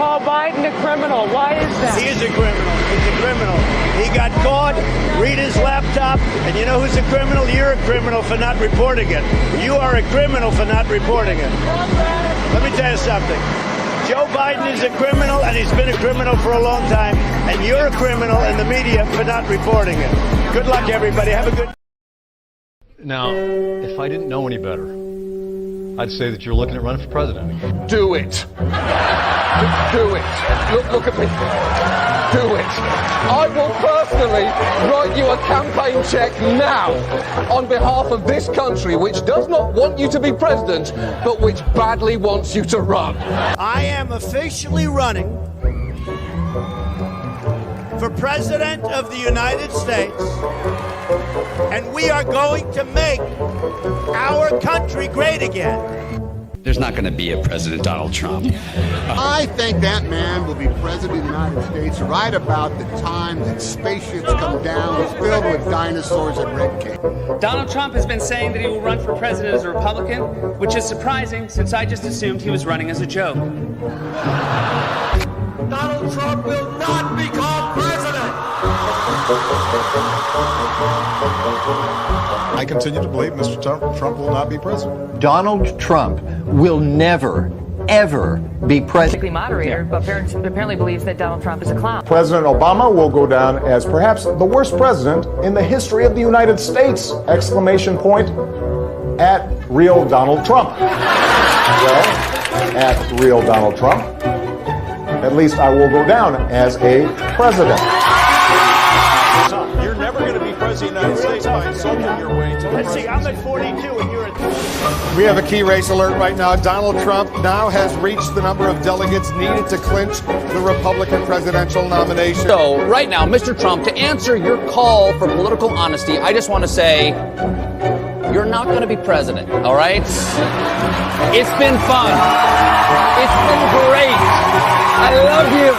call Biden a criminal. Why is that? He is a criminal. He's a criminal. He got caught. Read his laptop. And you know who's a criminal? You're a criminal for not reporting it. You are a criminal for not reporting it. Let me tell you something. Joe Biden is a criminal, and he's been a criminal for a long time. And you're a criminal in the media for not reporting it. Good luck, everybody. Have a good... Now, if I didn't know any better, I'd say that you're looking at running for president. Do it. Do it. Look at me. Do it. I will personally write you a campaign check now on behalf of this country, which does not want you to be president, but which badly wants you to run. I am officially running for President of the United States, and we are going to make our country great again. There's not going to be a President Donald Trump. I think that man will be president of the United States right about the time that spaceships come down filled with dinosaurs and red cake. Donald Trump has been saying that he will run for president as a Republican, which is surprising since I just assumed he was running as a joke. Donald Trump will not become president! I continue to believe Mr. Trump will not be president. Donald Trump will never, ever be president. Moderator, but apparently believes that Donald Trump is a clown. President Obama will go down as perhaps the worst president in the history of the United States! Exclamation point at real Donald Trump. Well, at real Donald Trump, at least I will go down as a president. You're never going to be president of the United States by insulting your way to... Let's see, I'm at 42 and you're at 20. We have a key race alert right now. Donald Trump now has reached the number of delegates needed to clinch the Republican presidential nomination. So, right now, Mr. Trump, to answer your call for political honesty, I just want to say, you're not going to be president, all right? It's been fun. It's been great. I love you.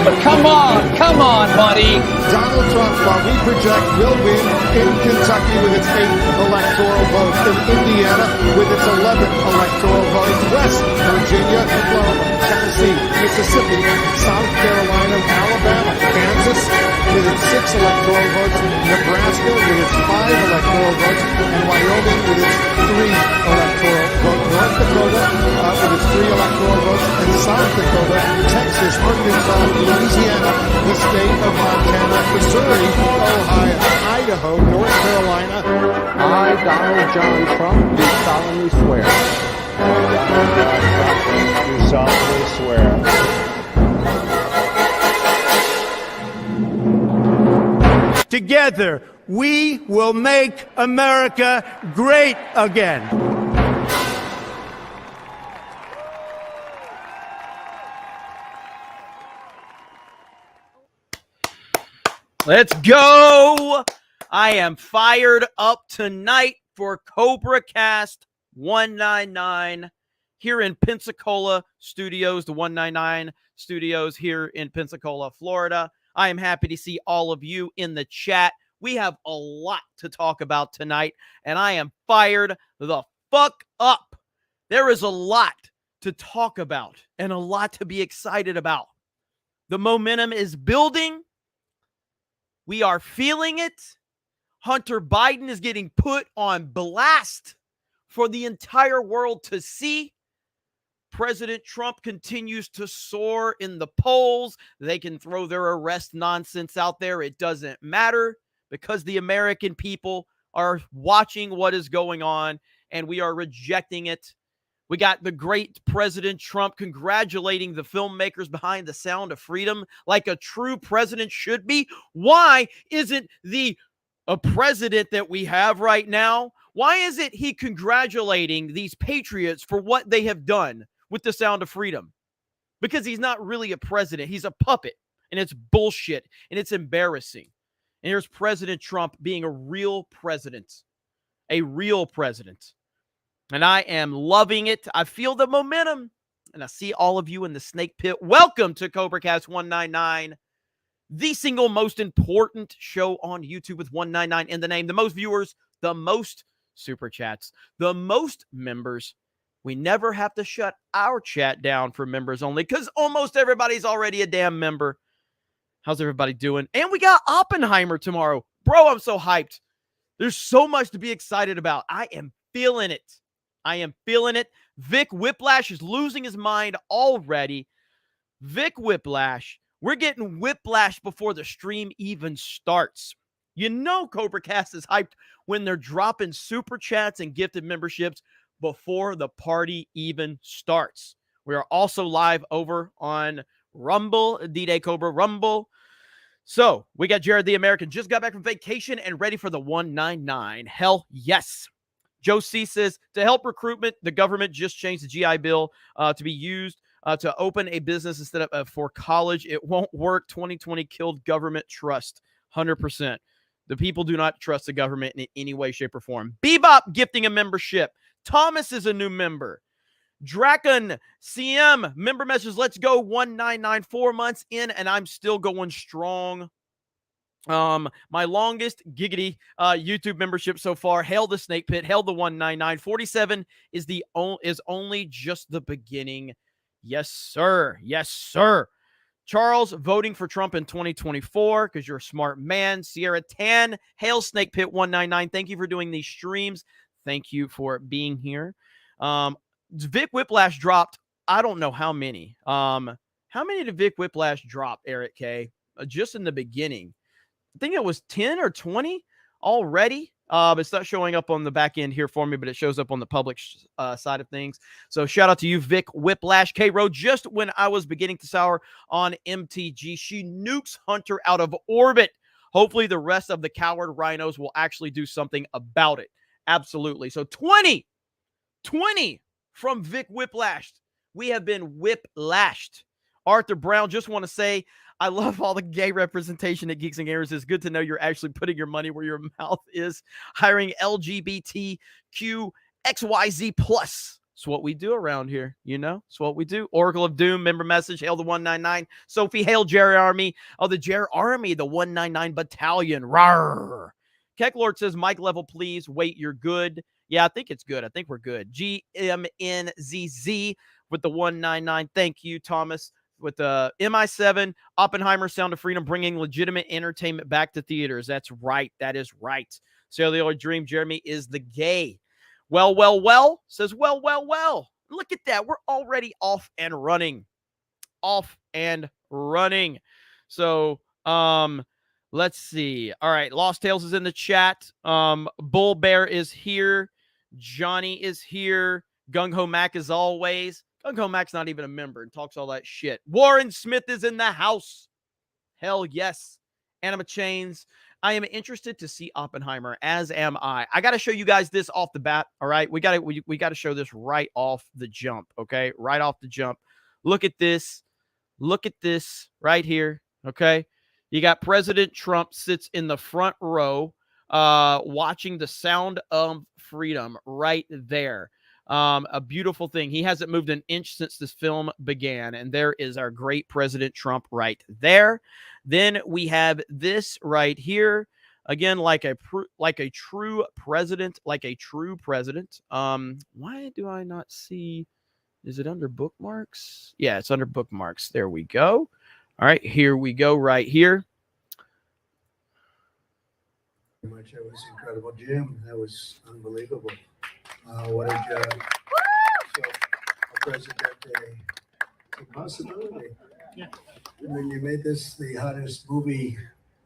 But come on, buddy. Donald Trump, while we project, will win in Kentucky with its 8th electoral vote, in Indiana with its 11th electoral vote, West Virginia, Oklahoma, Tennessee, Mississippi, South Carolina, Alabama, Kansas with its 6 electoral votes, Nebraska with its 5 electoral votes, and Wyoming with its 3 electoral votes, North Dakota with its 3 electoral votes, and South Dakota, Texas, Arkansas, Louisiana, the state of Montana, Missouri, Ohio, Idaho, North Carolina. I, Donald John Trump, do solemnly swear. Do solemnly swear. Together, we will make America great again. Let's go. I am fired up tonight for CobraCast 199 here in Pensacola Studios, the 199 Studios here in Pensacola, Florida. I am happy to see all of you in the chat. We have a lot to talk about tonight, and I am fired the fuck up. There is a lot to talk about and a lot to be excited about. The momentum is building. We are feeling it. Hunter Biden is getting put on blast for the entire world to see. President Trump continues to soar in the polls. They can throw their arrest nonsense out there. It doesn't matter because the American people are watching what is going on and we are rejecting it. We got the great President Trump congratulating the filmmakers behind The Sound of Freedom like a true president should be. Why isn't a president that we have right now, why isn't he congratulating these patriots for what they have done with The Sound of Freedom? Because he's not really a president. He's a puppet, and it's bullshit, and it's embarrassing. And here's President Trump being a real president. A real president. And I am loving it. I feel the momentum. And I see all of you in the snake pit. Welcome to CobraCast 199, the single most important show on YouTube with 199 in the name. The most viewers, the most super chats, the most members, we never have to shut our chat down for members only because almost everybody's already a damn member. How's everybody doing? And we got Oppenheimer tomorrow. Bro, I'm so hyped. There's so much to be excited about. I am feeling it. I am feeling it. Vic Whiplash is losing his mind already. Vic Whiplash. We're getting whiplash before the stream even starts. You know CobraCast is hyped when they're dropping super chats and gifted memberships before the party even starts. We are also live over on Rumble, D-Day Cobra Rumble. So we got Jared the American, just got back from vacation and ready for the 199. Hell yes. Joe C says, to help recruitment, the government just changed the GI Bill to be used to open a business instead of for college. It won't work. 2020 killed government trust. 100%. The people do not trust the government in any way, shape, or form. Bebop gifting a membership. Thomas is a new member. Draken CM member message. Let's go 199, 4 months in, and I'm still going strong. My longest giggity YouTube membership so far. Hail the Snake Pit. Hail the 199. 47 is only just the beginning. Yes, sir. Yes, sir. Charles voting for Trump in 2024 because you're a smart man. Sierra Tan. Hail Snake Pit 199. Thank you for doing these streams. Thank you for being here. Vic Whiplash dropped, I don't know how many. How many did Vic Whiplash drop, Eric K? Just in the beginning. I think it was 10 or 20 already. It's not showing up on the back end here for me, but it shows up on the public side of things. So shout out to you, Vic Whiplash. K-Row, just when I was beginning to sour on MTG, she nukes Hunter out of orbit. Hopefully the rest of the coward rhinos will actually do something about it. Absolutely. So 20 from Vic Whiplash. We have been whiplashed. Arthur Brown, just want to say, I love all the gay representation at Geeks and Gamers. It's good to know you're actually putting your money where your mouth is. Hiring LGBTQ XYZ plus. It's what we do around here, you know? It's what we do. Oracle of Doom, member message, hail the 199. Sophie, hail Jerry Army. Oh, the Jerry Army, the 199 Battalion. Rawr. Kecklord says, mic level, please. Wait, you're good. Yeah, I think it's good. I think we're good. GMNZZ with the 199. Thank you, Thomas. With the MI7, Oppenheimer, Sound of Freedom, bringing legitimate entertainment back to theaters. That's right. That is right. Cellular Dream, Jeremy is the gay. Well, says, well. Look at that. We're already off and running. So, let's see. All right. Lost Tales is in the chat. Bull Bear is here. Johnny is here. Gung Ho Mac as always. Gung Ho Mac's not even a member and talks all that shit. Warren Smith is in the house. Hell yes. Anima Chains. I am interested to see Oppenheimer, as am I. I got to show you guys this off the bat. All right. We got to show this right off the jump. Okay. Right off the jump. Look at this. Look at this right here. Okay. You got President Trump sits in the front row, watching the Sound of Freedom right there. A beautiful thing. He hasn't moved an inch since this film began. And there is our great President Trump right there. Then we have this right here. Again, like a true president. Why do I not see? Is it under bookmarks? Yeah, it's under bookmarks. There we go. All right, here we go right here. That was incredible, Jim. That was unbelievable. What a job. So, Presidente, it's a possibility. Yeah. I mean, you made this the hottest movie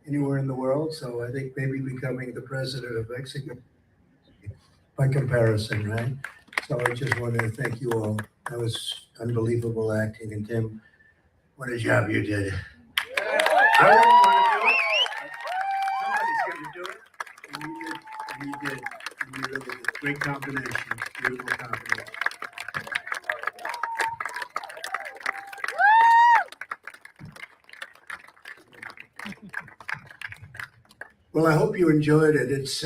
anywhere in the world, so I think maybe becoming the president of Mexico by comparison, right? So I just wanted to thank you all. That was unbelievable acting, and Tim, what a job you did. I didn't want to do it. Somebody's going to do it, and you did. And you really did. Great combination. Beautiful combination. Well, I hope you enjoyed it. It's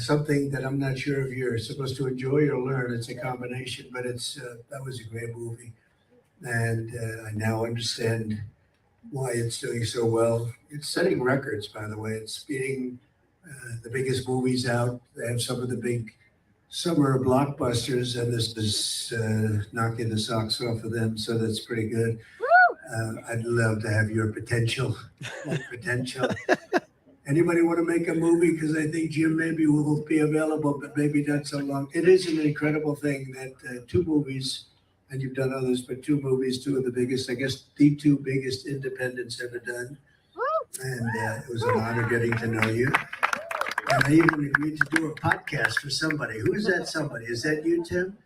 something that I'm not sure if you're supposed to enjoy or learn. It's a combination, but that was a great movie. And I now understand why it's doing so well. It's setting records, by the way. It's beating the biggest movies out. They have some of the big summer blockbusters, and this is knocking the socks off of them, so that's pretty good. I'd love to have your potential. Anybody want to make a movie? Because I think Jim maybe will be available, but maybe not so long. It is an incredible thing that 2 movies, and you've done others, but 2 movies, 2 of the biggest, I guess the 2 biggest independents ever done. And it was an honor getting to know you. And I even agreed to do a podcast for somebody. Who is that somebody? Is that you, Tim?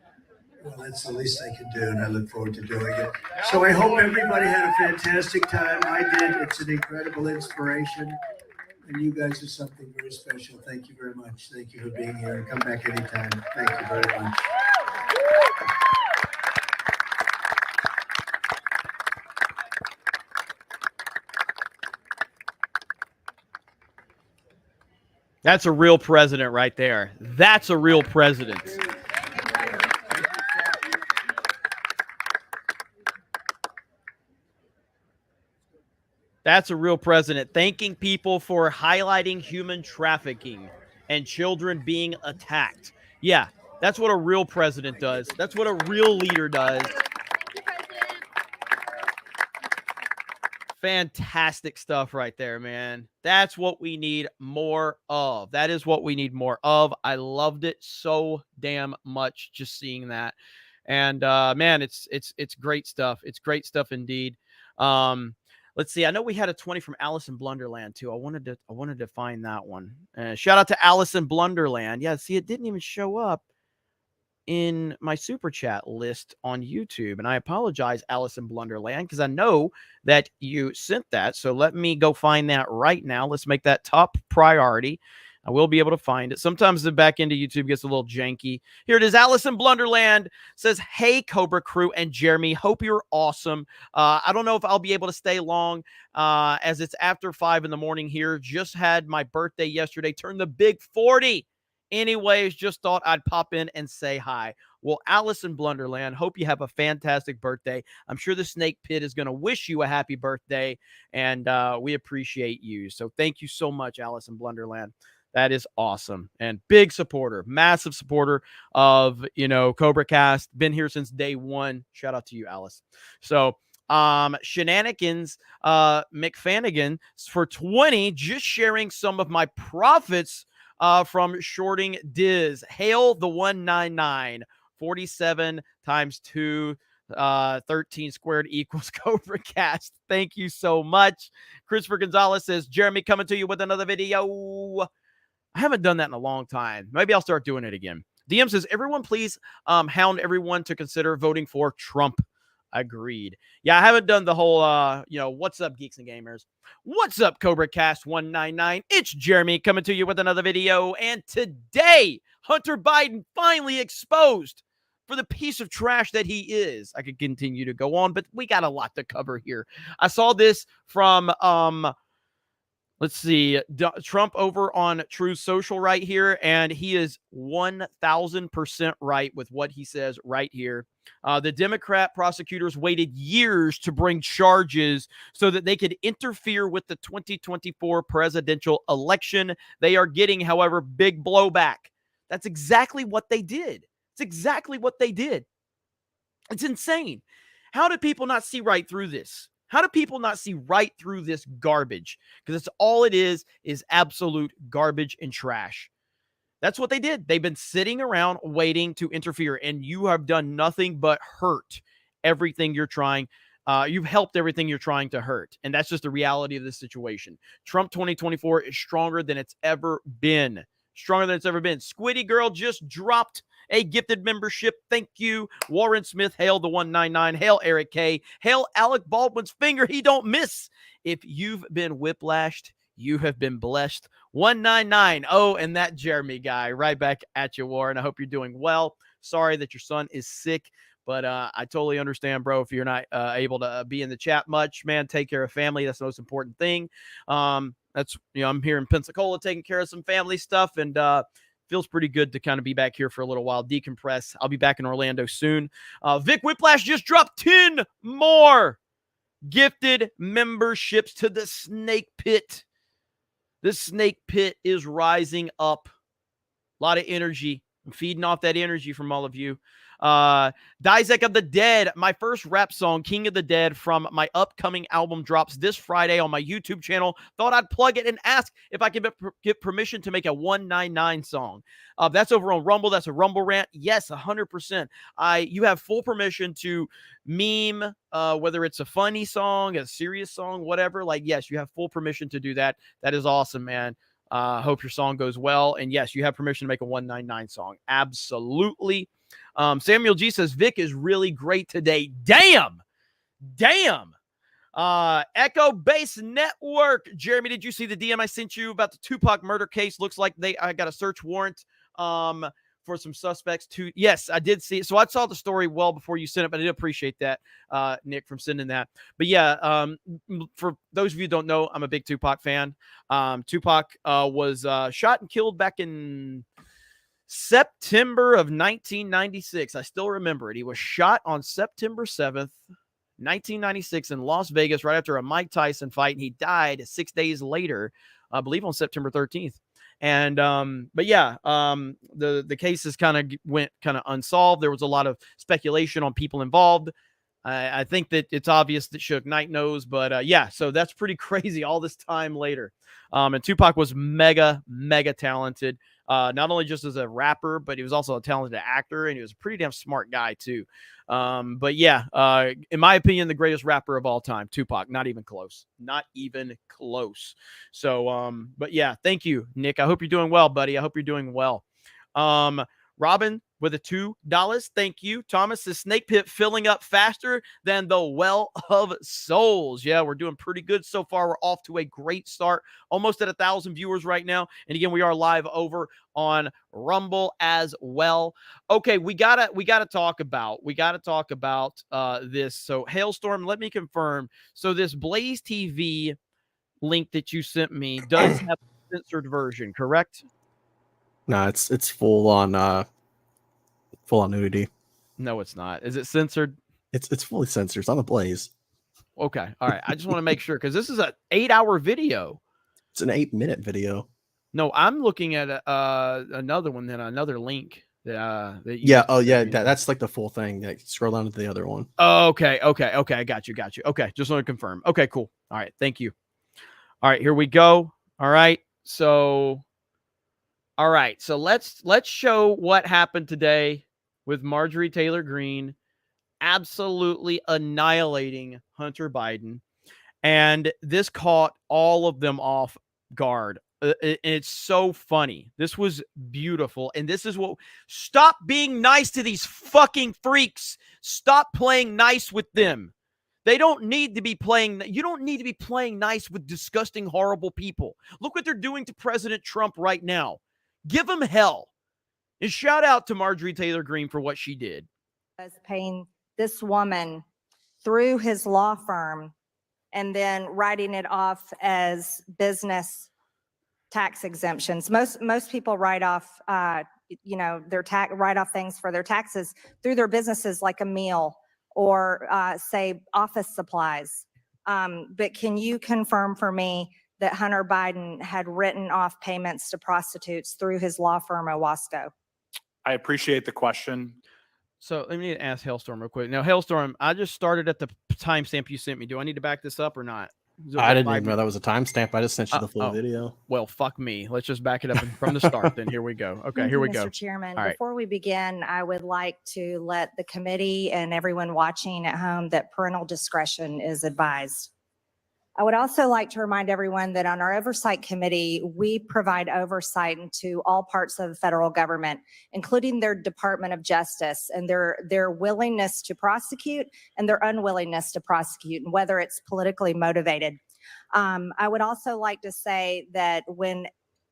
Well, that's the least I can do, and I look forward to doing it. So I hope everybody had a fantastic time. I did. It's an incredible inspiration. And you guys are something very special. Thank you very much. Thank you for being here. And come back anytime. Thank you very much. That's a real president right there. That's a real president. That's a real president. Thanking people for highlighting human trafficking and children being attacked. Yeah, that's what a real president does. That's what a real leader does. Fantastic stuff right there, man. That's what we need more of. That is what we need more of. I loved it so damn much just seeing that. And man, it's great stuff. It's great stuff indeed. Let's see. I know we had a 20 from Allison Blunderland too. I wanted to find that one. Shout out to Allison Blunderland. Yeah, see, it didn't even show up in my super chat list on YouTube, and I apologize, Allison Blunderland, because I know that you sent that. So let me go find that right now. Let's make that top priority. I will be able to find it. Sometimes the back end of YouTube gets a little janky. Here it is. Allison Blunderland says, "Hey, Cobra crew and Jeremy, hope you're awesome. I don't know if I'll be able to stay long as it's after 5 in the morning here. Just had my birthday yesterday. Turned the big 40. Anyways, just thought I'd pop in and say hi." Well, Allison Blunderland, hope you have a fantastic birthday. I'm sure the Snake Pit is going to wish you a happy birthday, and we appreciate you. So thank you so much, Allison Blunderland. That is awesome. And big supporter, massive supporter of, CobraCast. Been here since day 1. Shout out to you, Alice. So, Shenanigans, McFanigan for 20, just sharing some of my profits from shorting Diz. Hail the 199. 47 times 2. 13 squared equals CobraCast. Thank you so much. Christopher Gonzalez says, "Jeremy coming to you with another video." I haven't done that in a long time. Maybe I'll start doing it again. DM says, "Everyone please hound everyone to consider voting for Trump." Agreed. Yeah, I haven't done the whole, what's up, geeks and gamers? What's up, CobraCast 199? It's Jeremy coming to you with another video. And today, Hunter Biden finally exposed for the piece of trash that he is. I could continue to go on, but we got a lot to cover here. I saw this from, let's see, Trump over on Truth Social right here, and he is 1,000% right with what he says right here. The Democrat prosecutors waited years to bring charges so that they could interfere with the 2024 presidential election. They are getting, however, big blowback. That's exactly what they did. It's exactly what they did. It's insane. How do people not see right through this? How do people not see right through this garbage? Because it's all it is absolute garbage and trash. That's what they did. They've been sitting around waiting to interfere, and you have done nothing but hurt everything you're trying. You've helped everything you're trying to hurt, and that's just the reality of this situation. Trump 2024 is stronger than it's ever been. Stronger than it's ever been. Squiddy Girl just dropped a gifted membership. Thank you. Warren Smith, hail the 199. Hail Eric K. Hail Alec Baldwin's finger. He don't miss. If you've been whiplashed, you have been blessed. 199. Oh, and that Jeremy guy right back at you, Warren. I hope you're doing well. Sorry that your son is sick, but I totally understand, bro, if you're not able to be in the chat much. Man, take care of family. That's the most important thing. That's, I'm here in Pensacola taking care of some family stuff, and feels pretty good to kind of be back here for a little while, decompress. I'll be back in Orlando soon. Vic Whiplash just dropped 10 more gifted memberships to the Snake Pit. The Snake Pit is rising up. A lot of energy, I'm feeding off that energy from all of you. Dizek of the Dead, my first rap song, King of the Dead, from my upcoming album drops this Friday on my YouTube channel. Thought I'd plug it and ask if I can get permission to make a 199 song. That's over on Rumble. That's a Rumble rant. Yes, 100%. You have full permission to meme, whether it's a funny song, a serious song, whatever. Like, yes, you have full permission to do that. That is awesome, man. Hope your song goes well. And yes, you have permission to make a 199 song. Absolutely. Samuel G says, Vic is really great today. Damn. Echo Base Network. Jeremy, did you see the DM I sent you about the Tupac murder case? Looks like I got a search warrant for some suspects too. Yes, I did see it. So I saw the story well before you sent it, but I did appreciate that, Nick, from sending that. But yeah, for those of you who don't know, I'm a big Tupac fan. Tupac was shot and killed back in September of 1996. I still remember it. He was shot on September 7th, 1996 in Las Vegas right after a Mike Tyson fight. And he died 6 days later, I believe on September 13th. And, but yeah, the cases went unsolved. There was a lot of speculation on people involved. I think that it's obvious that Suge Knight knows, but yeah, so that's pretty crazy all this time later. And Tupac was mega talented, not only just as a rapper, but he was also a talented actor, and he was a pretty damn smart guy too. But yeah, in my opinion, the greatest rapper of all time, Tupac, not even close. So, but yeah, thank you, Nick. I hope you're doing well, buddy. I hope you're doing well. Robin with a $2. Thank you. Thomas, the snake pit filling up faster than the well of souls. Yeah, we're doing pretty good so far. We're off to a great start. Almost at 1,000 viewers right now. And again, we are live over on Rumble as well. Okay, we gotta talk about this. So Hailstorm, let me confirm. So this Blaze TV link that you sent me does have a censored version, correct? No, it's full on nudity. No, it's not. Is it censored? It's fully censored. It's on the Blaze. Okay. All right. I just want to make sure because this is an 8-hour video. It's an 8-minute video. No, I'm looking at another one, then another link. That's like the full thing. Yeah, scroll down to the other one. Oh, okay. I got you. Okay, just want to confirm. Okay, cool. All right, thank you. All right, here we go. All right, so let's show what happened today with Marjorie Taylor Greene absolutely annihilating Hunter Biden, and this caught all of them off guard. It's so funny. This was beautiful. And this is what, stop being nice to these fucking freaks. Stop playing nice with them. They don't need to be playing. You don't need to be playing nice with disgusting, horrible people. Look what they're doing to President Trump right now. Give them hell. And shout out to Marjorie Taylor Greene for what she did. Paying this woman through his law firm and then writing it off as business tax exemptions. Most people write off, their write off things for their taxes through their businesses, like a meal or say office supplies. But can you confirm for me that Hunter Biden had written off payments to prostitutes through his law firm, Owasco? I appreciate the question. So let me ask Hailstorm real quick. Now, Hailstorm, I just started at the timestamp you sent me. Do I need to back this up or not? I didn't even know that was a timestamp. I just sent you the full video. Well, fuck me. Let's just back it up from the start. Then here we go. Okay, here we go. Mr. Chairman, All right. Before we begin, I would like to let the committee and everyone watching at home that parental discretion is advised. I would also like to remind everyone that on our oversight committee, we provide oversight into all parts of the federal government, including their Department of Justice and their willingness to prosecute and their unwillingness to prosecute, and whether it's politically motivated. I would also like to say that when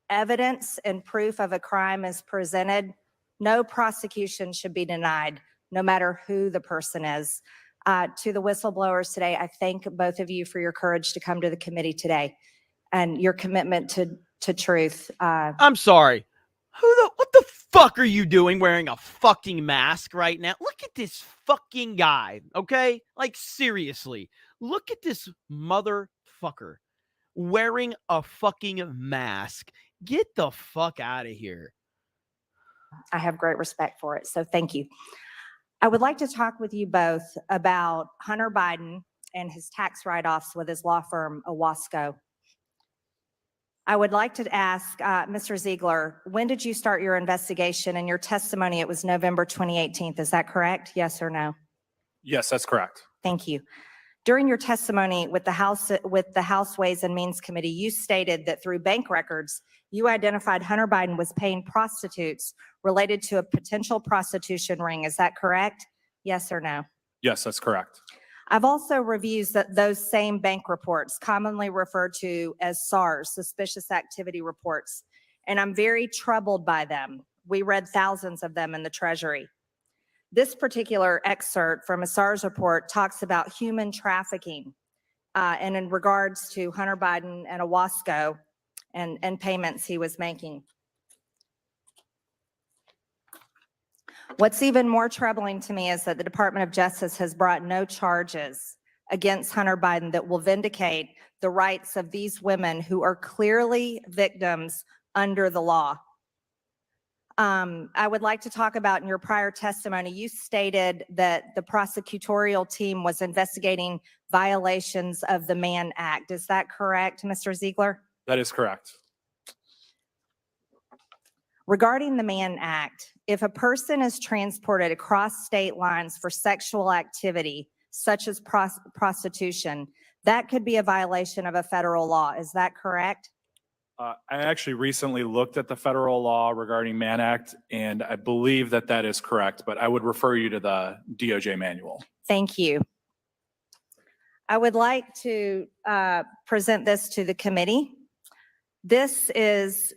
evidence and proof of a crime is presented, no prosecution should be denied, no matter who the person is. To the whistleblowers today, I thank both of you for your courage to come to the committee today and your commitment to truth. I'm sorry. What the fuck are you doing wearing a fucking mask right now? Look at this fucking guy, okay? Like, seriously. Look at this motherfucker wearing a fucking mask. Get the fuck out of here. I have great respect for it, so thank you. I would like to talk with you both about Hunter Biden and his tax write-offs with his law firm, Owasco. I would like to ask Mr. Ziegler, when did you start your investigation? In your testimony, it was November 2018. Is that correct? Yes or no? Yes, that's correct. Thank you. During your testimony with the House Ways and Means Committee, you stated that through bank records, you identified Hunter Biden was paying prostitutes related to a potential prostitution ring. Is that correct? Yes or no? Yes, that's correct. I've also reviewed those same bank reports, commonly referred to as SARS, suspicious activity reports, and I'm very troubled by them. We read thousands of them in the Treasury. This particular excerpt from a SARS report talks about human trafficking and in regards to Hunter Biden and Owasco and payments he was making. What's even more troubling to me is that the Department of Justice has brought no charges against Hunter Biden that will vindicate the rights of these women who are clearly victims under the law. I would like to talk about in your prior testimony, you stated that the prosecutorial team was investigating violations of the Mann Act. Is that correct, Mr. Ziegler? That is correct. Regarding the Mann Act, if a person is transported across state lines for sexual activity, such as prostitution, that could be a violation of a federal law. Is that correct? I actually recently looked at the federal law regarding Mann Act, and I believe that that is correct, but I would refer you to the DOJ manual. Thank you. I would like to present this to the committee. This is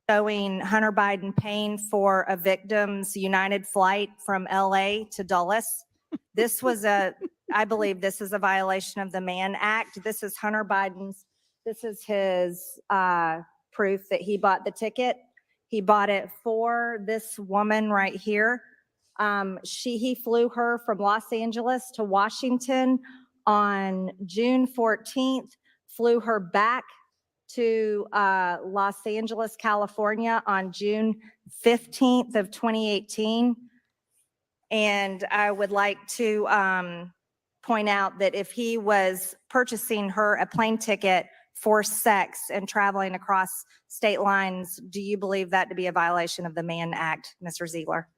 showing Hunter Biden paying for a victim's United flight from LA to Dulles. This was I believe this is a violation of the Mann Act. This is Hunter Biden's, this is his proof that he bought the ticket. He bought it for this woman right here. He flew her from Los Angeles to Washington on June 14th, flew her back to Los Angeles, California on June 15th of 2018. And I would like to point out that if he was purchasing her a plane ticket for sex and traveling across state lines, do you believe that to be a violation of the Mann Act, Mr. Ziegler?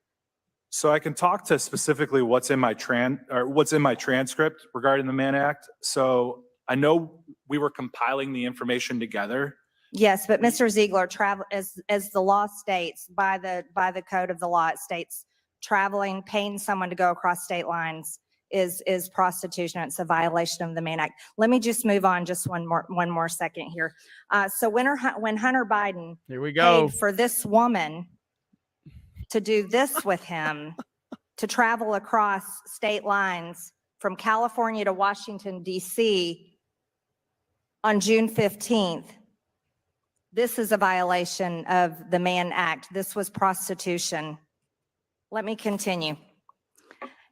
So I can talk to specifically what's in my transcript regarding the Mann Act. So I know we were compiling the information together. Yes, but Mr. Ziegler, travel as the law states, by the code of the law, it states traveling, paying someone to go across state lines is prostitution. It's a violation of the Mann Act. Let me just move on just one more second here. So when Hunter Biden here we go. paid for this woman to do this with him, to travel across state lines from California to Washington, D.C. on June 15th, this is a violation of the Mann Act. This was prostitution. Let me continue.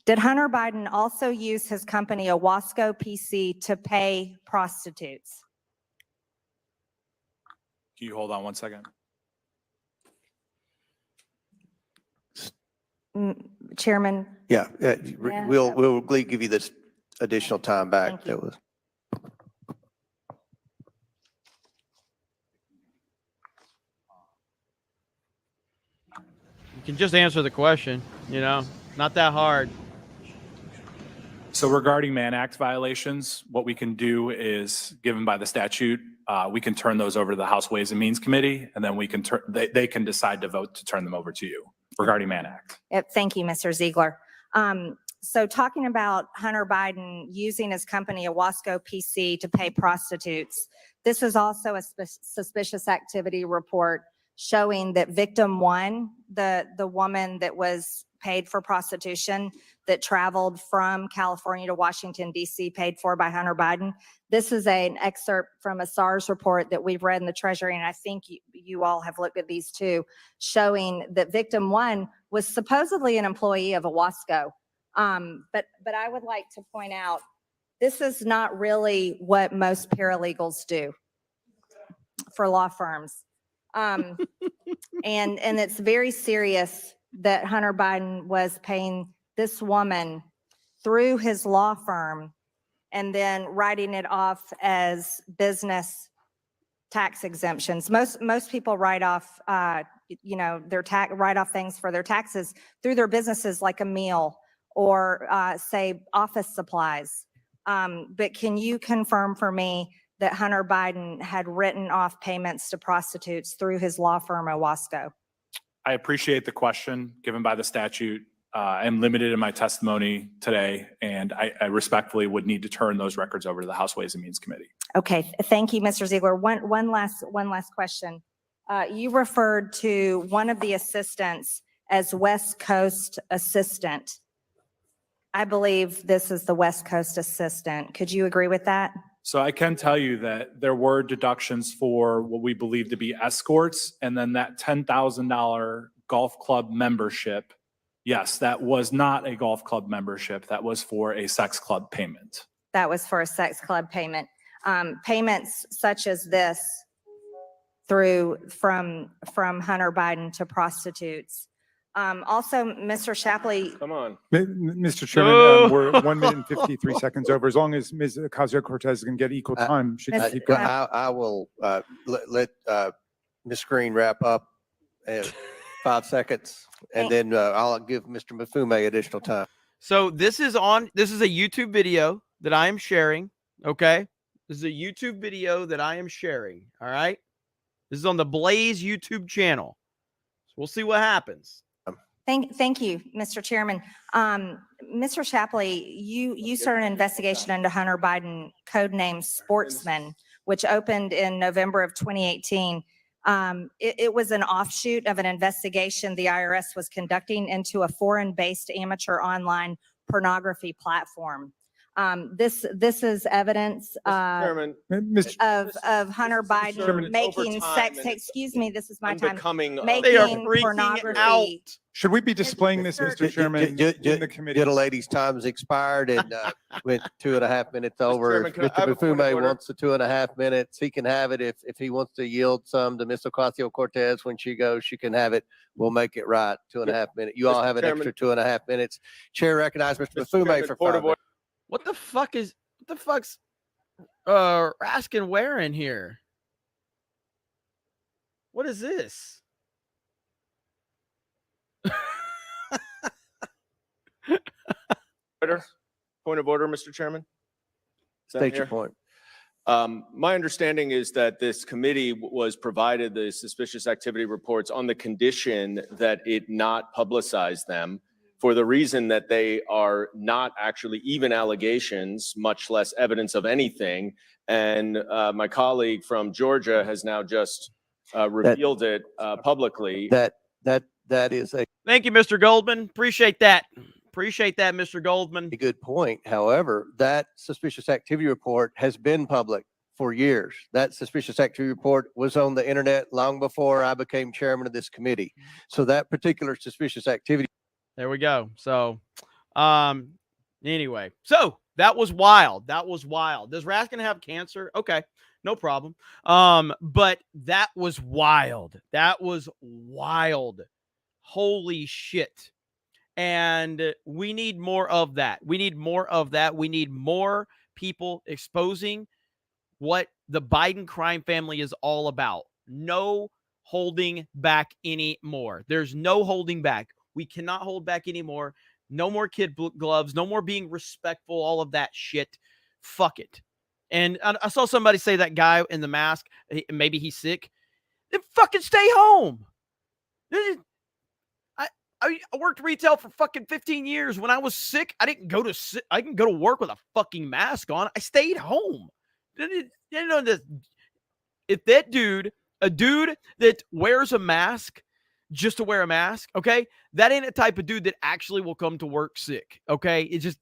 Did Hunter Biden also use his company, Owasco PC, to pay prostitutes? Can you hold on one second? Chairman? Yeah, we'll give you this additional time back. Thank you. You can just answer the question, not that hard. So regarding Mann Act violations, what we can do is, given by the statute, we can turn those over to the House Ways and Means Committee, and then we can they can decide to vote to turn them over to you regarding Mann Act. Thank you, Mr. Ziegler. So talking about Hunter Biden using his company, Owasco PC, to pay prostitutes, this is also a suspicious activity report showing that victim one, the woman that was paid for prostitution, that traveled from California to Washington, D.C., paid for by Hunter Biden. This is an excerpt from a SARS report that we've read in the Treasury, and I think you all have looked at these too, showing that victim one was supposedly an employee of Owasco. But I would like to point out, this is not really what most paralegals do for law firms. And it's very serious that Hunter Biden was paying this woman through his law firm and then writing it off as business tax exemptions. Most people write off, their write off things for their taxes through their businesses, like a meal or say office supplies. But can you confirm for me that Hunter Biden had written off payments to prostitutes through his law firm, Owasco? I appreciate the question given by the statute. I'm limited in my testimony today, and I respectfully would need to turn those records over to the House Ways and Means Committee. Okay, thank you, Mr. Ziegler. One last question. You referred to one of the assistants as West Coast assistant. I believe this is the West Coast assistant. Could you agree with that? So I can tell you that there were deductions for what we believe to be escorts, and then that $10,000 golf club membership. Yes, that was not a golf club membership. That was for a sex club payment. That was for a sex club payment. Payments such as this from Hunter Biden to prostitutes. Also, Mr. Shapley. Come on. Mr. Chairman, we're 1 minute and 53 seconds over. As long as Ms. Ocasio-Cortez can get equal time, she can keep going. I will let Ms. Green wrap up in 5 seconds, and then I'll give Mr. Mafume additional time. So this is a YouTube video that I am sharing. Okay. This is a YouTube video that I am sharing. All right. This is on the Blaze YouTube channel. So we'll see what happens. Thank you, Mr. Chairman. Mr. Shapley, you started an investigation into Hunter Biden, codenamed Sportsman, which opened in November of 2018. It was an offshoot of an investigation the IRS was conducting into a foreign-based amateur online pornography platform. This is evidence of Hunter Biden making sex. Excuse me, this is my time. Making pornography. Should we be displaying this, Mr. Chairman, in the committee? The lady's time's expired and went 2.5 minutes over. If Mr. Mafume wants the 2.5 minutes, he can have it. If he wants to yield some to Ms. Ocasio-Cortez when she goes, she can have it. We'll make it right. 2.5 minutes. You all have an extra 2.5 minutes. Chair recognizes Mr. Mafume for 5 minutes. What the fuck's Raskin wearing here? What is this? Point of order, Mr. Chairman. State your point. My understanding is that this committee was provided the suspicious activity reports on the condition that it not publicize them, for the reason that they are not actually even allegations, much less evidence of anything. And my colleague from Georgia has now just revealed it publicly. That is a Thank you, Mr. Goldman. Appreciate that. Appreciate that, Mr. Goldman. A good point. However, that suspicious activity report has been public for years. That suspicious activity report was on the internet long before I became chairman of this committee. So that particular suspicious activity. There we go. So, anyway, so that was wild. That was wild. Does Raskin have cancer? Okay, no problem. But that was wild. That was wild. Holy shit. And we need more of that. We need more of that. We need more people exposing what the Biden crime family is all about. No holding back anymore. There's no holding back. We cannot hold back anymore. No more kid gloves. No more being respectful. All of that shit. Fuck it. And I saw somebody say that guy in the mask, maybe he's sick. Then fucking stay home. I worked retail for fucking 15 years. When I was sick, I didn't go to work with a fucking mask on. I stayed home. If that dude, a dude that wears a mask just to wear a mask, okay, that ain't a type of dude that actually will come to work sick, okay? It's just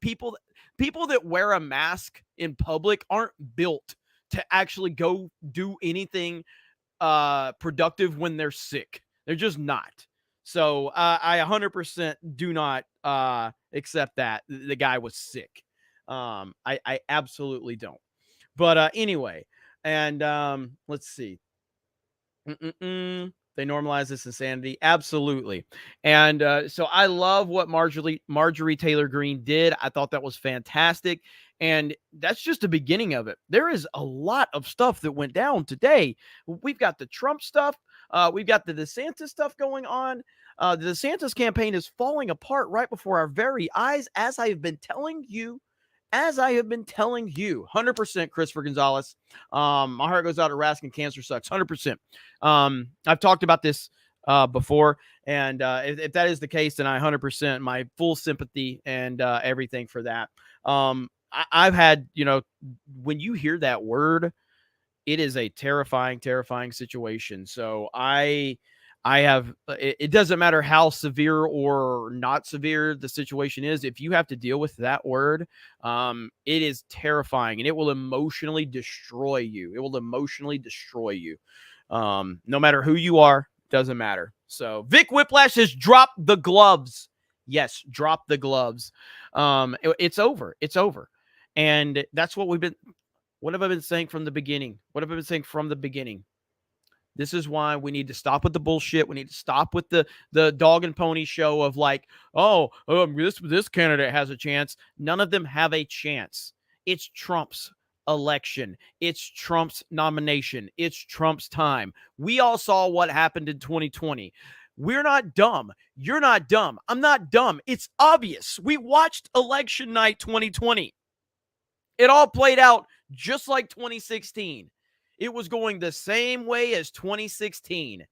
people that wear a mask in public aren't built to actually go do anything productive when they're sick. They're just not. So I 100% do not accept that the guy was sick. I absolutely don't. But anyway, and let's see. They normalize this insanity. Absolutely. And so I love what Marjorie Taylor Greene did. I thought that was fantastic. And that's just the beginning of it. There is a lot of stuff that went down today. We've got the Trump stuff. We've got the DeSantis stuff going on. The DeSantis campaign is falling apart right before our very eyes, as I have been telling you. 100% Christopher Gonzalez. My heart goes out to Raskin. Cancer sucks. 100%. I've talked about this before, and if that is the case, then I 100% my full sympathy and everything for that. I've had, when you hear that word, it is a terrifying, terrifying situation. So I have, it doesn't matter how severe or not severe the situation is. If you have to deal with that word, it is terrifying, and it will emotionally destroy you. It will emotionally destroy you. No matter who you are, doesn't matter. So Vic Whiplash has dropped the gloves. Yes, drop the gloves. It's over. It's over. And that's what what have I been saying from the beginning? This is why we need to stop with the bullshit. We need to stop with the dog and pony show of like, this candidate has a chance. None of them have a chance. It's Trump's election. It's Trump's nomination. It's Trump's time. We all saw what happened in 2020. We're not dumb. You're not dumb. I'm not dumb. It's obvious. We watched election night 2020. It all played out just like 2016. It was going the same way as 2016.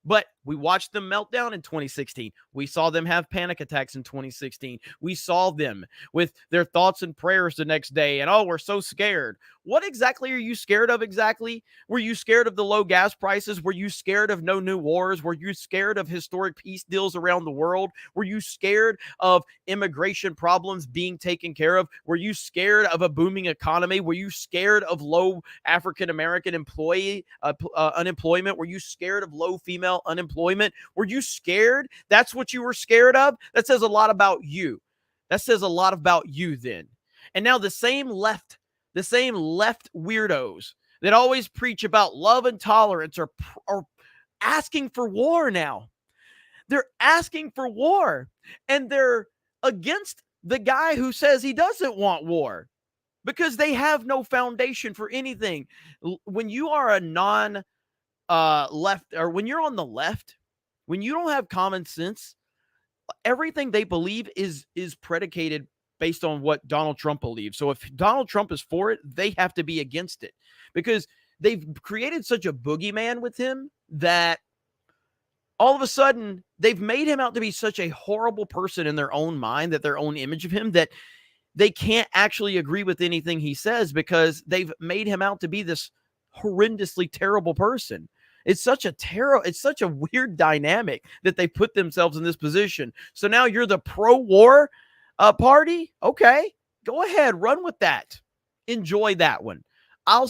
But we watched them melt down in 2016. We saw them have panic attacks in 2016. We saw them with their thoughts and prayers the next day. And, we're so scared. What exactly are you scared of exactly? Were you scared of the low gas prices? Were you scared of no new wars? Were you scared of historic peace deals around the world? Were you scared of immigration problems being taken care of? Were you scared of a booming economy? Were you scared of low African-American unemployment? Were you scared of low female unemployment? Were you scared? That's what you were scared of? That says a lot about you. That says a lot about you then. And now the same left weirdos that always preach about love and tolerance are asking for war now. They're asking for war, and they're against the guy who says he doesn't want war because they have no foundation for anything. When you are a left, or when you're on the left, when you don't have common sense, everything they believe is predicated based on what Donald Trump believes. So if Donald Trump is for it, they have to be against it because they've created such a boogeyman with him that all of a sudden they've made him out to be such a horrible person in their own mind, that their own image of him, that they can't actually agree with anything he says because they've made him out to be this horrendously terrible person. It's such a weird dynamic that they put themselves in this position. So now you're the pro-war party. Okay, go ahead, run with that. Enjoy that one. I'll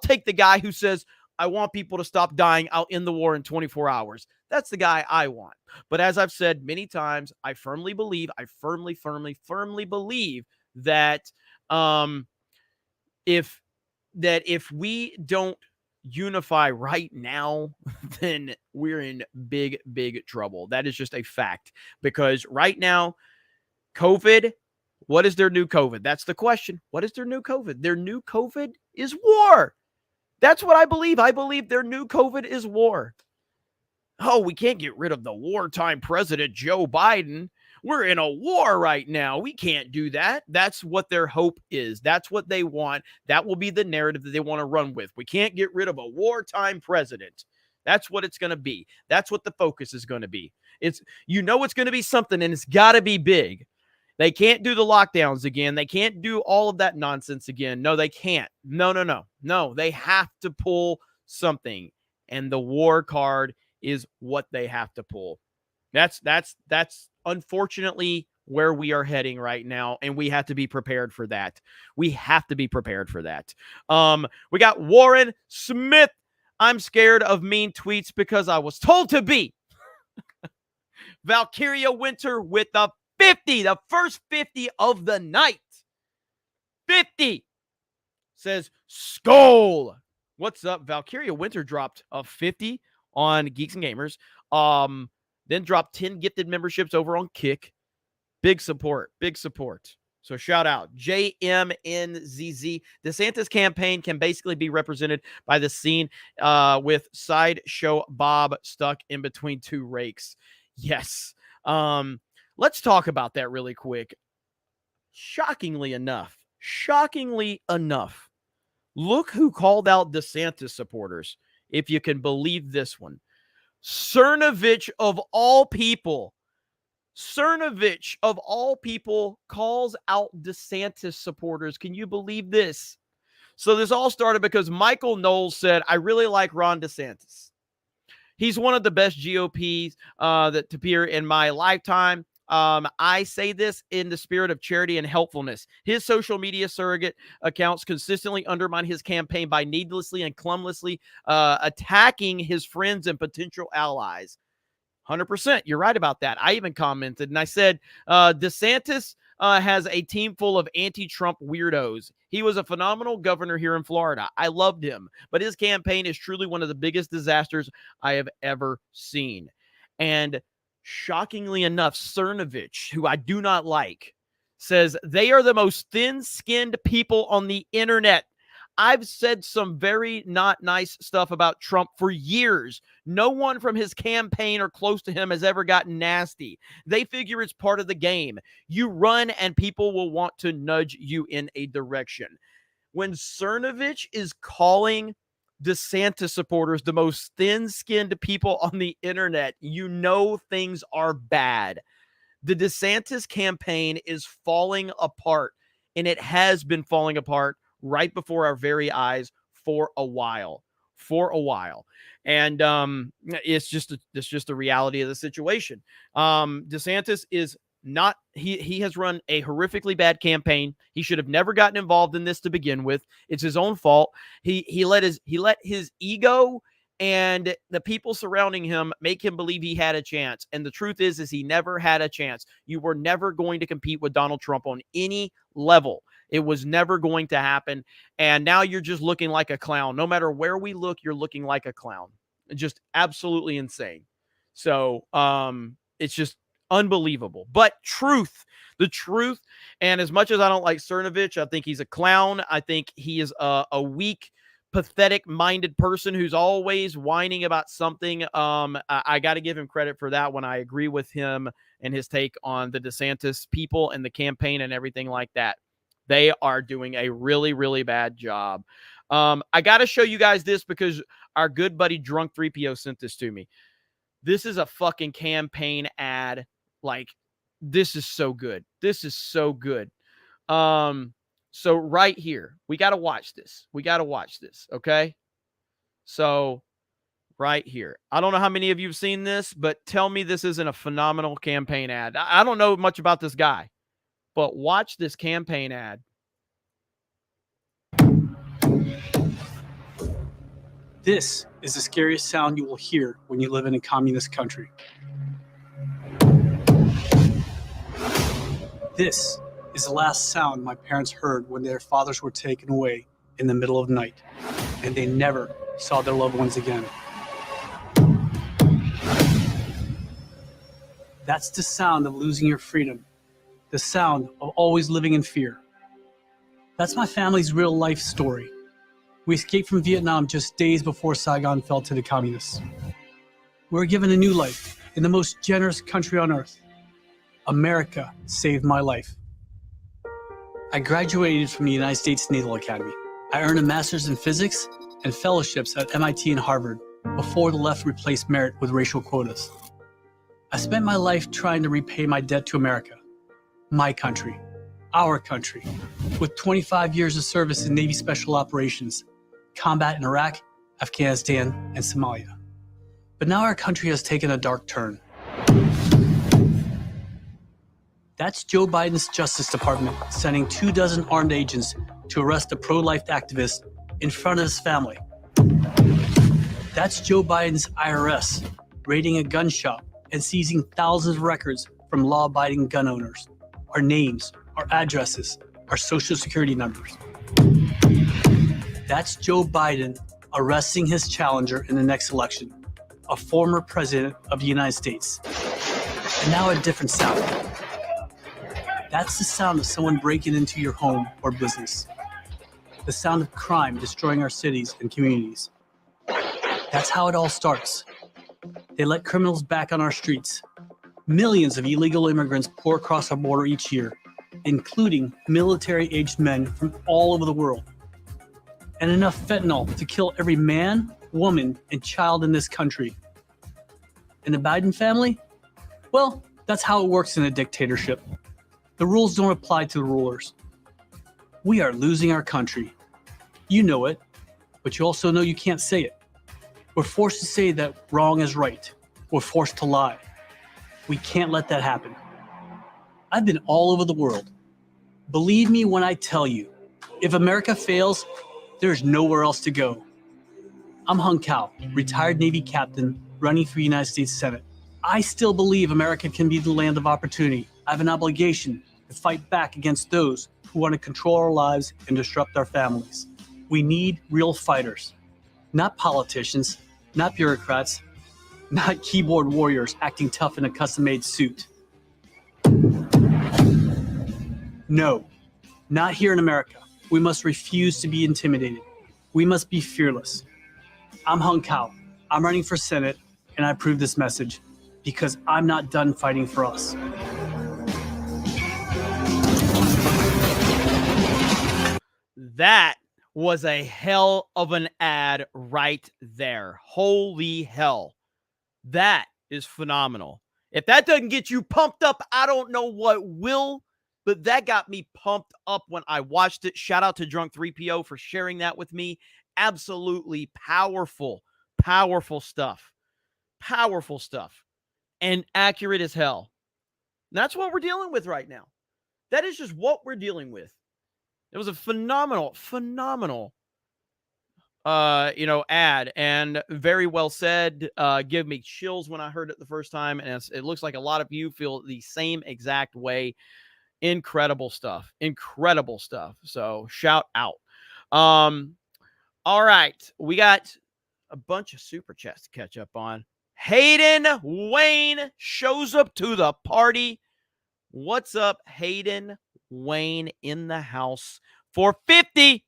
take the guy who says, I want people to stop dying. I'll end the war in 24 hours. That's the guy I want. But as I've said many times, I firmly believe that if we don't unify right now, then we're in big, big trouble. That is just a fact. Because right now, COVID, what is their new COVID? That's the question. What is their new COVID? Their new COVID is war. That's what I believe. I believe their new COVID is war. Oh, we can't get rid of the wartime president, Joe Biden. We're in a war right now. We can't do that. That's what their hope is. That's what they want. That will be the narrative that they want to run with. We can't get rid of a wartime president. That's what it's going to be. That's what the focus is going to be. It's going to be something, and it's got to be big. They can't do the lockdowns again. They can't do all of that nonsense again. No, they can't. No. They have to pull something, and the war card is what they have to pull. That's unfortunately where we are heading right now, and we have to be prepared for that. We got Warren Smith. I'm scared of mean tweets because I was told to be. Valkyria Winter with the 50, the first 50 of the night. 50 says, Skol. What's up? Valkyria Winter dropped a 50 on Geeks and Gamers. Then dropped 10 gifted memberships over on Kick. Big support. So shout out JMNZZ. DeSantis campaign can basically be represented by the scene with Sideshow Bob stuck in between two rakes. Yes. Let's talk about that really quick. Shockingly enough, look who called out DeSantis supporters, if you can believe this one. Cernovich of all people calls out DeSantis supporters. Can you believe this? So this all started because Michael Knowles said, I really like Ron DeSantis. He's one of the best GOPs that to appear in my lifetime. I say this in the spirit of charity and helpfulness. His social media surrogate accounts consistently undermine his campaign by needlessly and clumsily attacking his friends and potential allies. 100%. You're right about that. I even commented and I said, DeSantis has a team full of anti-Trump weirdos. He was a phenomenal governor here in Florida. I loved him, but his campaign is truly one of the biggest disasters I have ever seen. And shockingly enough, Cernovich, who I do not like, says they are the most thin-skinned people on the internet. I've said some very not nice stuff about Trump for years. No one from his campaign or close to him has ever gotten nasty. They figure it's part of the game. You run and people will want to nudge you in a direction. When Cernovich is calling DeSantis supporters the most thin-skinned people on the internet, you know things are bad. The DeSantis campaign is falling apart, and it has been falling apart right before our very eyes for a while. And it's just the reality of the situation. DeSantis is not, he has run a horrifically bad campaign. He should have never gotten involved in this to begin with. It's his own fault. He let his ego and the people surrounding him make him believe he had a chance. And the truth is he never had a chance. You were never going to compete with Donald Trump on any level. It was never going to happen. And now you're just looking like a clown. No matter where we look, you're looking like a clown. Just absolutely insane. So it's just unbelievable. But the truth, and as much as I don't like Cernovich, I think he's a clown. I think he is a weak, pathetic-minded person who's always whining about something. I got to give him credit for that one. I agree with him and his take on the DeSantis people and the campaign and everything like that. They are doing a really, really bad job. I got to show you guys this because our good buddy Drunk 3PO sent this to me. This is a fucking campaign ad. Like, this is so good. So right here, we got to watch this. Okay? So right here. I don't know how many of you have seen this, but tell me this isn't a phenomenal campaign ad. I don't know much about this guy, but watch this campaign ad. This is the scariest sound you will hear when you live in a communist country. This is the last sound my parents heard when their fathers were taken away in the middle of the night, and they never saw their loved ones again. That's the sound of losing your freedom, the sound of always living in fear. That's my family's real life story. We escaped from Vietnam just days before Saigon fell to the communists. We were given a new life in the most generous country on earth. America saved my life. I graduated from the United States Naval Academy. I earned a master's in physics and fellowships at MIT and Harvard before the left replaced merit with racial quotas. I spent my life trying to repay my debt to America, my country, our country, with 25 years of service in Navy Special Operations, combat in Iraq, Afghanistan, and Somalia. But now our country has taken a dark turn. That's Joe Biden's Justice Department sending 24 armed agents to arrest a pro-life activist in front of his family. That's Joe Biden's IRS raiding a gun shop and seizing thousands of records from law-abiding gun owners, our names, our addresses, our social security numbers. That's Joe Biden arresting his challenger in the next election, a former president of the United States. And now a different sound. That's the sound of someone breaking into your home or business. The sound of crime destroying our cities and communities. That's how it all starts. They let criminals back on our streets. Millions of illegal immigrants pour across our border each year, including military-aged men from all over the world. And enough fentanyl to kill every man, woman, and child in this country. And the Biden family? Well, that's how it works in a dictatorship. The rules don't apply to the rulers. We are losing our country. You know it, but you also know you can't say it. We're forced to say that wrong is right. We're forced to lie. We can't let that happen. I've been all over the world. Believe me when I tell you, if America fails, there's nowhere else to go. I'm Hung Cao, retired Navy captain running for United States Senate. I still believe America can be the land of opportunity. I have an obligation to fight back against those who want to control our lives and disrupt our families. We need real fighters, not politicians, not bureaucrats, not keyboard warriors acting tough in a custom-made suit. No, not here in America. We must refuse to be intimidated. We must be fearless. I'm Hung Cao. I'm running for Senate, and I approve this message because I'm not done fighting for us. That was a hell of an ad right there. Holy hell. That is phenomenal. If that doesn't get you pumped up, I don't know what will, but that got me pumped up when I watched it. Shout out to Drunk 3PO for sharing that with me. Absolutely powerful, powerful stuff. Powerful stuff. And accurate as hell. That's what we're dealing with right now. That is just what we're dealing with. It was a phenomenal ad, and very well said. Give me chills when I heard it the first time, and it looks like a lot of you feel the same exact way. Incredible stuff. Incredible stuff. So shout out. All right, we got a bunch of super chats to catch up on. Hayden Wayne shows up to the party. What's up, Hayden Wayne in the house for 50.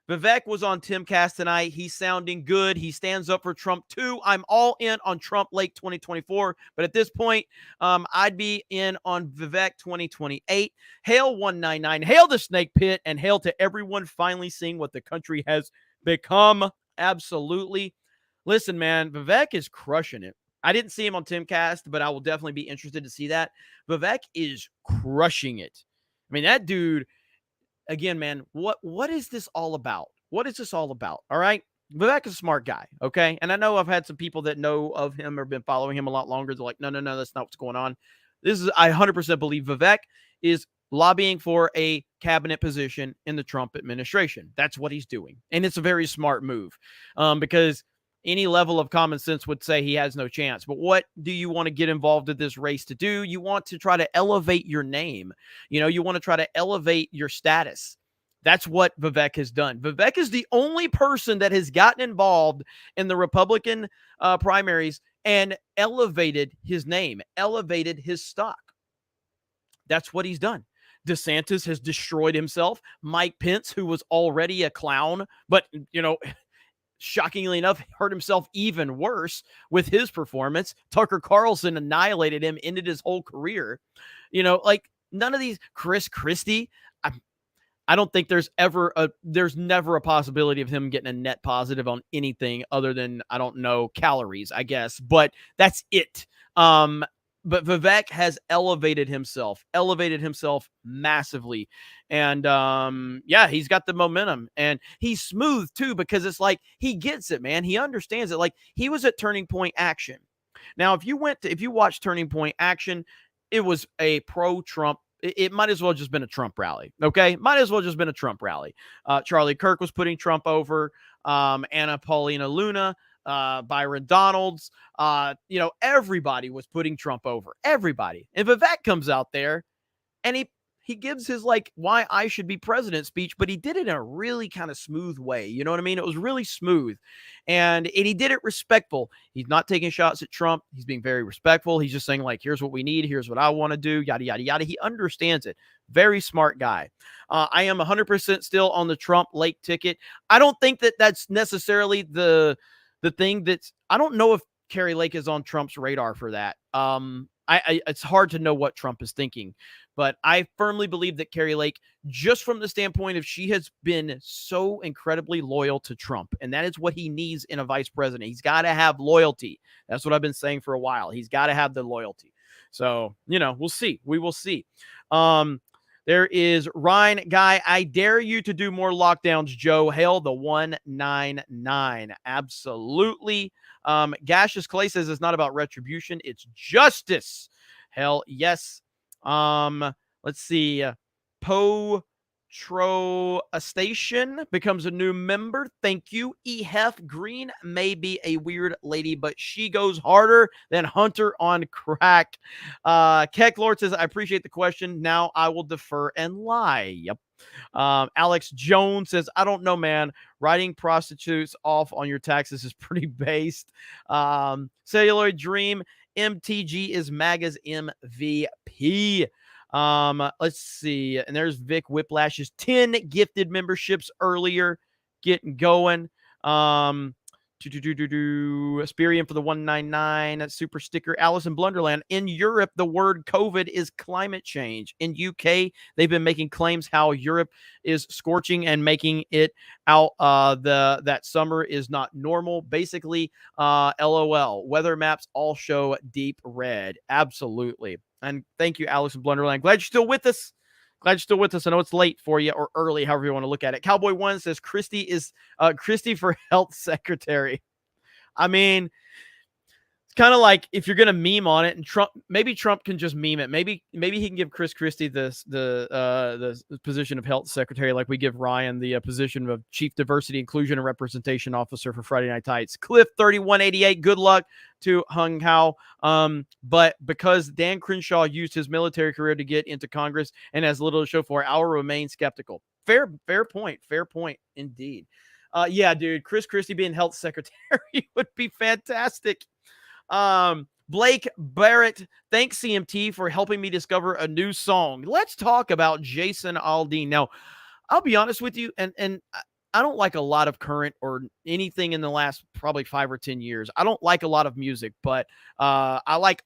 Vivek was on Timcast tonight. He's sounding good. He stands up for Trump too. I'm all in on Trump late 2024, but at this point, I'd be in on Vivek 2028. Hail 199. Hail the snake pit, and hail to everyone finally seeing what the country has become. Absolutely. Listen, man, Vivek is crushing it. I didn't see him on Timcast, but I will definitely be interested to see that. Vivek is crushing it. I mean, that dude, again, man, what is this all about? What is this all about? All right. Vivek is a smart guy. Okay. And I know I've had some people that know of him or been following him a lot longer. They're like, no, that's not what's going on. I 100% believe Vivek is lobbying for a cabinet position in the Trump administration. That's what he's doing. And it's a very smart move because any level of common sense would say he has no chance. But what do you want to get involved in this race to do? You want to try to elevate your name. You want to try to elevate your status. That's what Vivek has done. Vivek is the only person that has gotten involved in the Republican primaries and elevated his name, elevated his stock. That's what he's done. DeSantis has destroyed himself. Mike Pence, who was already a clown, but, shockingly enough, hurt himself even worse with his performance. Tucker Carlson annihilated him, ended his whole career. None of these. Chris Christie, I don't think there's never a possibility of him getting a net positive on anything other than, I don't know, calories, I guess. But that's it. But Vivek has elevated himself massively. And he's got the momentum, and he's smooth too, because it's like he gets it, man. He understands it. Like, he was at Turning Point Action. Now, if you watch Turning Point Action, it was a pro-Trump. It might as well just been a Trump rally. Okay. Might as well just been a Trump rally. Charlie Kirk was putting Trump over, Anna Paulina Luna, Byron Donalds, everybody was putting Trump over. Everybody. And Vivek comes out there and he he gives his like why I should be president speech, but he did it in a really kind of smooth way. You know what I mean? It was really smooth. And he did it respectful. He's not taking shots at Trump. He's being very respectful. He's just saying, like, here's what we need. Here's what I want to do, yada, yada, yada. He understands it. Very smart guy. I am 100% still on the Trump Lake ticket. I don't think that that's necessarily the thing that's, I don't know if Kari Lake is on Trump's radar for that. It's hard to know what Trump is thinking, but I firmly believe that Kari Lake, just from the standpoint of she has been so incredibly loyal to Trump, and that is what he needs in a vice president. He's got to have loyalty. That's what I've been saying for a while. He's got to have the loyalty. So, we'll see. We will see. There is Ryan Guy. I dare you to do more lockdowns, Joe. Hail the 199. Absolutely. Gaseous Clay says it's not about retribution. It's justice. Hell yes. Let's see. Station becomes a new member. Thank you. EHF Green may be a weird lady, but she goes harder than Hunter on crack. Keck Lord says, I appreciate the question. Now I will defer and lie. Yep. Alex Jones says, I don't know, man. Writing prostitutes off on your taxes is pretty based. Celluloid Dream. MTG is MAGA's MVP. Let's see. And there's Vic Whiplash's 10 gifted memberships earlier. Getting going. Aspirium for the 199 super sticker. Alice in Blunderland. In Europe, the word COVID is climate change. In UK, they've been making claims how Europe is scorching and making it out that summer is not normal. Basically, LOL. Weather maps all show deep red. Absolutely. And thank you, Alice in Blunderland. Glad you're still with us. I know it's late for you, or early, however you want to look at it. Cowboy One says Christie is Christie for health secretary. I mean, it's kind of like if you're gonna meme on it, and maybe Trump can just meme it. Maybe he can give Chris Christie the position of health secretary, like we give Ryan the position of chief diversity, inclusion, and representation officer for Friday Night Tights. Cliff 3188. Good luck to Hung Cao. But because Dan Crenshaw used his military career to get into Congress and has little to show for it, I'll remain skeptical. Fair point indeed. Yeah, dude, Chris Christie being health secretary would be fantastic. Blake Barrett, thanks CMT for helping me discover a new song. Let's talk about Jason Aldean. Now, I'll be honest with you, and I don't like a lot of current or anything in the last probably 5 or 10 years. I don't like a lot of music, but I like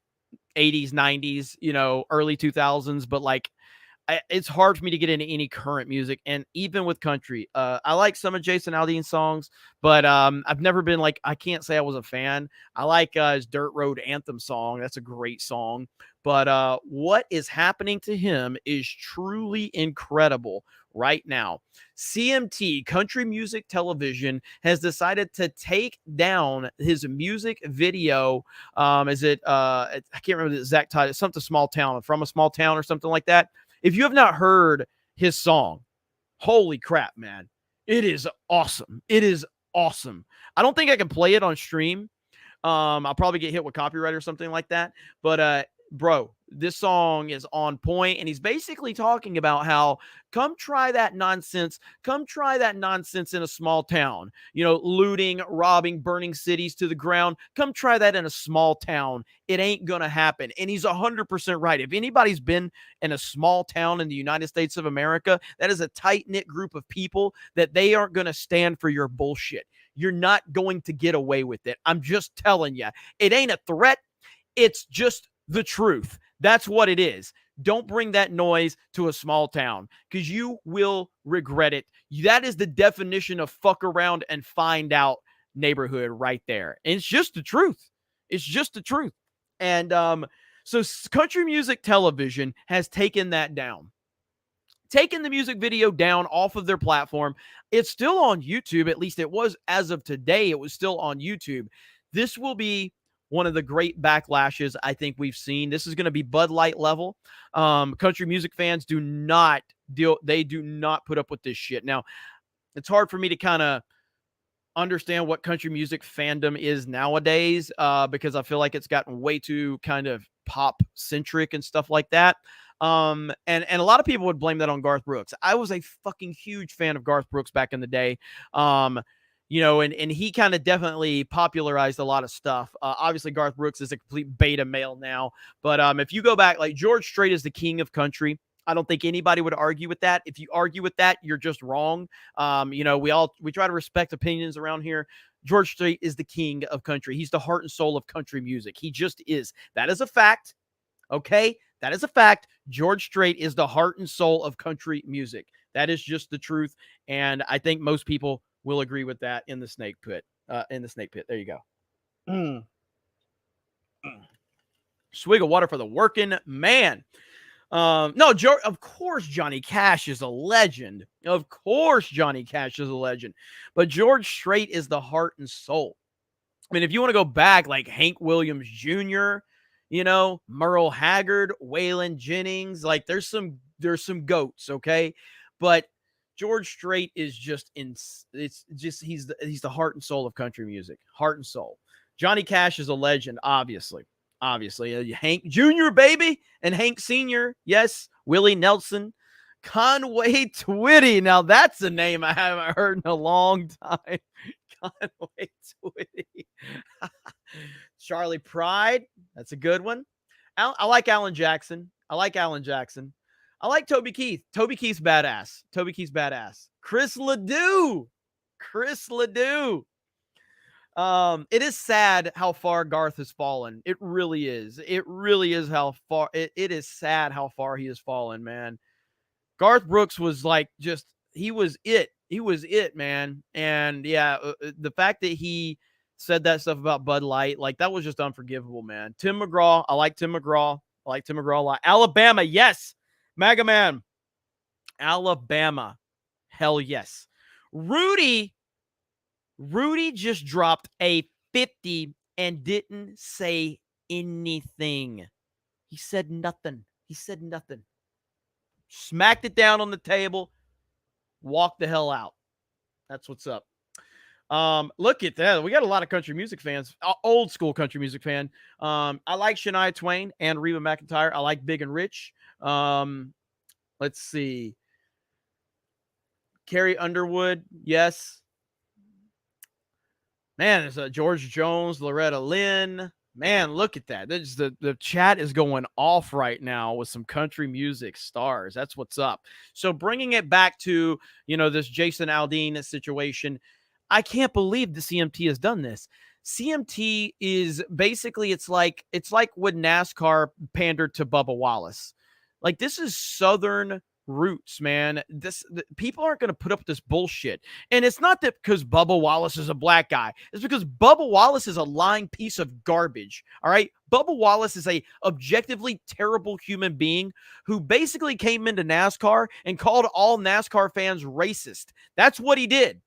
80s, 90s, early 2000s, but like it's hard for me to get into any current music. And even with country, I like some of Jason Aldean's songs, but I've never been like, I can't say I was a fan. I like his Dirt Road Anthem song. That's a great song. But what is happening to him is truly incredible right now. CMT, Country Music Television, has decided to take down his music video. I can't remember the exact title. It's something Small Town, From a Small Town or something like that. If you have not heard his song, holy crap, man. It is awesome. It is awesome. I don't think I can play it on stream. I'll probably get hit with copyright or something like that. But bro, this song is on point, and he's basically talking about how come try that nonsense in a small town, looting, robbing, burning cities to the ground. Come try that in a small town. It ain't gonna happen. And he's 100% right. If anybody's been in a small town in the United States of America, that is a tight-knit group of people that they aren't gonna stand for your bullshit. You're not going to get away with it. I'm just telling you, it ain't a threat. It's just the truth. That's what it is. Don't bring that noise to a small town because you will regret it. That is the definition of fuck around and find out neighborhood right there. And it's just the truth. It's just the truth. And so Country Music Television has taken that down. Taken the music video down off of their platform. It's still on YouTube. At least it was as of today. It was still on YouTube. This will be one of the great backlashes I think we've seen. This is going to be Bud Light level. Country music fans do not put up with this shit. Now, it's hard for me to kind of understand what country music fandom is nowadays because I feel like it's gotten way too kind of pop centric and stuff like that. And a lot of people would blame that on Garth Brooks. I was a fucking huge fan of Garth Brooks back in the day. You know, and he kind of definitely popularized a lot of stuff. Obviously, Garth Brooks is a complete beta male now. But if you go back, like George Strait is the king of country. I don't think anybody would argue with that. If you argue with that, you're just wrong. You know, we try to respect opinions around here. George Strait is the king of country. He's the heart and soul of country music. He just is. That is a fact. Okay? That is a fact. George Strait is the heart and soul of country music. That is just the truth. And I think most people will agree with that in the snake pit. There you go. Swig of water for the working man. No, of course Johnny Cash is a legend. Of course Johnny Cash is a legend. But George Strait is the heart and soul. I mean, if you want to go back, like Hank Williams Jr., you know, Merle Haggard, Waylon Jennings, like there's some goats, okay? But George Strait is just he's the heart and soul of country music. Heart and soul. Johnny Cash is a legend, obviously. Hank Jr., baby, and Hank Sr., yes, Willie Nelson, Conway Twitty. Now that's a name I haven't heard in a long time. Conway Twitty. Charlie Pride, that's a good one. I like Alan Jackson. I like Toby Keith. Toby Keith's badass. Chris Ledoux. It is sad how far Garth has fallen. It really is. It is sad how far he has fallen, man. Garth Brooks was like he was it, man. And yeah, the fact that he said that stuff about Bud Light, like that was just unforgivable, man. Tim McGraw, I like Tim McGraw a lot. Alabama, yes. MAGA man. Alabama, hell yes. Rudy just dropped a 50 and didn't say anything. He said nothing. Smacked it down on the table. Walked the hell out. That's what's up. Look at that. We got a lot of country music fans. Old school country music fan. I like Shania Twain and Reba McEntire. I like Big and Rich. Let's see. Carrie Underwood. Yes. Man, it's George Jones, Loretta Lynn. Man, look at that. The chat is going off right now with some country music stars. That's what's up. So bringing it back to, this Jason Aldean situation, I can't believe the CMT has done this. CMT is basically, it's like when NASCAR pandered to Bubba Wallace. Like, this is Southern roots, man. People aren't going to put up with this bullshit. And it's not that because Bubba Wallace is a black guy. It's because Bubba Wallace is a lying piece of garbage. All right. Bubba Wallace is a objectively terrible human being who basically came into NASCAR and called all NASCAR fans racist. That's what he did.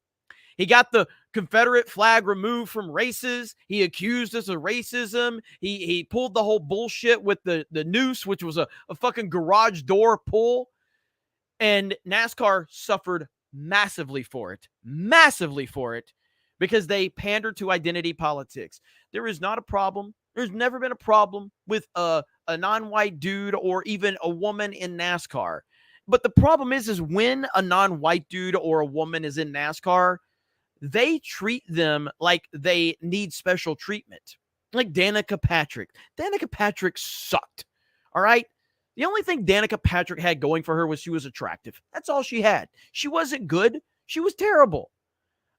He got the Confederate flag removed from races. He accused us of racism. He pulled the whole bullshit with the noose, which was a fucking garage door pull. And NASCAR suffered massively for it, because they pandered to identity politics. There is not a problem. There's never been a problem with a non-white dude or even a woman in NASCAR. But the problem is when a non-white dude or a woman is in NASCAR, they treat them like they need special treatment. Like Danica Patrick. Danica Patrick sucked. All right? The only thing Danica Patrick had going for her was she was attractive. That's all she had. She wasn't good. She was terrible.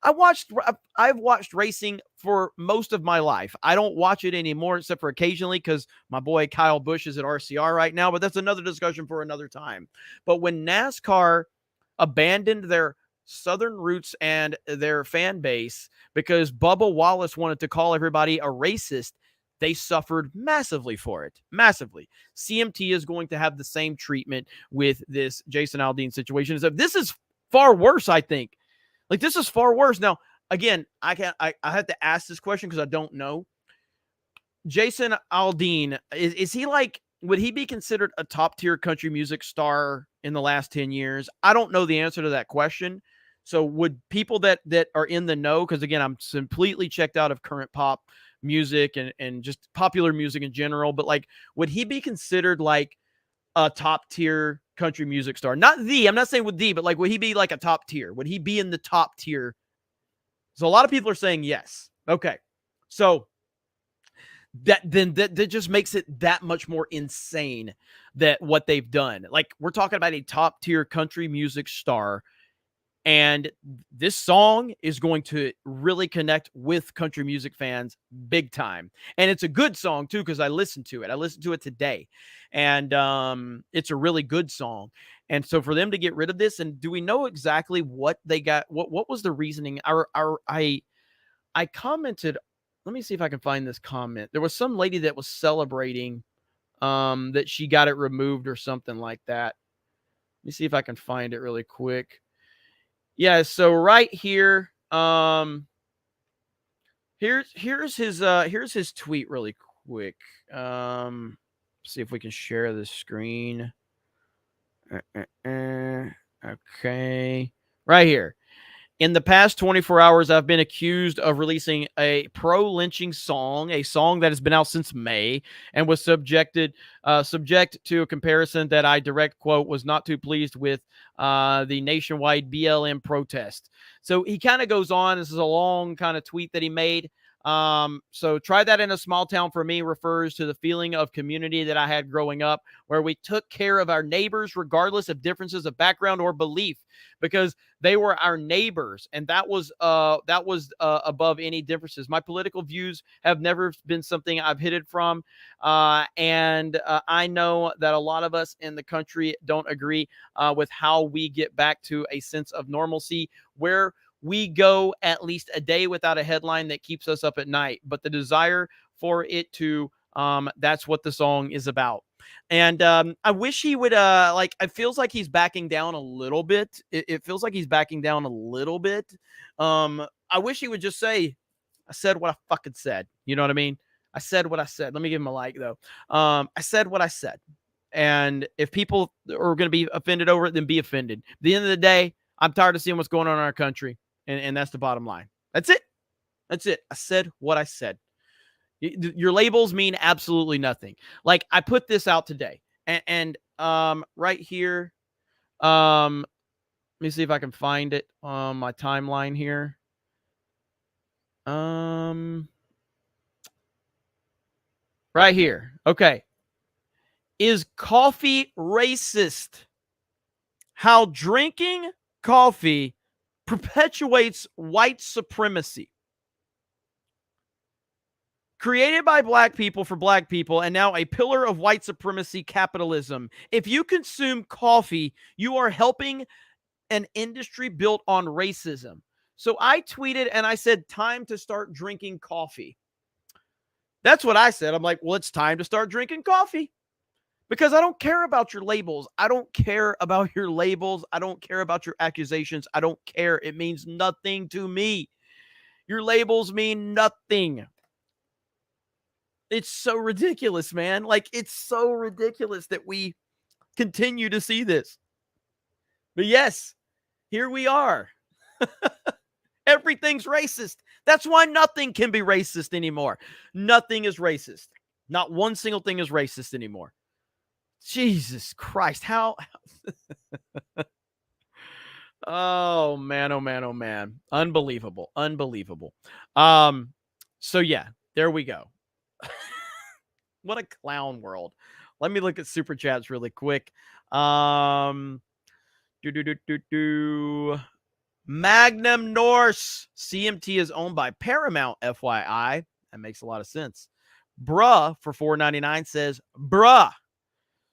I've watched racing for most of my life. I don't watch it anymore except for occasionally because my boy Kyle Busch is at RCR right now, but that's another discussion for another time. But when NASCAR abandoned their Southern roots and their fan base because Bubba Wallace wanted to call everybody a racist, they suffered massively for it. Massively. CMT is going to have the same treatment with this Jason Aldean situation. So this is far worse, I think. Like, this is far worse. Now, again, I have to ask this question because I don't know. Jason Aldean, is he like, would he be considered a top tier country music star in the last 10 years? I don't know the answer to that question. So would people that are in the know, because again, I'm completely checked out of current pop music and just popular music in general, but like, would he be considered like a top tier country music star? I'm not saying with the, but like, would he be like a top tier? Would he be in the top tier? So a lot of people are saying yes. Okay. So that just makes it that much more insane that what they've done. Like, we're talking about a top tier country music star, and this song is going to really connect with country music fans big time. And it's a good song too, because I listened to it today, and it's a really good song. And so for them to get rid of this, and do we know exactly what they got? What was the reasoning? I commented. Let me see if I can find this comment. There was some lady that was celebrating that she got it removed or something like that. Let me see if I can find it really quick. Yeah, so right here, here's his tweet really quick. See if we can share the screen. Okay. Right here. In the past 24 hours, I've been accused of releasing a pro-lynching song, a song that has been out since May and was subject to a comparison that I direct quote was not too pleased with the nationwide BLM protest. So he kind of goes on. This is a long kind of tweet that he made. So try that in a small town for me refers to the feeling of community that I had growing up, where we took care of our neighbors regardless of differences of background or belief, because they were our neighbors, and that was above any differences. My political views have never been something I've hidden from, and I know that a lot of us in the country don't agree with how we get back to a sense of normalcy where we go at least a day without a headline that keeps us up at night. But the desire for it to, that's what the song is about. And I wish he would, it feels like he's backing down a little bit. It feels like he's backing down a little bit. I wish he would just say, I said what I fucking said. You know what I mean? I said what I said. Let me give him a like, though. I said what I said. And if people are going to be offended over it, then be offended. At the end of the day, I'm tired of seeing what's going on in our country. And that's the bottom line. That's it. That's it. I said what I said. Your labels mean absolutely nothing. Like, I put this out today, and right here, let me see if I can find it on my timeline here. Right here. Okay. Is coffee racist? How drinking coffee perpetuates white supremacy. Created by black people for black people, and now a pillar of white supremacy capitalism. If you consume coffee, you are helping an industry built on racism. So I tweeted and I said, time to start drinking coffee. That's what I said. I'm like, well, it's time to start drinking coffee. Because I don't care about your labels. I don't care about your labels. I don't care about your accusations. I don't care. It means nothing to me. Your labels mean nothing. It's so ridiculous, man. Like, it's so ridiculous that we continue to see this. But yes, here we are. Everything's racist. That's why nothing can be racist anymore. Nothing is racist. Not one single thing is racist anymore. Jesus Christ. How? Oh, man, oh, man, oh, man. Unbelievable. Unbelievable. So, yeah, there we go. What a clown world. Let me look at super chats really quick. Magnum Norse. CMT is owned by Paramount, FYI. That makes a lot of sense. Bruh for $4.99 says, bruh.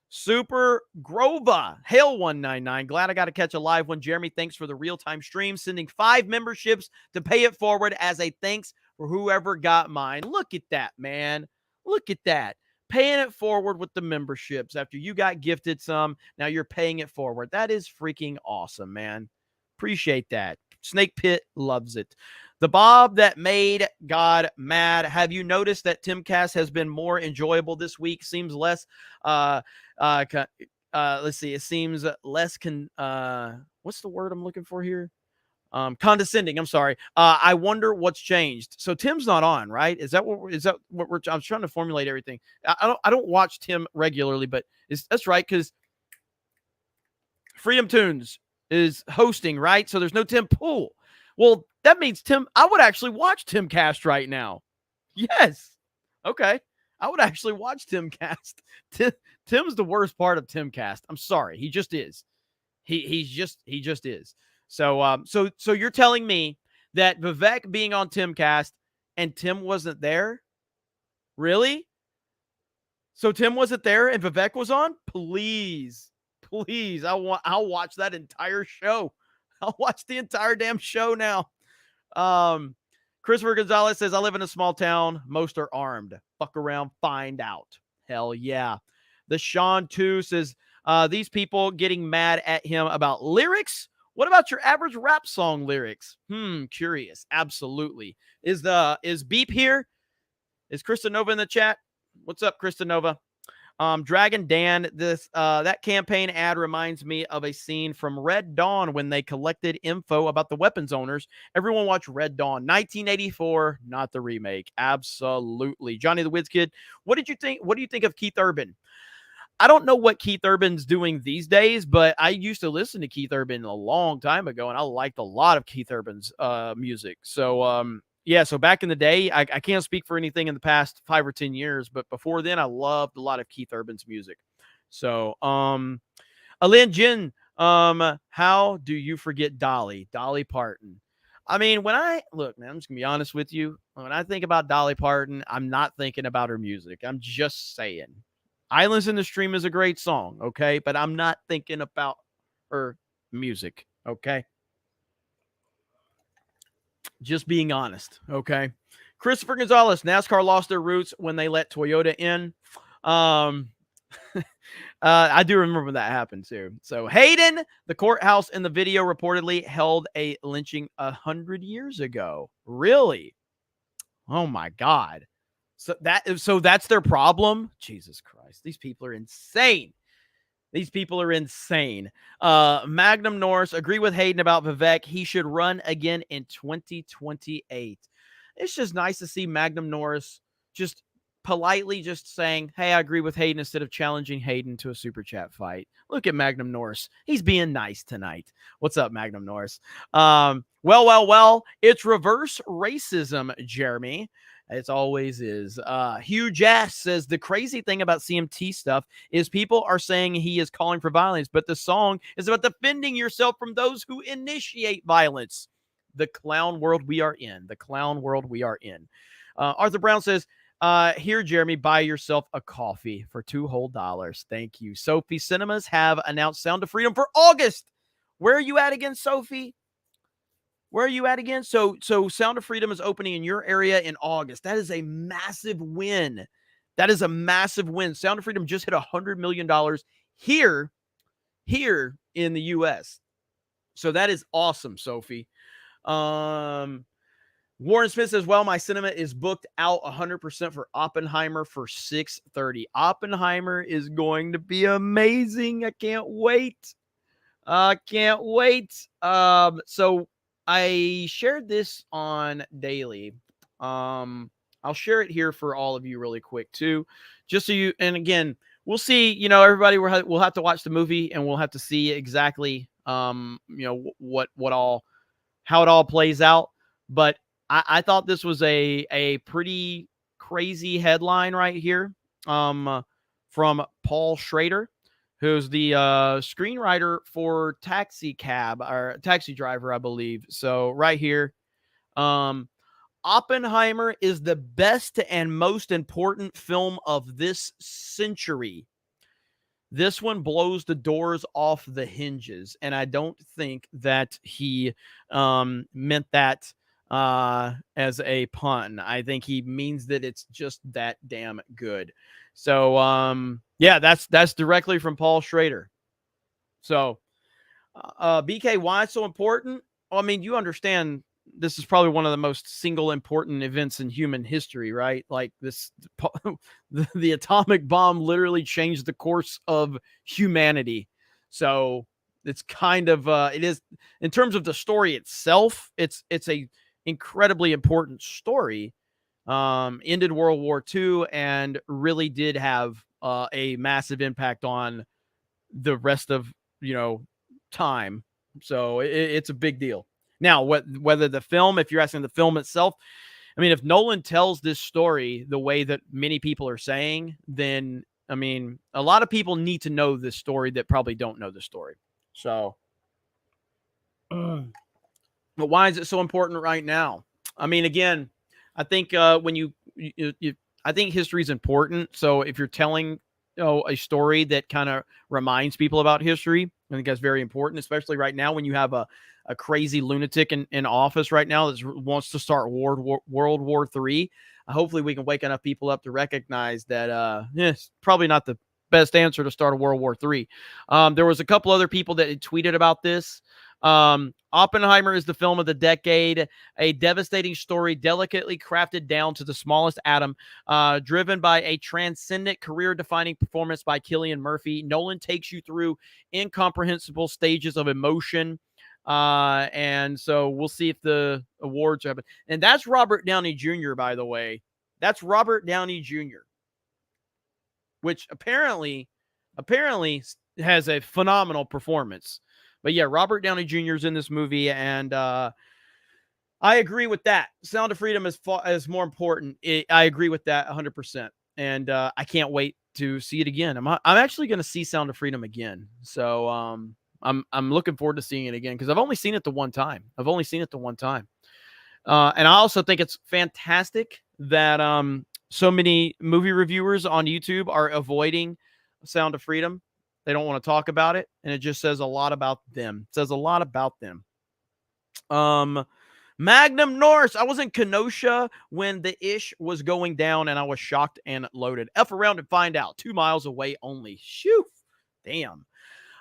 Super Grova, Hail 199. Glad I got to catch a live one. Jeremy, thanks for the real-time stream. Sending 5 memberships to pay it forward as a thanks for whoever got mine. Look at that, man. Look at that. Paying it forward with the memberships after you got gifted some. Now you're paying it forward. That is freaking awesome, man. Appreciate that. Snake Pit loves it. The Bob that made God mad. Have you noticed that Timcast has been more enjoyable this week? Seems less, let's see. It seems less, what's the word I'm looking for here? Condescending. I'm sorry. I wonder what's changed. So Tim's not on, right? Is that what we're? I'm trying to formulate everything. I don't watch Tim regularly, but that's right because Freedom Tunes is hosting, right? So there's no Tim Pool. Well, that means I would actually watch Timcast right now. Yes. Okay. I would actually watch Timcast. Tim's the worst part of Timcast. I'm sorry. He just is. He just is. So so you're telling me that Vivek being on Timcast and Tim wasn't there? Really? So Tim wasn't there and Vivek was on? Please. I'll watch that entire show. I'll watch the entire damn show now. Christopher Gonzalez says, I live in a small town. Most are armed. Fuck around, find out. Hell yeah. The Sean 2 says, these people getting mad at him about lyrics. What about your average rap song lyrics? Curious. Absolutely. Is Beep here? Is Krista Nova in the chat? What's up, Krista Nova? Dragon Dan, that campaign ad reminds me of a scene from Red Dawn when they collected info about the weapons owners. Everyone watch Red Dawn, 1984, not the remake. Absolutely. Johnny the Wiz Kid, what did you think? What do you think of Keith Urban? I don't know what Keith Urban's doing these days, but I used to listen to Keith Urban a long time ago, and I liked a lot of Keith Urban's music. So, yeah, so back in the day, I can't speak for anything in the past 5 or 10 years, but before then, I loved a lot of Keith Urban's music. So, Alin Jin, how do you forget Dolly Parton? I mean, look, man, I'm just gonna be honest with you. When I think about Dolly Parton, I'm not thinking about her music. I'm just saying. Islands in the Stream is a great song, okay? But I'm not thinking about her music, okay? Just being honest, okay? Christopher Gonzalez, NASCAR lost their roots when they let Toyota in. I do remember when that happened too. So Hayden, the courthouse in the video reportedly held a lynching 100 years ago. Really? Oh my God. So that's their problem? Jesus Christ. These people are insane. These people are insane. Magnum Norris, agree with Hayden about Vivek. He should run again in 2028. It's just nice to see Magnum Norris just politely just saying, hey, I agree with Hayden instead of challenging Hayden to a super chat fight. Look at Magnum Norris. He's being nice tonight. What's up, Magnum Norris? Well, it's reverse racism, Jeremy. It always is. Hugh Jass says the crazy thing about CMT stuff is people are saying he is calling for violence, but the song is about defending yourself from those who initiate violence. The clown world we are in. The clown world we are in. Arthur Brown says, here, Jeremy, buy yourself a coffee for $2 whole. Thank you. Sophie Cinemas have announced Sound of Freedom for August. Where are you at again, Sophie? Where are you at again? So Sound of Freedom is opening in your area in August. That is a massive win. That is a massive win. Sound of Freedom just hit $100 million here in the U.S. So that is awesome, Sophie. Warren Smith says, well, my cinema is booked out 100% for Oppenheimer for 6:30. Oppenheimer is going to be amazing. I can't wait. So I shared this on Daily. I'll share it here for all of you really quick too, just so you, and again, we'll see, everybody we'll have to watch the movie and we'll have to see exactly, how it all plays out. But I thought this was a pretty crazy headline right here, from Paul Schrader, who's the screenwriter for Taxi Driver, I believe. So right here, Oppenheimer is the best and most important film of this century. This one blows the doors off the hinges, and I don't think that he meant that as a pun. I think he means that it's just that damn good. So yeah, that's directly from Paul Schrader. So BK, why it's so important? Well, I mean, you understand this is probably one of the most single important events in human history, right? Like this, the atomic bomb literally changed the course of humanity. So it's kind of it is in terms of the story itself. It's a incredibly important story. Ended World War II and really did have a massive impact on the rest of time. So it's a big deal. Now, whether the film, if you're asking the film itself, I mean, if Nolan tells this story the way that many people are saying, then I mean, a lot of people need to know this story that probably don't know the story. So, but why is it so important right now? I mean, again, I think when I think history is important. So if you're telling a story that kind of reminds people about history, I think that's very important, especially right now when you have a crazy lunatic in office right now that wants to start World War III. Hopefully we can wake enough people up to recognize that it's probably not the best answer to start a World War III. There was a couple other people that had tweeted about this. Oppenheimer is the film of the decade, a devastating story delicately crafted down to the smallest atom, driven by a transcendent career-defining performance by Cillian Murphy. Nolan takes you through incomprehensible stages of emotion. And so we'll see if the awards happen. And that's Robert Downey Jr., by the way. That's Robert Downey Jr., which apparently has a phenomenal performance. But yeah, Robert Downey Jr. is in this movie, and I agree with that. Sound of Freedom is more important. I agree with that 100%. And I can't wait to see it again. I'm actually going to see Sound of Freedom again. So I'm looking forward to seeing it again because I've only seen it the one time. And I also think it's fantastic that so many movie reviewers on YouTube are avoiding Sound of Freedom. They don't want to talk about it, and it just says a lot about them. It says a lot about them. Magnum Norse. I was in Kenosha when the ish was going down, and I was shocked and loaded. F around and find out. 2 miles away only. Shoo. Damn.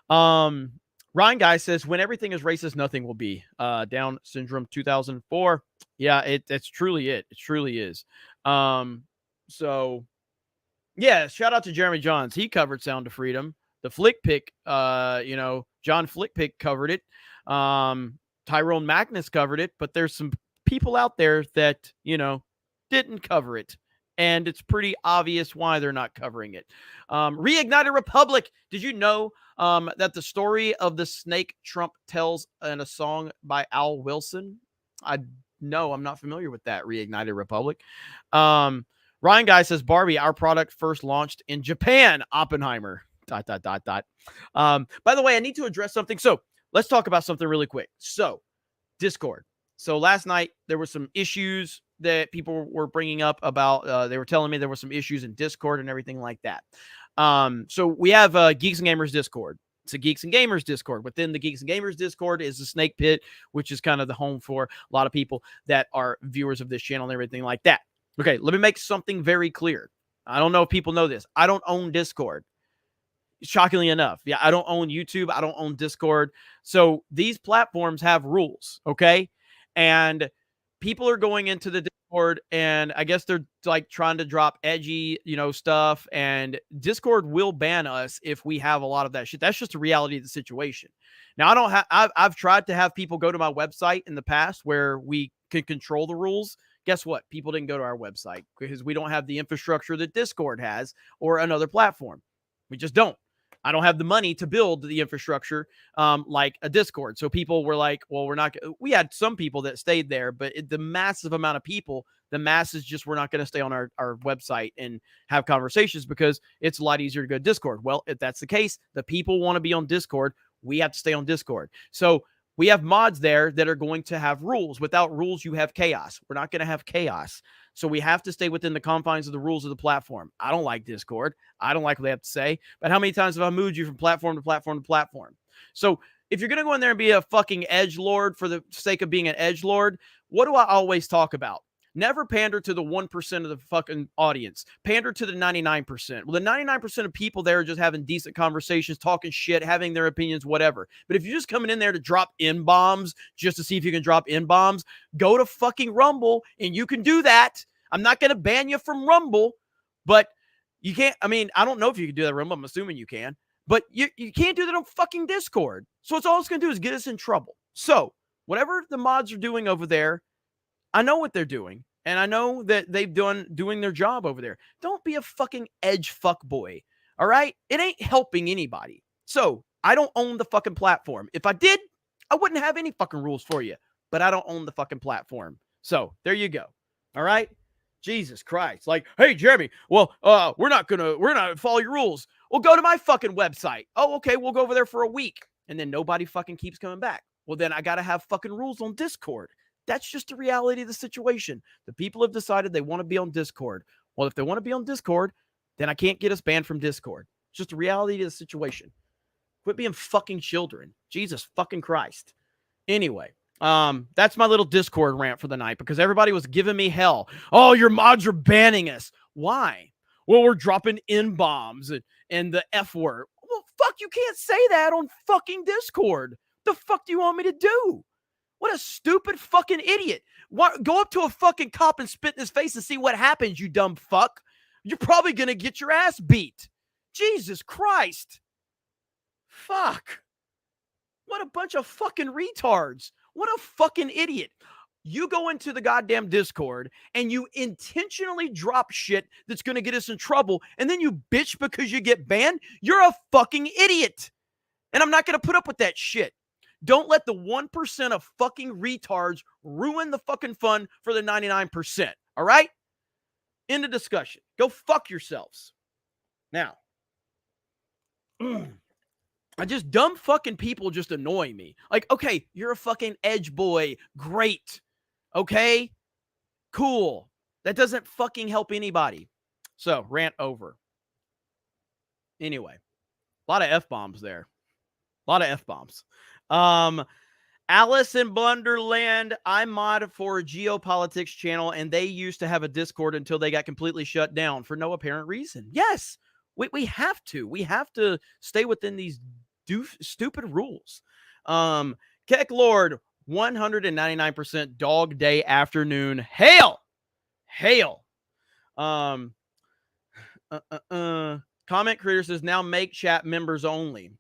Ryan Guy says, when everything is racist, nothing will be. Down Syndrome 2004. Yeah, it's truly it. It truly is. So, yeah, shout out to Jeremy Johns. He covered Sound of Freedom. The Flick Pick, John Flick Pick covered it. Tyrone Magnus covered it, but there's some people out there that, didn't cover it. And it's pretty obvious why they're not covering it. Reignited Republic. Did you know that the story of the snake Trump tells in a song by Al Wilson? I'm not familiar with that. Reignited Republic. Ryan Guy says, Barbie, our product first launched in Japan. Oppenheimer. ... By the way, I need to address something. So let's talk about something really quick. So Discord. So last night there were some issues that people were bringing up about, they were telling me there were some issues in Discord and everything like that. So we have Geeks and Gamers Discord. It's a Geeks and Gamers Discord. Within the Geeks and Gamers Discord is the Snake Pit, which is kind of the home for a lot of people that are viewers of this channel and everything like that. Okay, let me make something very clear. I don't know if people know this. I don't own Discord. Shockingly enough. Yeah, I don't own YouTube. I don't own Discord. So these platforms have rules, okay? And people are going into the Discord, and I guess they're like trying to drop edgy, stuff. And Discord will ban us if we have a lot of that shit. That's just the reality of the situation. Now, I've tried to have people go to my website in the past where we could control the rules. Guess what? People didn't go to our website because we don't have the infrastructure that Discord has or another platform. We just don't. I don't have the money to build the infrastructure like a Discord. So people were like, well, we had some people that stayed there, but the massive amount of people, the masses just were not going to stay on our website and have conversations because it's a lot easier to go to Discord. Well, if that's the case, the people want to be on Discord. We have to stay on Discord. So we have mods there that are going to have rules. Without rules, you have chaos. We're not going to have chaos. So we have to stay within the confines of the rules of the platform. I don't like Discord. I don't like what they have to say. But how many times have I moved you from platform to platform to platform? So if you're going to go in there and be a fucking edgelord for the sake of being an edgelord, what do I always talk about? Never pander to the 1% of the fucking audience. Pander to the 99%. Well, the 99% of people there are just having decent conversations, talking shit, having their opinions, whatever. But if you're just coming in there to drop N-bombs just to see if you can drop N-bombs, go to fucking Rumble, and you can do that. I'm not going to ban you from Rumble, but you can't. I mean, I don't know if you can do that Rumble. I'm assuming you can. But you can't do that on fucking Discord. So it's all it's going to do is get us in trouble. So whatever the mods are doing over there, I know what they're doing. And I know that they've doing their job over there. Don't be a fucking edge fuck boy. All right? It ain't helping anybody. So I don't own the fucking platform. If I did, I wouldn't have any fucking rules for you. But I don't own the fucking platform. So there you go. All right? Jesus Christ. Like, hey, Jeremy, well, we're not gonna follow your rules. Well, go to my fucking website. Oh, okay, we'll go over there for a week. And then nobody fucking keeps coming back. Well, then I got to have fucking rules on Discord. That's just the reality of the situation. The people have decided they want to be on Discord. Well, if they want to be on Discord, then I can't get us banned from Discord. It's just the reality of the situation. Quit being fucking children. Jesus fucking Christ. Anyway, that's my little Discord rant for the night because everybody was giving me hell. Oh, your mods are banning us. Why? Well, we're dropping N-bombs and the F word. Well, fuck, you can't say that on fucking Discord. The fuck do you want me to do? What a stupid fucking idiot. Go up to a fucking cop and spit in his face and see what happens, you dumb fuck. You're probably going to get your ass beat. Jesus Christ. Fuck. What a bunch of fucking retards. What a fucking idiot. You go into the goddamn Discord and you intentionally drop shit that's going to get us in trouble, and then you bitch because you get banned. You're a fucking idiot. And I'm not going to put up with that shit. Don't let the 1% of fucking retards ruin the fucking fun for the 99%. All right? End of discussion. Go fuck yourselves. Now, dumb fucking people just annoy me. Like, okay, you're a fucking edge boy. Great. Okay? Cool. That doesn't fucking help anybody. So, rant over. Anyway, a lot of F-bombs there. A lot of F-bombs. Alice in Blunderland, I mod for a geopolitics channel, and they used to have a Discord until they got completely shut down for no apparent reason. Yes, we have to. We have to stay within these stupid rules. Keck Lord, 199% dog day afternoon. Hail! Hail! Comment creator says, now make chat members only.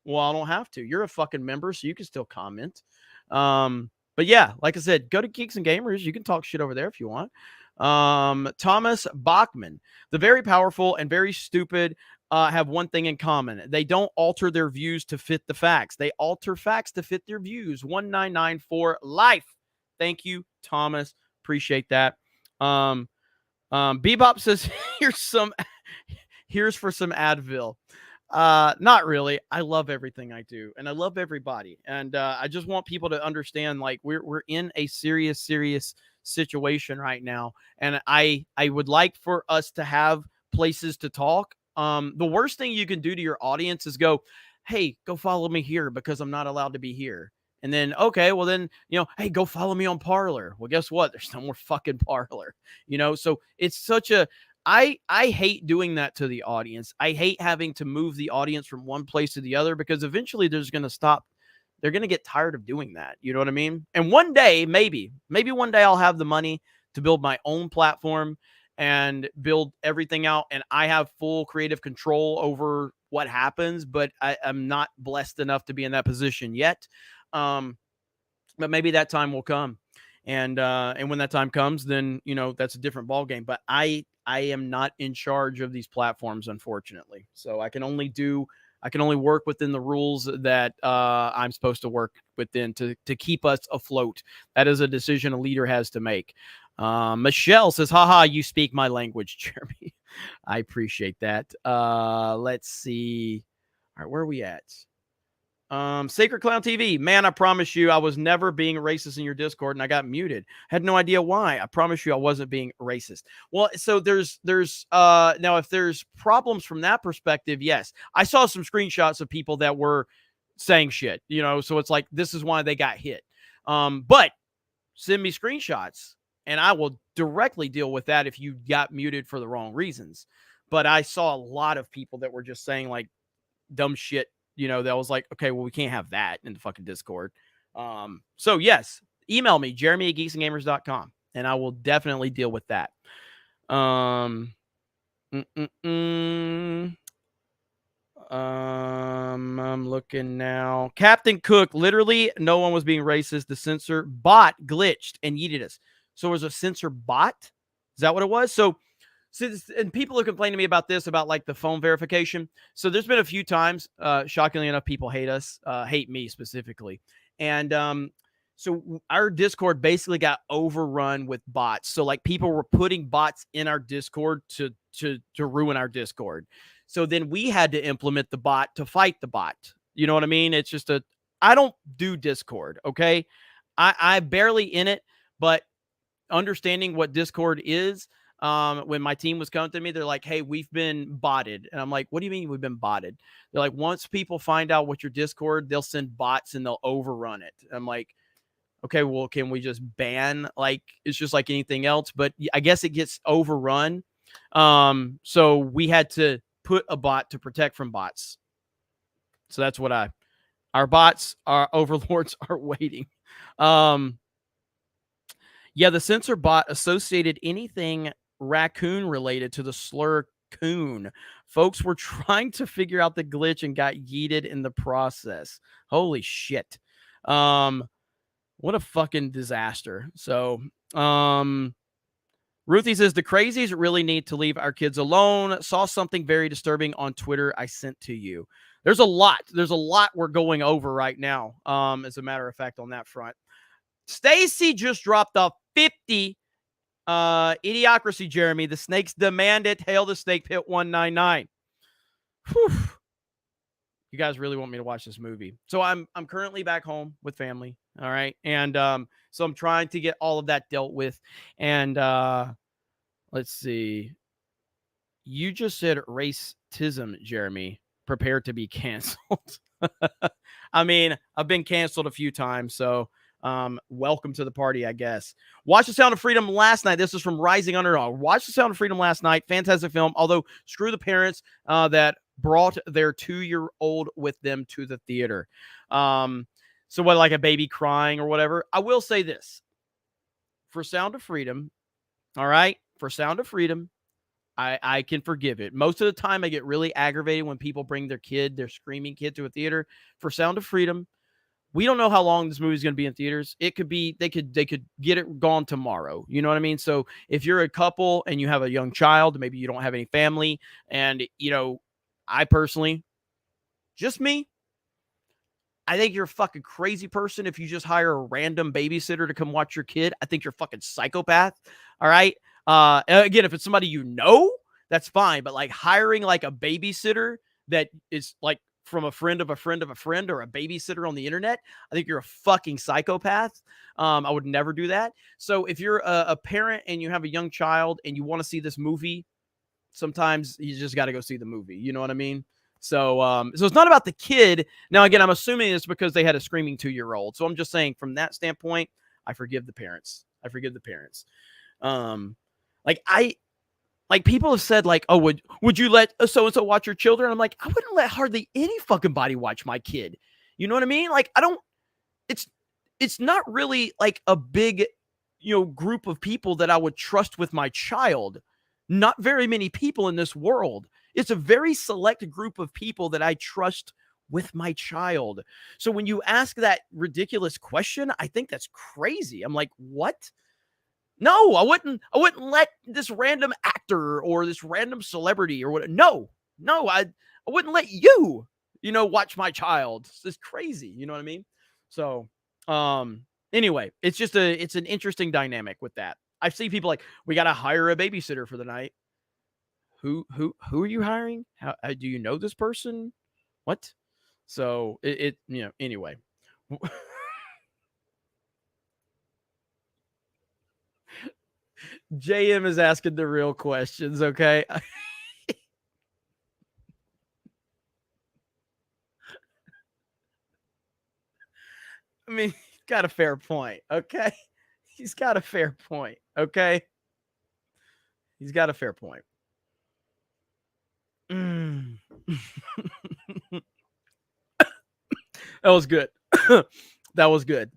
Well, I don't have to. You're a fucking member, so you can still comment. But yeah, like I said, go to Geeks and Gamers. You can talk shit over there if you want. Thomas Bachman, the very powerful and very stupid have one thing in common. They don't alter their views to fit the facts. They alter facts to fit their views. 1994 life. Thank you, Thomas. Appreciate that. Bebop says, here's for some Advil. Not really. I love everything I do, and I love everybody. And I just want people to understand, like, we're in a serious situation right now. And I would like for us to have places to talk. The worst thing you can do to your audience is go, hey, go follow me here because I'm not allowed to be here. And then, okay, well then, hey, go follow me on Parler. Well, guess what? There's no more fucking Parler, so it's such a, I hate doing that to the audience. I hate having to move the audience from one place to the other because eventually they're going to stop. They're going to get tired of doing that. You know what I mean? And one day, maybe one day I'll have the money to build my own platform and build everything out. And I have full creative control over what happens, but I'm not blessed enough to be in that position yet. But maybe that time will come. And when that time comes, then, that's a different ballgame. But I am not in charge of these platforms, unfortunately. So I can only work within the rules that I'm supposed to work within to keep us afloat. That is a decision a leader has to make. Michelle says, haha, you speak my language, Jeremy. I appreciate that. Let's see. All right, where are we at? Sacred Clown TV, man, I promise you I was never being racist in your Discord and I got muted. Had no idea why. I promise you I wasn't being racist. Well, so there's now if there's problems from that perspective, yes. I saw some screenshots of people that were saying shit, so it's like, this is why they got hit. But send me screenshots and I will directly deal with that if you got muted for the wrong reasons. But I saw a lot of people that were just saying like dumb shit. That was like, okay, well, we can't have that in the fucking Discord. So yes, email me, jeremy@geeksandgamers.com, and I will definitely deal with that. I'm looking now. Captain Cook, literally, no one was being racist. The censor bot glitched and yeeted us. So it was a censor bot? Is that what it was? So, and people have complained to me about this, about like the phone verification. So there's been a few times, shockingly enough, people hate us, hate me specifically. And so our Discord basically got overrun with bots. So like people were putting bots in our Discord to ruin our Discord. So then we had to implement the bot to fight the bot. You know what I mean? It's just I don't do Discord, okay? I barely in it, but understanding what Discord is, when my team was coming to me, they're like, hey, we've been botted. And I'm like, what do you mean we've been botted? They're like, once people find out what your Discord, they'll send bots and they'll overrun it. I'm like, okay, well, can we just ban? Like, it's just like anything else, but I guess it gets overrun. So we had to put a bot to protect from bots. So that's what our bots, our overlords are waiting. Yeah, the censor bot associated anything raccoon related to the slur coon. Folks were trying to figure out the glitch and got yeeted in the process. Holy shit. What a fucking disaster. So, Ruthie says, the crazies really need to leave our kids alone. Saw something very disturbing on Twitter I sent to you. There's a lot we're going over right now, as a matter of fact, on that front. Stacy just dropped a 50 Idiocracy, Jeremy. The snakes demand it. Hail the snake pit 199. Whew. You guys really want me to watch this movie. So I'm currently back home with family. All right. And so I'm trying to get all of that dealt with. And let's see. You just said racism, Jeremy. Prepare to be canceled. I mean, I've been canceled a few times, so welcome to the party, I guess. Watch The Sound of Freedom last night. This is from Rising Underdog. Watch The Sound of Freedom last night. Fantastic film. Although, screw the parents that brought their 2-year-old with them to the theater. So what, like a baby crying or whatever? I will say this. For Sound of Freedom, all right? For Sound of Freedom, I can forgive it. Most of the time, I get really aggravated when people bring their screaming kid to a theater. For Sound of Freedom, we don't know how long this movie is going to be in theaters. It could be, they could get it gone tomorrow. You know what I mean? So if you're a couple and you have a young child, maybe you don't have any family, and, you know, I personally, just me, I think you're a fucking crazy person if you just hire a random babysitter to come watch your kid. I think you're a fucking psychopath. All right. Again, if it's somebody you know, that's fine. But like hiring like a babysitter that is like from a friend of a friend of a friend, or a babysitter on the internet, I think you're a fucking psychopath. I would never do that. So if you're a parent and you have a young child and you want to see this movie, sometimes you just got to go see the movie. You know what I mean? So, so it's not about the kid. Now, again, I'm assuming it's because they had a screaming 2-year-old. So I'm just saying, from that standpoint, I forgive the parents. Like people have said, like, oh, would you let so-and-so watch your children? I'm like, I wouldn't let hardly any fucking body watch my kid. You know what I mean? Like, it's not really like a big, group of people that I would trust with my child. Not very many people in this world. It's a very select group of people that I trust with my child. So when you ask that ridiculous question, I think that's crazy. I'm like, what? No, I wouldn't let this random actor or this random celebrity or what. No, I wouldn't let you, watch my child. It's crazy. You know what I mean? So, anyway, it's an interesting dynamic with that. I see people like, we got to hire a babysitter for the night. Who are you hiring? How do you know this person? What? So anyway. JM is asking the real questions, okay? I mean, he's got a fair point, okay? He's got a fair point, okay? He's got a fair point. That was good. That was good.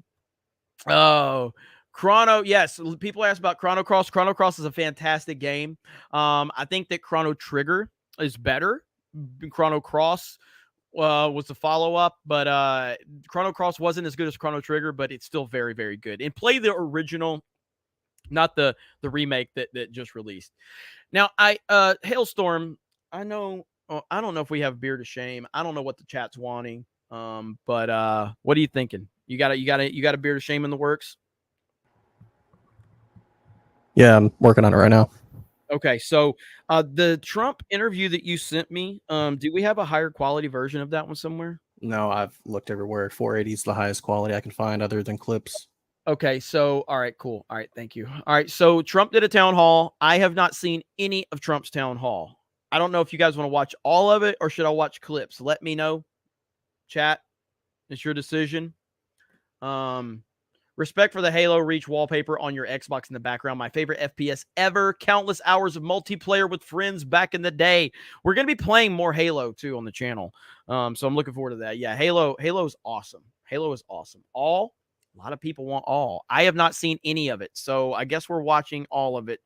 Oh, Chrono. Yes. People ask about Chrono Cross. Chrono Cross is a fantastic game. I think that Chrono Trigger is better. Chrono Cross was the follow-up, but Chrono Cross wasn't as good as Chrono Trigger, but it's still very, very good. And play the original, not the remake that just released. Now, Hailstorm, I know, I don't know if we have beer to shame. I don't know what the chat's wanting. But what are you thinking? You got a beer to shame in the works? Yeah, I'm working on it right now. Okay, so the Trump interview that you sent me, do we have a higher quality version of that one somewhere? No, I've looked everywhere. 480 is the highest quality I can find other than clips. Okay, so all right, cool. All right, thank you. All right, so Trump did a town hall. I have not seen any of Trump's town hall. I don't know if you guys want to watch all of it or should I watch clips? Let me know. Chat, it's your decision. Respect for the Halo Reach wallpaper on your Xbox in the background. My favorite FPS ever. Countless hours of multiplayer with friends back in the day. We're going to be playing more Halo too on the channel. So I'm looking forward to that. Yeah, Halo is awesome. Halo is awesome. A lot of people want all. I have not seen any of it. So I guess we're watching all of it.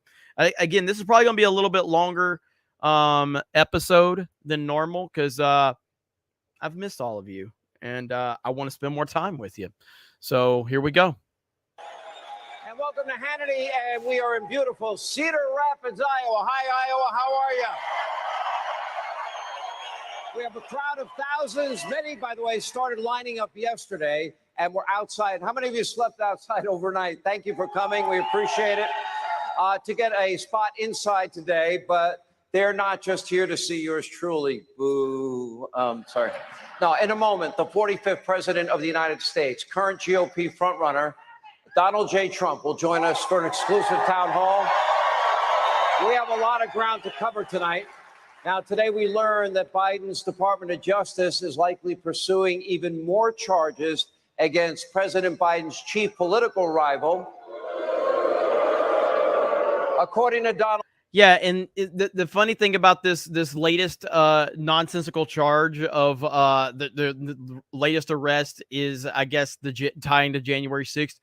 Again, this is probably going to be a little bit longer episode than normal because I've missed all of you. And I want to spend more time with you. So here we go. And welcome to Hannity, and we are in beautiful Cedar Rapids, Iowa. Hi, Iowa. How are you? We have a crowd of thousands. Many, by the way, started lining up yesterday, and we're outside. How many of you slept outside overnight? Thank you for coming. We appreciate it. To get a spot inside today, but they're not just here to see yours truly. Boo. Sorry. No, in a moment, the 45th President of the United States, current GOP frontrunner, Donald J. Trump, will join us for an exclusive town hall. We have a lot of ground to cover tonight. Now, today we learned that Biden's Department of Justice is likely pursuing even more charges against President Biden's chief political rival. According to Donald. Yeah, and the funny thing about this latest nonsensical charge of the latest arrest is, I guess, tying to January 6th.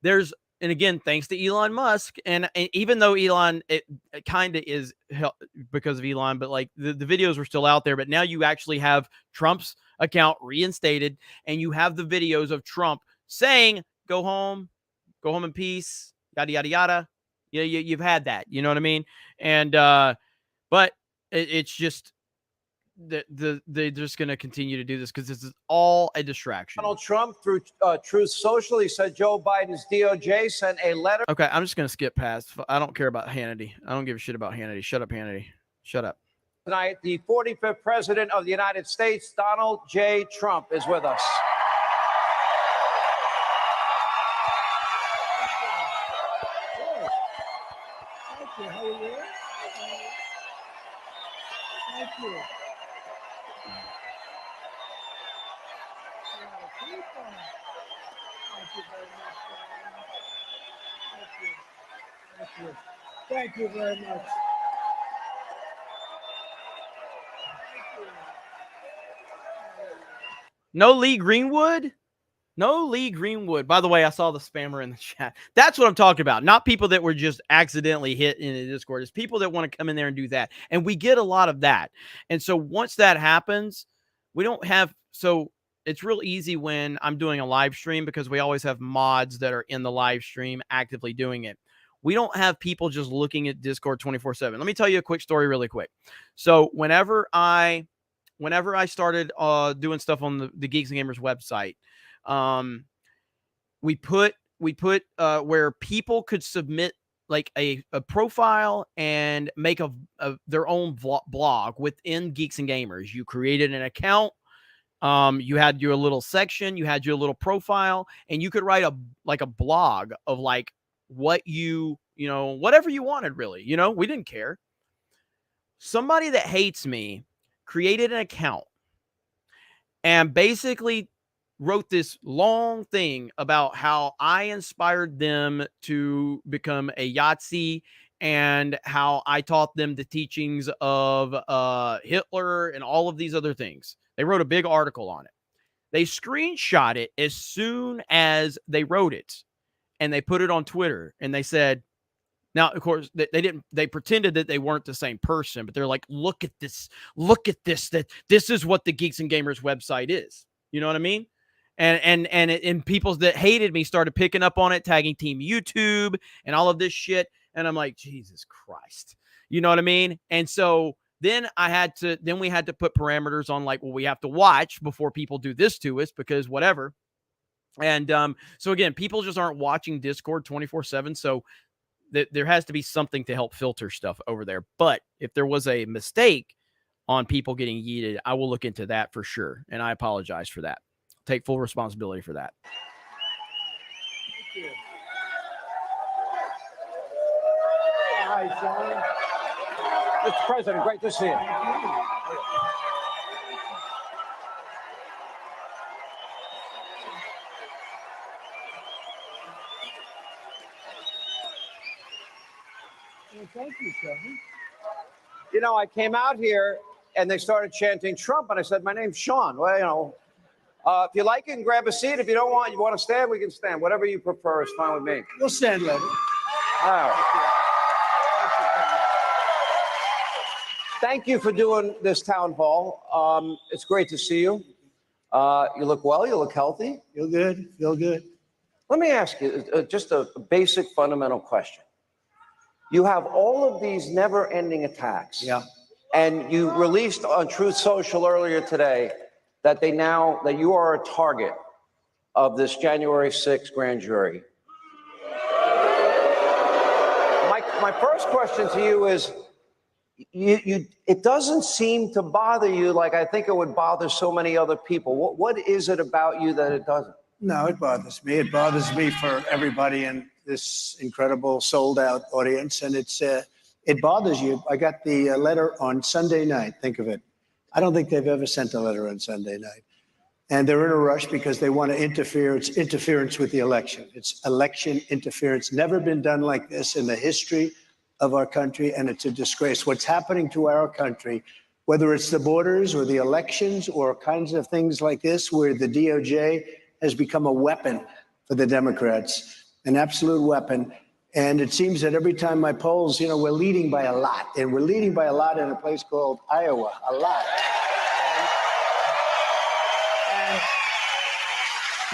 And again, thanks to Elon Musk, and even though Elon, it kind of is because of Elon, but like the videos were still out there. But now you actually have Trump's account reinstated, and you have the videos of Trump saying, "Go home in peace," yada yada yada. Yeah, you've had that, you know what I mean? And but it's just they're just going to continue to do this because this is all a distraction. Donald Trump through Truth Social, he said Joe Biden's DOJ sent a letter. Okay, I'm just going to skip past. I don't care about Hannity. I don't give a shit about Hannity. Shut up, Hannity. Shut up. Tonight, the 45th President of the United States, Donald J. Trump, is with us. Thank you. How are you? Thank you. Thank you very much. No Lee Greenwood? No Lee Greenwood. By the way, I saw the spammer in the chat. That's what I'm talking about. Not people that were just accidentally hit in the Discord. It's people that want to come in there and do that. And we get a lot of that. And so once that happens, we don't have... So it's real easy when I'm doing a live stream because we always have mods that are in the live stream actively doing it. We don't have people just looking at Discord 24/7. Let me tell you a quick story really quick. So whenever I started doing stuff on the Geeks and Gamers website, we put where people could submit like a profile and make their own blog within Geeks and Gamers. You created an account. You had your little section, you had your little profile, and you could write a blog of like what whatever you wanted, really. We didn't care. Somebody that hates me created an account and basically wrote this long thing about how I inspired them to become a Yahtzee and how I taught them the teachings of Hitler and all of these other things. They wrote a big article on it. They screenshot it as soon as they wrote it, and they put it on Twitter, and they said, Now, of course, they pretended that they weren't the same person, but they're like, look at this, that this is what the Geeks and Gamers website is. You know what I mean? And people that hated me started picking up on it, tagging Team YouTube and all of this shit. And I'm like, Jesus Christ. You know what I mean? And so then we had to put parameters on, like, well, we have to watch before people do this to us, because whatever. And so again, people just aren't watching Discord 24/7. So there has to be something to help filter stuff over there. But if there was a mistake on people getting yeeted, I will look into that for sure. And I apologize for that. Take full responsibility for that. Thank you. Hi, Sean. Mr. President, great to see you. Well, thank you, Sean. You know, I came out here and they started chanting Trump, and I said, my name's Sean. Well, you know, if you like, you can grab a seat. If you want to stand, we can stand. Whatever you prefer is fine with me. We'll stand, Levy. All right. Thank you for doing this town hall. It's great to see you. You look well. You look healthy. Feel good. Feel good. Let me ask you just a basic fundamental question. You have all of these never-ending attacks. Yeah. And you released on Truth Social earlier today that that you are a target of this January 6th grand jury. My first question to you is, it doesn't seem to bother you like I think it would bother so many other people. What is it about you that it doesn't? No, it bothers me. It bothers me for everybody in this incredible sold-out audience, and it bothers you. I got the letter on Sunday night. Think of it. I don't think they've ever sent a letter on Sunday night. And they're in a rush because they want to interfere. It's interference with the election. It's election interference. Never been done like this in the history of our country, and it's a disgrace. What's happening to our country, whether it's the borders or the elections or kinds of things like this, where the DOJ has become a weapon for the Democrats, an absolute weapon. And it seems that every time my polls, you know, we're leading by a lot, and we're leading by a lot in a place called Iowa, a lot. And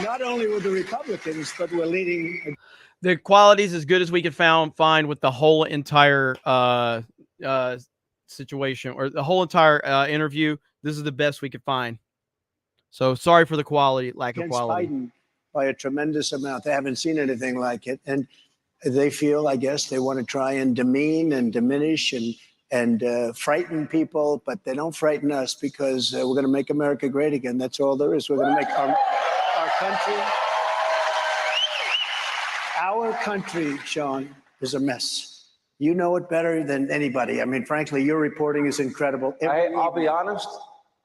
not only with the Republicans, but we're leading. The quality is as good as we could find with the whole entire situation, or the whole entire interview. This is the best we could find. So sorry for the quality, lack of quality. Biden by a tremendous amount. They haven't seen anything like it. And they feel, I guess, they want to try and demean and diminish and frighten people, but they don't frighten us, because we're going to make America great again. That's all there is. We're going to make our country, Sean, is a mess. You know it better than anybody. I mean, frankly, your reporting is incredible. I'll be honest.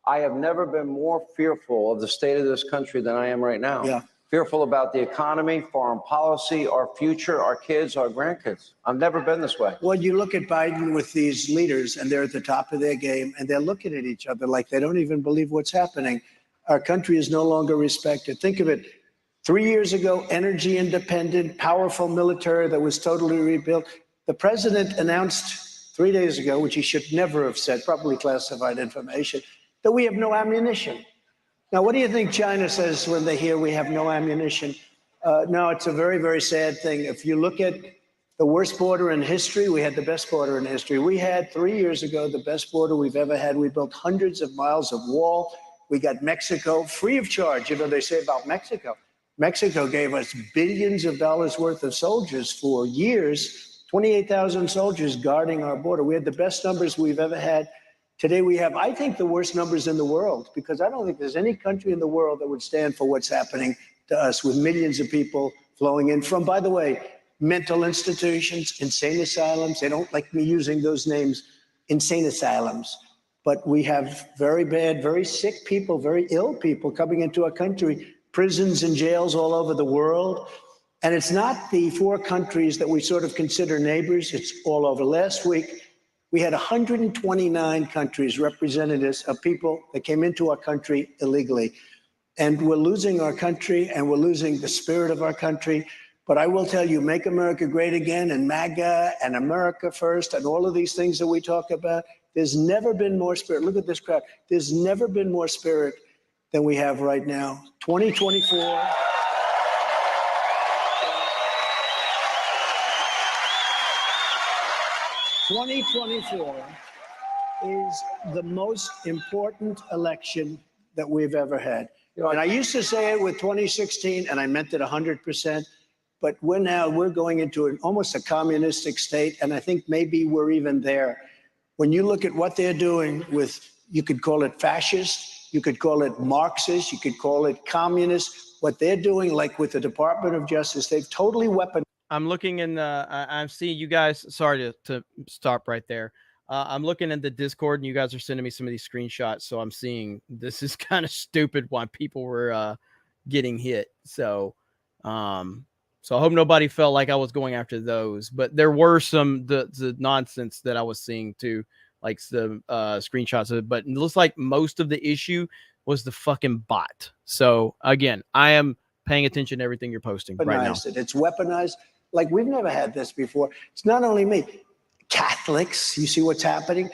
I have never been more fearful of the state of this country than I am right now. Yeah. Fearful about the economy, foreign policy, our future, our kids, our grandkids. I've never been this way. Well, you look at Biden with these leaders, and they're at the top of their game, and they're looking at each other like they don't even believe what's happening. Our country is no longer respected. Think of it. 3 years ago, energy independent, powerful military that was totally rebuilt. The president announced 3 days ago, which he should never have said, probably classified information, that we have no ammunition. Now, what do you think China says when they hear we have no ammunition? No, it's a very, very sad thing. If you look at the worst border in history, we had the best border in history. We had 3 years ago the best border we've ever had. We built hundreds of miles of wall. We got Mexico free of charge. You know, they say about Mexico. Mexico gave us billions of dollars worth of soldiers for years, 28,000 soldiers guarding our border. We had the best numbers we've ever had. Today we have, I think, the worst numbers in the world, because I don't think there's any country in the world that would stand for what's happening to us, with millions of people flowing in from, by the way, mental institutions, insane asylums. They don't like me using those names, insane asylums. But we have very bad, very sick people, very ill people coming into our country, prisons and jails all over the world. And it's not the 4 countries that we sort of consider neighbors. It's all over. Last week, we had 129 countries, representatives of people that came into our country illegally. And we're losing our country, and we're losing the spirit of our country. But I will tell you, make America great again and MAGA and America first and all of these things that we talk about. There's never been more spirit. Look at this crowd. There's never been more spirit than we have right now. 2024. 2024 is the most important election that we've ever had. And I used to say it with 2016, and I meant it 100%. But we're going into almost a communistic state, and I think maybe we're even there. When you look at what they're doing with, you could call it fascist, you could call it Marxist, you could call it communist. What they're doing, like with the Department of Justice, they've totally weaponized. I'm looking in the, I'm seeing you guys, sorry to stop right there. I'm looking at the Discord and you guys are sending me some of these screenshots. So I'm seeing this is kind of stupid why people were getting hit. So I hope nobody felt like I was going after those, but there were some, the nonsense that I was seeing too, like the screenshots of it, but it looks like most of the issue was the fucking bot. So again, I am paying attention to everything you're posting right now. It's weaponized. Like we've never had this before. It's not only me. Catholics, you see what's happening?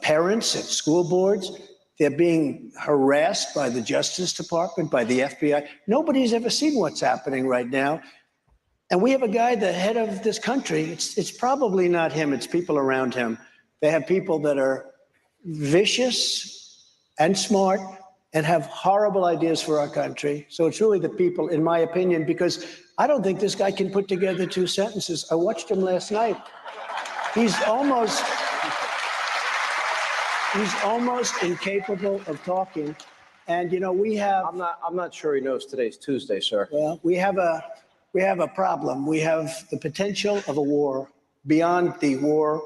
Parents at school boards, they're being harassed by the Justice Department, by the FBI. Nobody's ever seen what's happening right now. And we have a guy, the head of this country. It's probably not him. It's people around him. They have people that are vicious and smart and have horrible ideas for our country. So it's really the people, in my opinion, because I don't think this guy can put together two sentences. I watched him last night. He's almost incapable of talking. And, you know, we have... I'm not sure he knows today's Tuesday, sir. Well, we have a problem. We have the potential of a war beyond the war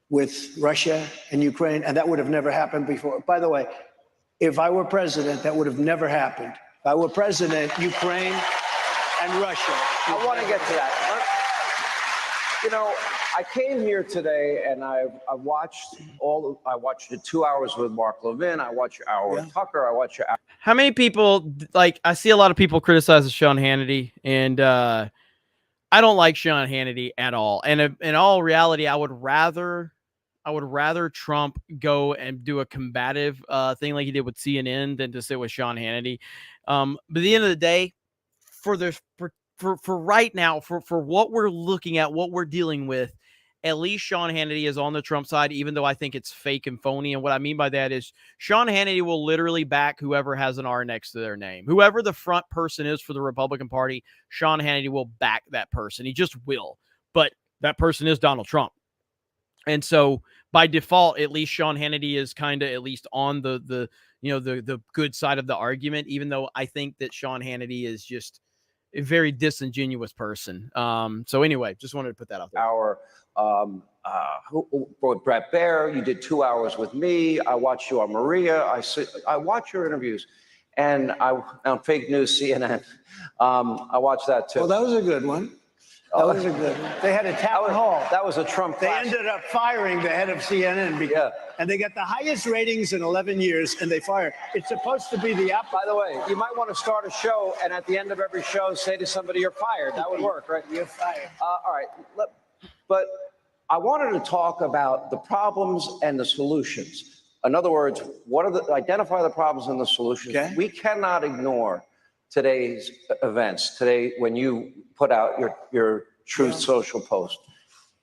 with Russia and Ukraine, and that would have never happened before. By the way, if I were president, that would have never happened. If I were president, Ukraine and Russia. I want to get to that. You know, I came here today and I watched the 2 hours with Mark Levin. I watched your hour with Tucker. I watched your hour. How many people, like, I see a lot of people criticize Sean Hannity, and I don't like Sean Hannity at all. And in all reality, I would rather Trump go and do a combative thing like he did with CNN than to sit with Sean Hannity. But at the end of the day, for right now, for what we're looking at, what we're dealing with, at least Sean Hannity is on the Trump side, even though I think it's fake and phony. And what I mean by that is Sean Hannity will literally back whoever has an R next to their name. Whoever the front person is for the Republican Party, Sean Hannity will back that person. He just will. But that person is Donald Trump. And so by default, at least Sean Hannity is kind of at least on the good side of the argument, even though I think that Sean Hannity is just a very disingenuous person. So anyway, just wanted to put that out there. Brett Baer, you did 2 hours with me. I watched you on Maria. I watch your interviews, and on Fake News CNN. I watched that too. Well, that was a good one. That was a good one. They had a town hall. That was a Trump They classic. ended up firing the head of CNN and they got the highest ratings in 11 years, and they fired. It's supposed to be the opposite. By the way, you might want to start a show, and at the end of every show, say to somebody, "You're fired." That would work, right? You're fired. All right, but I wanted to talk about the problems and the solutions. In other words, identify the problems and the solutions. Okay. We cannot ignore today's events. Today, when you put out your Truth Social post.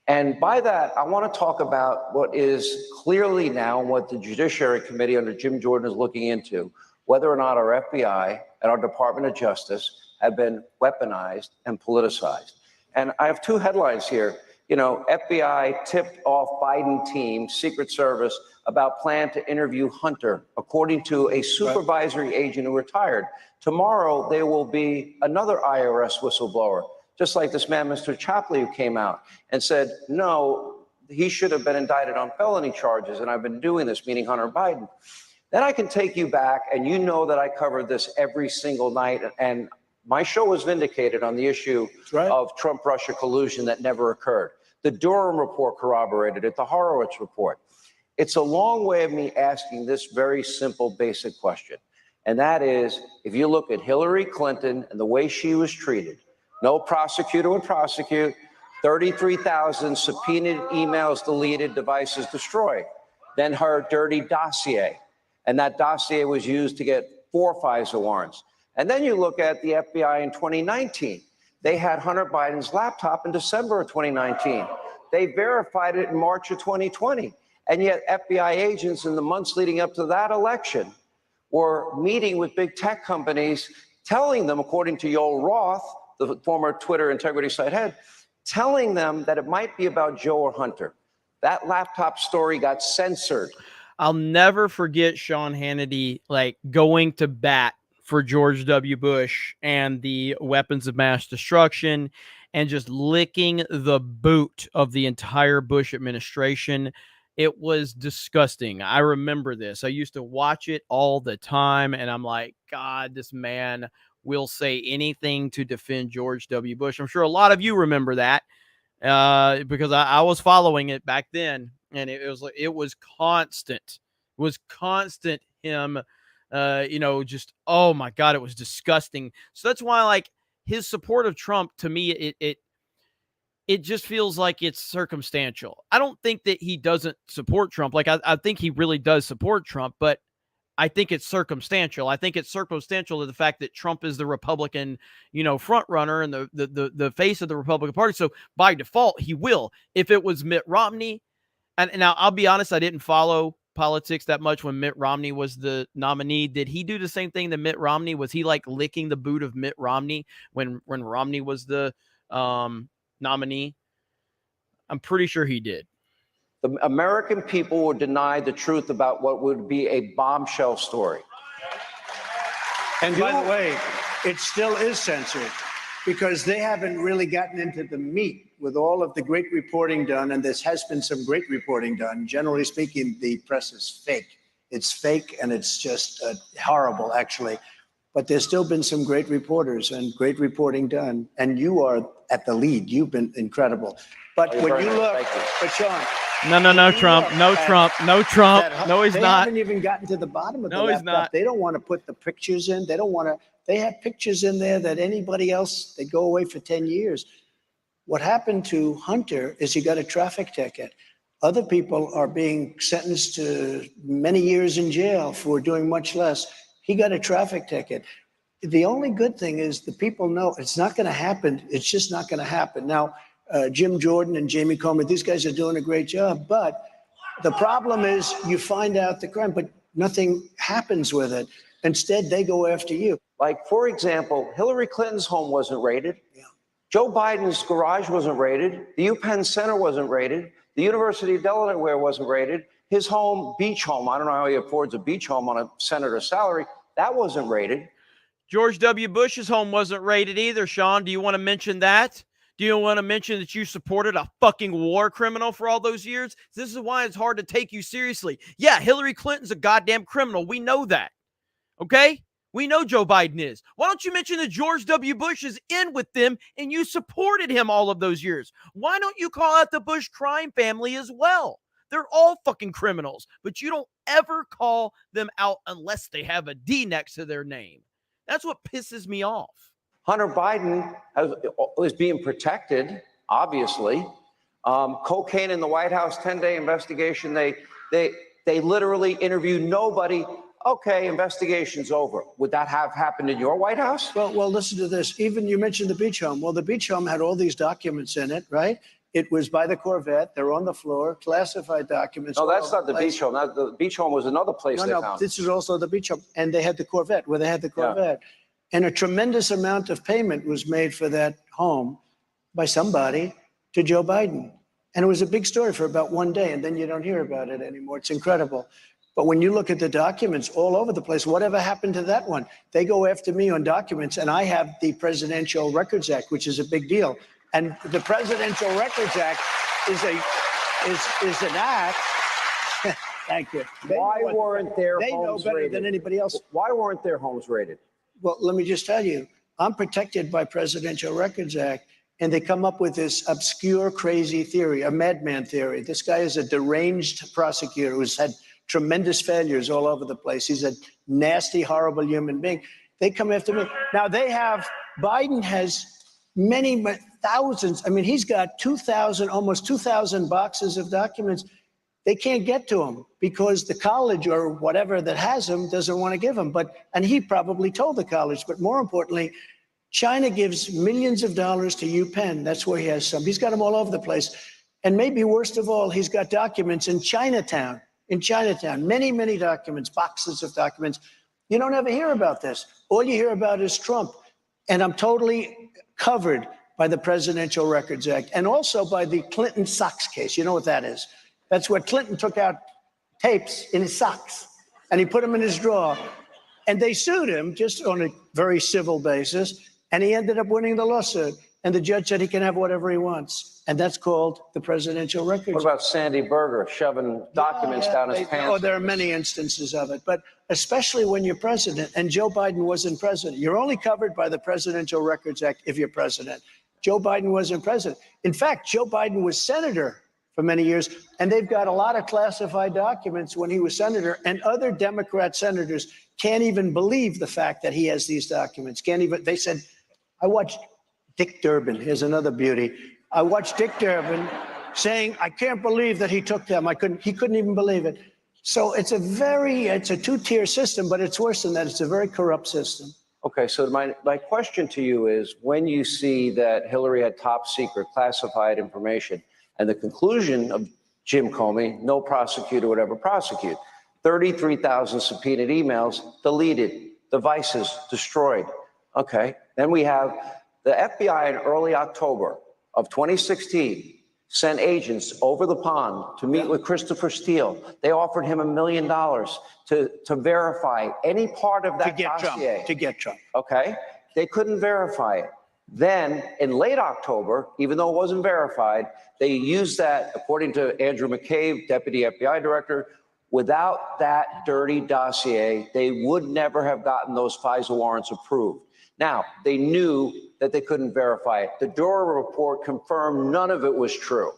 And by that, I want to talk about what is clearly now what the Judiciary Committee under Jim Jordan is looking into, whether or not our FBI and our Department of Justice have been weaponized and politicized. And I have two headlines here. You know, FBI tipped off Biden team, Secret Service, about plan to interview Hunter, according to a supervisory agent who retired. Tomorrow, there will be another IRS whistleblower, just like this man, Mr. Chapley, who came out and said, no, he should have been indicted on felony charges, and I've been doing this, meaning Hunter Biden. Then I can take you back, and you know that I covered this every single night, and my show was vindicated on the issue of Trump-Russia collusion that never occurred. The Durham report corroborated it, the Horowitz report. It's a long way of me asking this very simple, basic question. And that is, if you look at Hillary Clinton and the way she was treated, No prosecutor would prosecute. 33,000 subpoenaed emails deleted, devices destroyed. Then her dirty dossier. And that dossier was used to get 4 FISA warrants. And then you look at the FBI in 2019. They had Hunter Biden's laptop in December of 2019. They verified it in March of 2020. And yet FBI agents in the months leading up to that election were meeting with big tech companies, telling them, according to Yoel Roth, the former Twitter integrity site head, telling them that it might be about Joe or Hunter. That laptop story got censored. I'll never forget Sean Hannity going to bat for George W. Bush and the weapons of mass destruction and just licking the boot of the entire Bush administration. It was disgusting. I remember this. I used to watch it all the time, and I'm like, God, this man will say anything to defend George W. Bush. I'm sure a lot of you remember that because I was following it back then, and it was constant. It was constant him, just, oh my God, it was disgusting. So that's why, his support of Trump, to me, it just feels like it's circumstantial. I don't think that he doesn't support Trump. I think he really does support Trump, but I think it's circumstantial. I think it's circumstantial to the fact that Trump is the Republican, front runner and the face of the Republican Party. So by default, he will. If it was Mitt Romney, and now I'll be honest, I didn't follow politics that much when Mitt Romney was the nominee. Did he do the same thing to Mitt Romney? Was he licking the boot of Mitt Romney when Romney was the nominee? I'm pretty sure he did. The American people were denied the truth about what would be a bombshell story. And by the way, it still is censored because they haven't really gotten into the meat with all of the great reporting done. And this has been some great reporting done. Generally speaking, the press is fake. It's fake and it's just horrible, actually. But there's still been some great reporters and great reporting done. And you are at the lead. You've been incredible. But when you look, but Sean. No, Trump. No, Trump. No, Trump. No, he's they not. They haven't even gotten to the bottom of the laptop. laptop. He's not. They don't want to put the pictures in. They don't want to. They have pictures in there that anybody else, they go away for 10 years. What happened to Hunter is he got a traffic ticket. Other people are being sentenced to many years in jail for doing much less. He got a traffic ticket. The only good thing is the people know it's not going to happen. It's just not going to happen. Now, Jim Jordan and Jamie Comer, these guys are doing a great job. But the problem is you find out the crime, but nothing happens with it. Instead, they go after you. For example, Hillary Clinton's home wasn't raided. Yeah. Joe Biden's garage wasn't raided. The UPenn Center wasn't raided. The University of Delaware wasn't raided. His home, beach home, I don't know how he affords a beach home on a senator's salary. That wasn't raided. George W. Bush's home wasn't raided either, Sean. Do you want to mention that? Do you want to mention that you supported a fucking war criminal for all those years? This is why it's hard to take you seriously. Yeah, Hillary Clinton's a goddamn criminal. We know that. Okay? We know Joe Biden is. Why don't you mention that George W. Bush is in with them and you supported him all of those years? Why don't you call out the Bush crime family as well? They're all fucking criminals, but you don't ever call them out unless they have a D next to their name. That's what pisses me off. Hunter Biden is being protected, obviously. Cocaine in the White House, 10-day investigation. They literally interviewed nobody. Okay, investigation's over. Would that have happened in your White House? Well, listen to this. Even you mentioned the beach home. Well, the beach home had all these documents in it, right? It was by the Corvette. They're on the floor, classified documents. No, that's not the beach home. The beach home was another place they found. This is also the beach home. And they had the Corvette, where they had the Corvette. Yeah. And a tremendous amount of payment was made for that home by somebody to Joe Biden. And it was a big story for about one day, and then you don't hear about it anymore. It's incredible. But when you look at the documents all over the place, whatever happened to that one? They go after me on documents, and I have the Presidential Records Act, which is a big deal. And the Presidential Records Act is an act. Thank you. Why weren't their homes raided? They know better than anybody else. Why weren't their homes raided? Well, let me just tell you, I'm protected by Presidential Records Act, and they come up with this obscure, crazy theory, a madman theory. This guy is a deranged prosecutor who's had tremendous failures all over the place. He's a nasty, horrible human being. They come after me. Now, Biden has many thousands. I mean, he's got 2,000, almost 2,000 boxes of documents. They can't get to him because the college or whatever that has him doesn't want to give him. And he probably told the college. But more importantly, China gives millions of dollars to UPenn. That's where he has some. He's got them all over the place. And maybe worst of all, he's got documents in Chinatown. Many, many documents, boxes of documents. You don't ever hear about this. All you hear about is Trump. And I'm totally covered by the Presidential Records Act and also by the Clinton socks case. You know what that is? That's where Clinton took out tapes in his socks and he put them in his drawer. And they sued him just on a very civil basis. And he ended up winning the lawsuit. And the judge said he can have whatever he wants. And that's called the Presidential Records Act. What about Sandy Berger shoving documents down his pants? Oh, there are many instances of it. But especially when you're president, and Joe Biden wasn't president. You're only covered by the Presidential Records Act if you're president. Joe Biden wasn't president. In fact, Joe Biden was senator for many years, and they've got a lot of classified documents when he was senator, and other Democrat senators can't even believe the fact that he has these documents. They said, I watched Dick Durbin. Here's another beauty. I watched Dick Durbin saying, I can't believe that he took them. He couldn't even believe it. So it's a two-tier system, but it's worse than that. It's a very corrupt system. Okay, so my question to you is, when you see that Hillary had top secret classified information and the conclusion of Jim Comey, no prosecutor would ever prosecute, 33,000 subpoenaed emails deleted, devices destroyed. Okay, then we have the FBI in early October of 2016 sent agents over the pond to meet with Christopher Steele. They offered him $1 million to verify any part of that dossier. To get Trump. Okay, they couldn't verify it. Then in late October, even though it wasn't verified, they used that, according to Andrew McCabe, Deputy FBI Director, without that dirty dossier, they would never have gotten those FISA warrants approved. Now, they knew that they couldn't verify it. The Dora report confirmed none of it was true.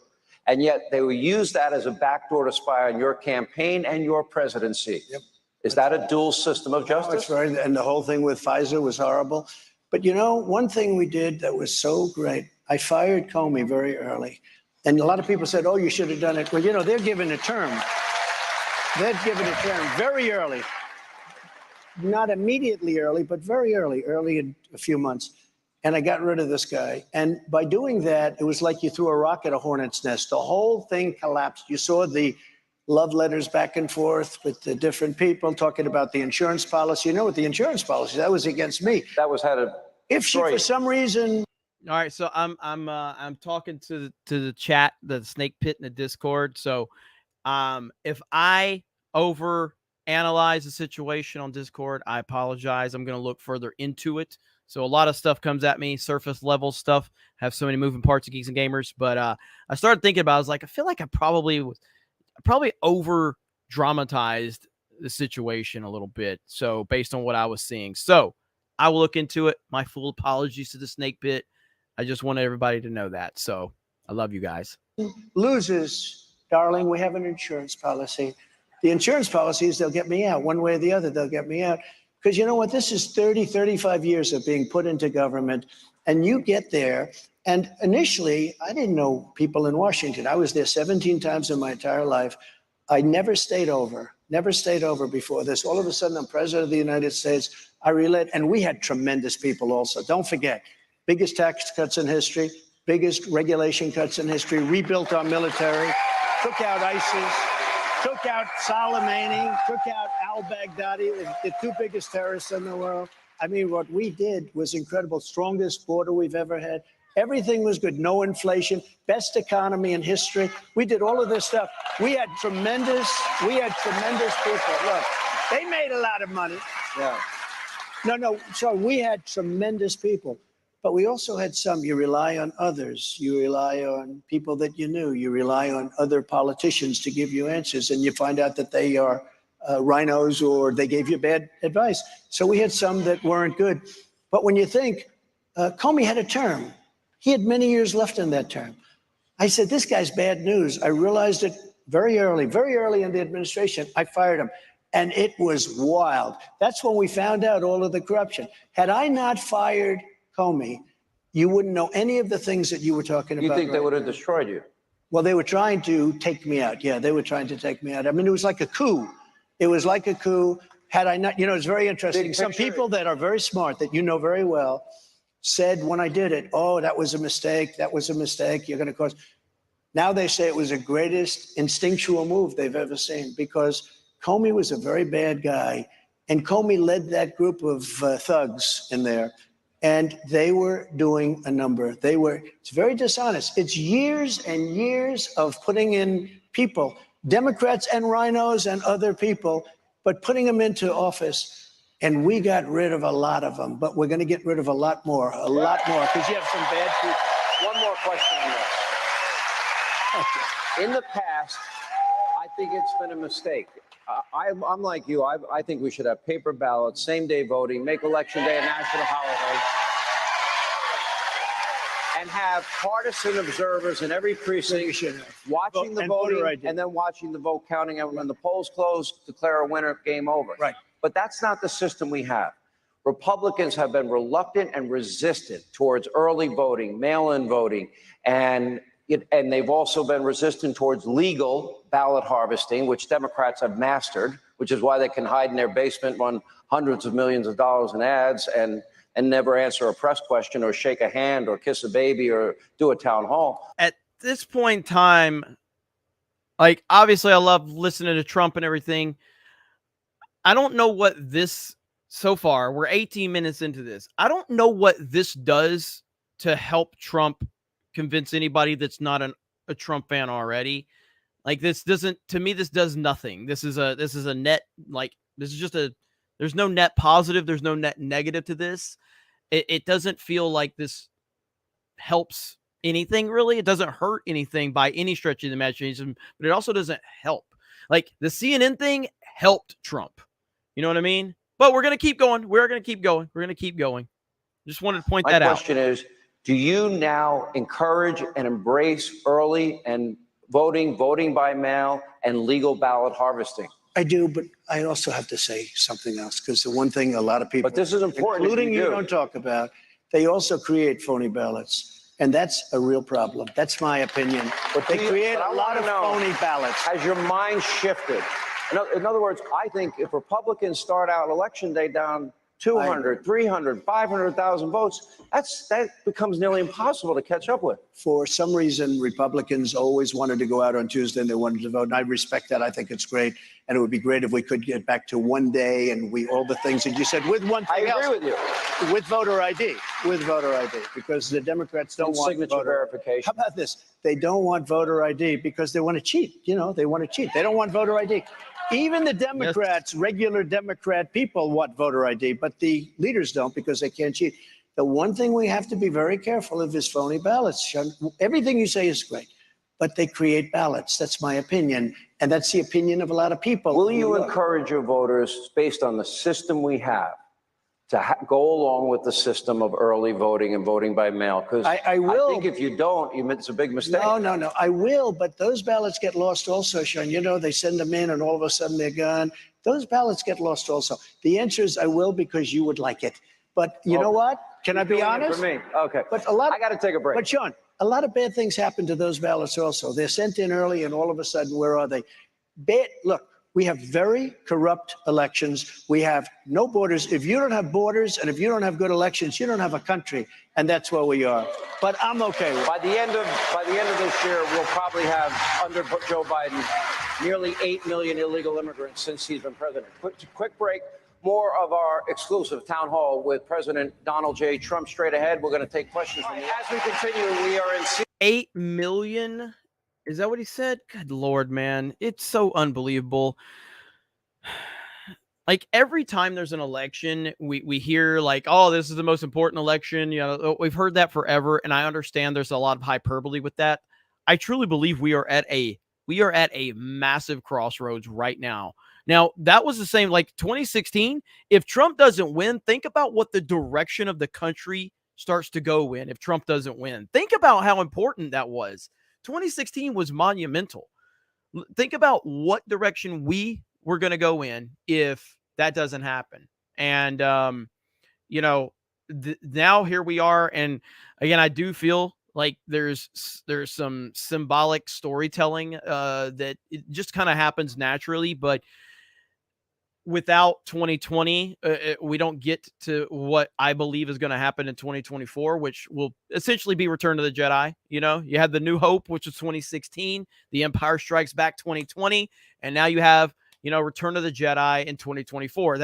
And yet they would use that as a backdoor to spy on your campaign and your presidency. Yep. Is that a dual system of justice? That's right. And the whole thing with FISA was horrible. But you know, one thing we did that was so great, I fired Comey very early. And a lot of people said, oh, you should have done it. Well, you know, they're given a term. They're given a term very early. Not immediately early, but very early in a few months. And I got rid of this guy. And by doing that, it was like you threw a rock at a hornet's nest. The whole thing collapsed. You saw the love letters back and forth with the different people talking about the insurance policy. You know what the insurance policy, that was against me. That was how to If she, for some reason. All right, so I'm talking to the chat, the snake pit in the Discord. So if I overanalyze the situation on Discord, I apologize. I'm going to look further into it. So a lot of stuff comes at me, surface level stuff, have so many moving parts of Geeks and Gamers. But I started thinking about it. I was like, I feel like I probably over dramatized the situation a little bit. So based on what I was seeing. So I will look into it. My full apologies to the snake pit. I just wanted everybody to know that. So I love you guys. Loses, darling, we have an insurance policy. The insurance policy is they'll get me out one way or the other. They'll get me out. Because you know what? This is 30, 35 years of being put into government. And you get there. And initially, I didn't know people in Washington. I was there 17 times in my entire life. I never stayed over before this. All of a sudden, I'm president of the United States. I relate. And we had tremendous people also. Don't forget, biggest tax cuts in history, biggest regulation cuts in history, rebuilt our military, took out ISIS, took out Soleimani, took out al-Baghdadi, the two biggest terrorists in the world. I mean, what we did was incredible. Strongest border we've ever had. Everything was good. No inflation, best economy in history. We did all of this stuff. We had tremendous people. Look, they made a lot of money. Yeah. No. So we had tremendous people. But we also had some, you rely on others. You rely on people that you knew. You rely on other politicians to give you answers. And you find out that they are rhinos or they gave you bad advice. So we had some that weren't good. But when you think, Comey had a term. He had many years left in that term. I said, this guy's bad news. I realized it very early in the administration. I fired him. And it was wild. That's when we found out all of the corruption. Had I not fired Comey, you wouldn't know any of the things that you were talking about. You think they right would have now. destroyed you? Well, they were trying to take me out. Yeah, they were trying to take me out. I mean, it was like a coup. It was like a coup. Had I not, it's very interesting. Some people that are very smart, that you know very well, said when I did it, oh, that was a mistake. That was a mistake. You're going to cause. Now they say it was the greatest instinctual move they've ever seen, because Comey was a very bad guy. And Comey led that group of thugs in there. And they were doing a number. It's very dishonest. It's years and years of putting in people, Democrats and rhinos and other people, but putting them into office. And we got rid of a lot of them, but we're going to get rid of a lot more, because you have some bad people. One more question on this. In the past, I think it's been a mistake. I'm like you. I think we should have paper ballots, same-day voting, make Election Day a national holiday, and have partisan observers in every precinct watching the voting and then watching the vote counting. And when the polls close, declare a winner, game over. Right. But that's not the system we have. Republicans have been reluctant and resistant towards early voting, mail-in voting, and they've also been resistant towards legal ballot harvesting, which Democrats have mastered, which is why they can hide in their basement, run hundreds of millions of dollars in ads, and never answer a press question or shake a hand or kiss a baby or do a town hall. At this point in time, like, obviously I love listening to Trump and everything. I don't know what this, so far, we're 18 minutes into this. I don't know what this does to help Trump convince anybody that's not a Trump fan already. Like, this doesn't, to me, this does nothing. This is a net, like, this is just there's no net positive. There's no net negative to this. It doesn't feel like this helps anything, really. It doesn't hurt anything by any stretch of the imagination, but it also doesn't help. Like, the CNN thing helped Trump. You know what I mean? But we're going to keep going. We're going to keep going. We're going to keep going. Just wanted to point that out. My question is, do you now encourage and embrace early and voting by mail, and legal ballot harvesting? I do, but I also have to say something else, because the one thing a lot of people, But this is important, including you do. don't talk about, they also create phony ballots. And that's a real problem. That's my opinion. But they create a lot of phony ballots. Has your mind shifted? In other words, I think if Republicans start out Election Day down 200, 300, 500,000 votes, that becomes nearly impossible to catch up with. For some reason, Republicans always wanted to go out on Tuesday and they wanted to vote. And I respect that. I think it's great. And it would be great if we could get back to one day and all the things that you said with one thing else. I agree with you. With voter ID, because the Democrats don't want signature verification. How about this? They don't want voter ID because they want to cheat. They want to cheat. They don't want voter ID. Even the Democrats, regular Democrat people want voter ID, but the leaders don't because they can't cheat. The one thing we have to be very careful of is phony ballots. Everything you say is great, but they create ballots. That's my opinion. And that's the opinion of a lot of people. Will you encourage your voters, based on the system we have, to go along with the system of early voting and voting by mail? Because I will. I think if you don't, it's a big mistake. No. I will, but those ballots get lost also, Sean. They send them in and all of a sudden they're gone. Those ballots get lost also. The answer is I will, because you would like it. But you know what? Can I be honest? For me, okay. But I got to take a break. But Sean, a lot of bad things happen to those ballots also. They're sent in early and all of a sudden, where are they? Look, we have very corrupt elections. We have no borders. If you don't have borders and if you don't have good elections, you don't have a country. And that's where we are. But I'm okay with it. By the end of this year, we'll probably have, under Joe Biden, nearly 8 million illegal immigrants since he's been president. Quick break. More of our exclusive town hall with President Donald J. Trump straight ahead. We're going to take questions from you. As we continue, we are in 8 million. Is that what he said? Good Lord, man. It's so unbelievable. Like, every time there's an election, we hear like, oh, this is the most important election. We've heard that forever. And I understand there's a lot of hyperbole with that. I truly believe we are at a massive crossroads right now. Now, that was the same, like 2016. If Trump doesn't win, think about what the direction of the country starts to go in if Trump doesn't win. Think about how important that was. 2016 was monumental. Think about what direction we were going to go in if that doesn't happen. And, now here we are. And again, I do feel like there's some symbolic storytelling that it just kind of happens naturally, but without 2020, we don't get to what I believe is going to happen in 2024, which will essentially be Return to the Jedi. You know, you had the New Hope, which was 2016, The Empire Strikes Back 2020, and now you have, you know, Return to the Jedi in 2024.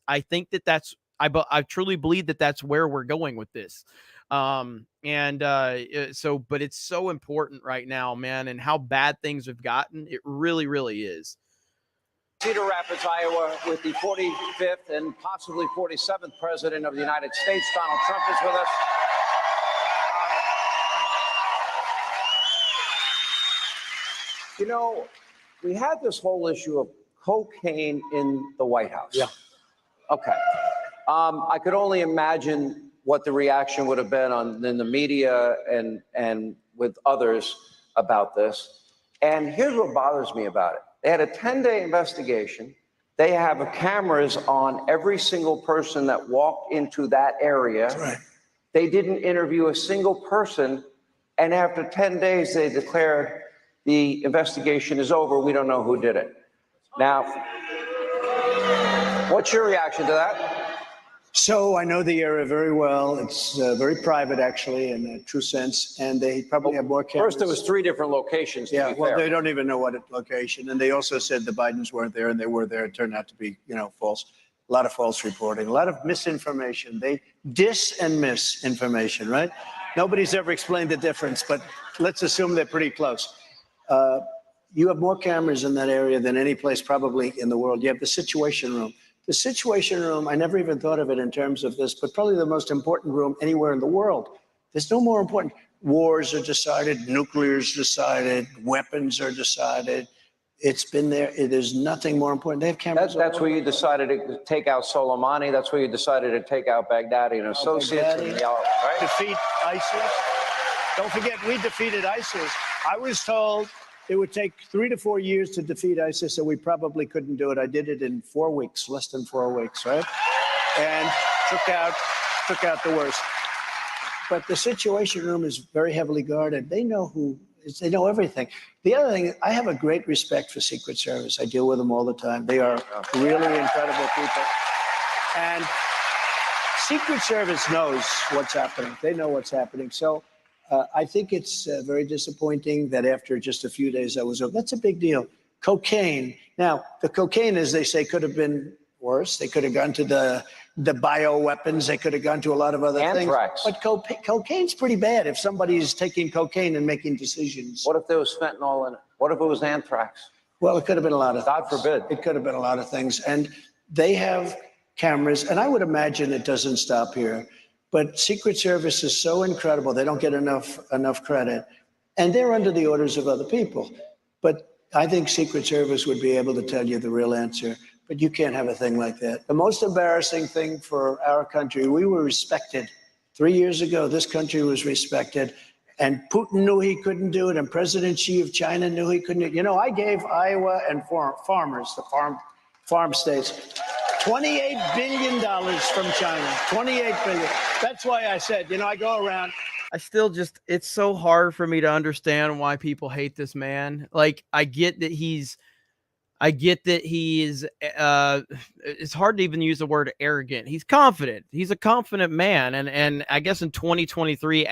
I think that's I truly believe that that's where we're going with this. But it's so important right now, man, and how bad things have gotten. It really, really is. Cedar Rapids, Iowa, with the 45th and possibly 47th President of the United States. Donald Trump is with us. You know, we had this whole issue of cocaine in the White House. Yeah. Okay. I could only imagine what the reaction would have been in the media and with others about this. And here's what bothers me about it. They had a 10-day investigation. They have cameras on every single person that walked into that area. That's right. They didn't interview a single person. And after 10 days, they declared the investigation is over. We don't know who did it. Now, what's your reaction to that? So I know the area very well. It's very private, actually, in a true sense. And they probably have more cameras. First, there was 3 different locations. Yeah, well, they don't even know what location. And they also said the Bidens weren't there, and they were there. It turned out to be, you know, false. A lot of false reporting, a lot of misinformation. They dis and misinformation, right? Nobody's ever explained the difference, but let's assume they're pretty close. You have more cameras in that area than any place probably in the world. You have the Situation Room. The Situation Room, I never even thought of it in terms of this, but probably the most important room anywhere in the world. There's no more important. Wars are decided, nuclear is decided, weapons are decided. It's been there. There's nothing more important. They have cameras. That's where you decided to take out Soleimani. That's where you decided to take out Baghdadi and associates. Right? Defeat ISIS. Don't forget, we defeated ISIS. I was told it would take 3 to 4 years to defeat ISIS, so we probably couldn't do it. I did it in 4 weeks, less than 4 weeks, right? And took out the worst. But the Situation Room is very heavily guarded. They know they know everything. The other thing, I have a great respect for Secret Service. I deal with them all the time. They are really incredible people. And Secret Service knows what's happening. They know what's happening. So I think it's very disappointing that after just a few days I was over. That's a big deal. Cocaine. Now, the cocaine, as they say, could have been worse. They could have gone to the bioweapons. They could have gone to a lot of other Anthrax. things. But cocaine's pretty bad if somebody's taking cocaine and making decisions. What if there was fentanyl in it? What if it was anthrax? Well, it could have been a lot of things. God forbid. It could have been a lot of things. And they have cameras, and I would imagine it doesn't stop here. But Secret Service is so incredible. They don't get enough credit. And they're under the orders of other people. But I think Secret Service would be able to tell you the real answer. But you can't have a thing like that. The most embarrassing thing for our country, we were respected. 3 years ago, this country was respected. And Putin knew he couldn't do it. And President Xi of China knew he couldn't do it. You know, I gave Iowa and farmers, the farm states, $28 billion from China, $28 billion. That's why I said, you know, I go around. I still it's so hard for me to understand why people hate this man. Like, I get that he is, it's hard to even use the word arrogant. He's confident. He's a confident man. And I guess in 2023,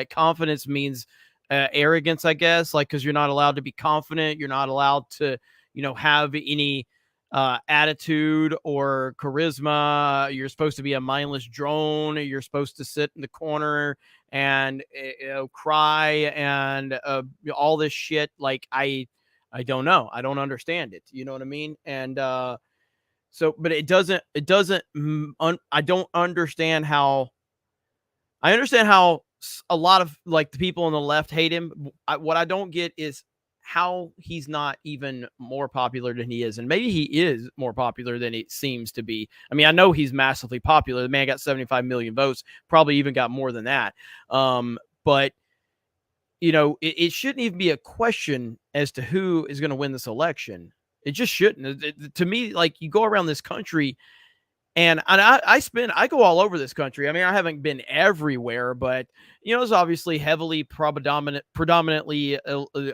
confidence means arrogance, I guess, like, cause you're not allowed to be confident. You're not allowed to, you know, have any attitude or charisma. You're supposed to be a mindless drone. You're supposed to sit in the corner and cry and all this shit. Like, I don't know. I don't understand it. You know what I mean? And but I don't understand how. I understand how a lot of like the people on the left hate him. What I don't get is how he's not even more popular than he is. And maybe he is more popular than it seems to be. I mean, I know he's massively popular. The man got 75 million votes, probably even got more than that. But, you know, it shouldn't even be a question as to who is going to win this election. It just shouldn't. To me, like, you go around this country And I go all over this country. I mean, I haven't been everywhere, but it's obviously heavily predominantly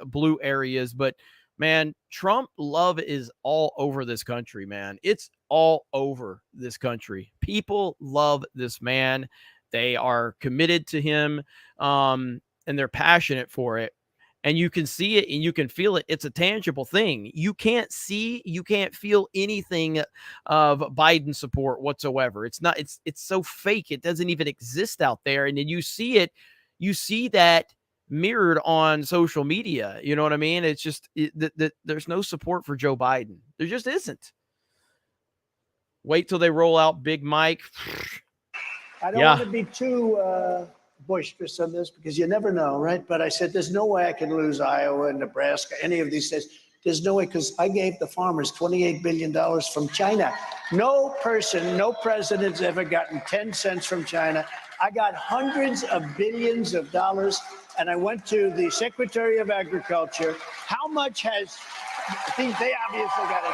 blue areas. But man, Trump love is all over this country, man. It's all over this country. People love this man. They are committed to him, and they're passionate for it. And you can see it and you can feel it. It's a tangible thing. You can't feel anything of Biden support whatsoever. It's so fake. It doesn't even exist out there. And then you see that mirrored on social media. You know what I mean? It's just there's no support for Joe Biden. There just isn't. Wait till they roll out Big Mike. I don't want to be too boisterous on this because you never know, right? But I said, there's no way I can lose Iowa and Nebraska, any of these states. There's no way, because I gave the farmers $28 billion from China. No president's ever gotten 10 cents from China. I got hundreds of billions of dollars, and I went to the Secretary of Agriculture. How much has, I think they obviously got a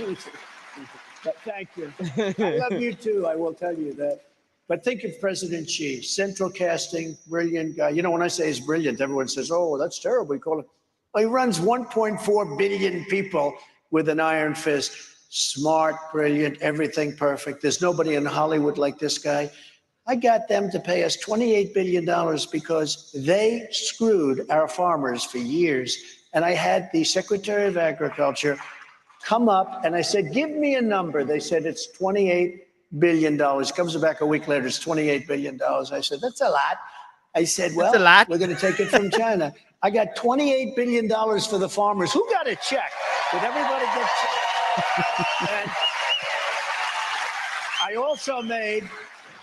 check. Thank you. I love you too. I will tell you that. But think of President Xi, central casting, brilliant guy. When I say he's brilliant, everyone says, "Oh, that's terrible." We call it. Well, he runs 1.4 billion people with an iron fist. Smart, brilliant, everything perfect. There's nobody in Hollywood like this guy. I got them to pay us $28 billion because they screwed our farmers for years. And I had the Secretary of Agriculture come up and I said, give me a number. They said, it's $28 billion. Comes back a week later, it's $28 billion. I said, that's a lot. I said, well, we're going to take it from China. I got $28 billion for the farmers. Who got a check? Did everybody get checks? And I also made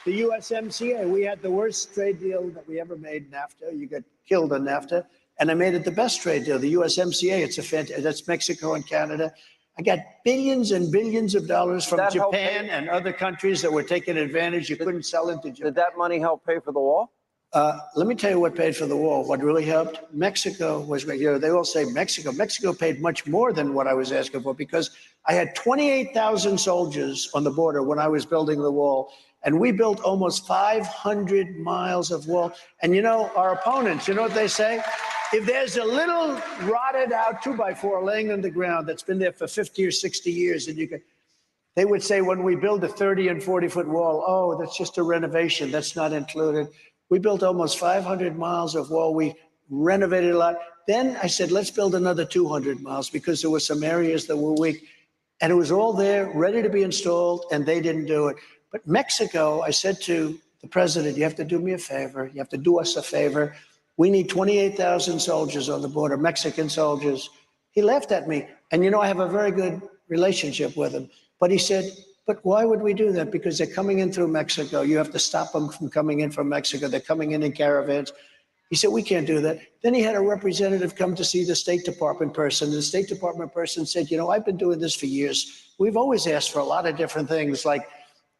the USMCA. We had the worst trade deal that we ever made, NAFTA. You got killed on NAFTA. And I made it the best trade deal, the USMCA. That's Mexico and Canada. I got billions and billions of dollars from Japan and other countries that were taking advantage. You couldn't sell into Japan. Did that money help pay for the wall? Let me tell you what paid for the wall. What really helped? Mexico was, they all say Mexico. Mexico paid much more than what I was asking for because I had 28,000 soldiers on the border when I was building the wall. And we built almost 500 miles of wall. And our opponents, you know what they say? If there's a little rotted out 2x4 laying on the ground that's been there for 50 or 60 years, and they would say when we build a 30 and 40 foot wall, oh, that's just a renovation. That's not included. We built almost 500 miles of wall. We renovated a lot. Then I said, let's build another 200 miles because there were some areas that were weak. And it was all there, ready to be installed, and they didn't do it. But Mexico, I said to the president, you have to do me a favor. You have to do us a favor. We need 28,000 soldiers on the border, Mexican soldiers. He laughed at me. And I have a very good relationship with him. But he said, but why would we do that? Because they're coming in through Mexico. You have to stop them from coming in from Mexico. They're coming in caravans. He said, we can't do that. Then he had a representative come to see the State Department person. The State Department person said, I've been doing this for years. We've always asked for a lot of different things like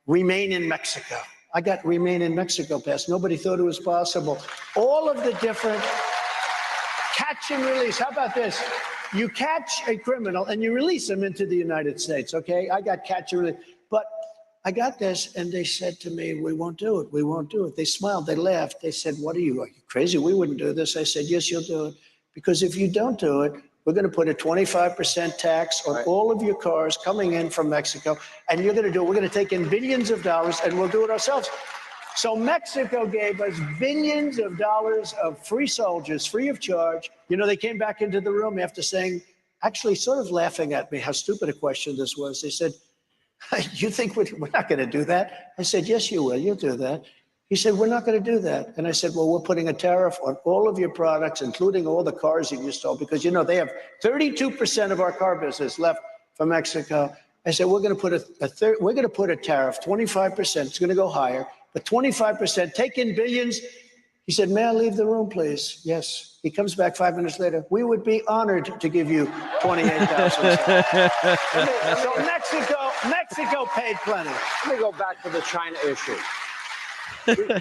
remain in Mexico. I got remain in Mexico passed. Nobody thought it was possible. All of the different catch and release. How about this? You catch a criminal and you release him into the United States, okay? I got catch and release. But I got this and they said to me, we won't do it. We won't do it. They smiled. They laughed. They said, are you crazy? We wouldn't do this. I said, yes, you'll do it. Because if you don't do it, we're going to put a 25% tax on all of your cars coming in from Mexico. And you're going to do it. We're going to take in billions of dollars and we'll do it ourselves. So Mexico gave us billions of dollars of free soldiers, free of charge. They came back into the room after saying, actually sort of laughing at me, how stupid a question this was. They said, you think we're not going to do that? I said, yes, you will. You'll do that. He said, we're not going to do that. And I said, well, we're putting a tariff on all of your products, including all the cars that you stole, because, they have 32% of our car business left from Mexico. I said, we're going to put we're going to put a tariff, 25%. It's going to go higher, but 25%, take in billions. He said, may I leave the room, please? Yes. He comes back 5 minutes later. We would be honored to give you 28,000. So Mexico paid plenty. Let me go back to the China issue.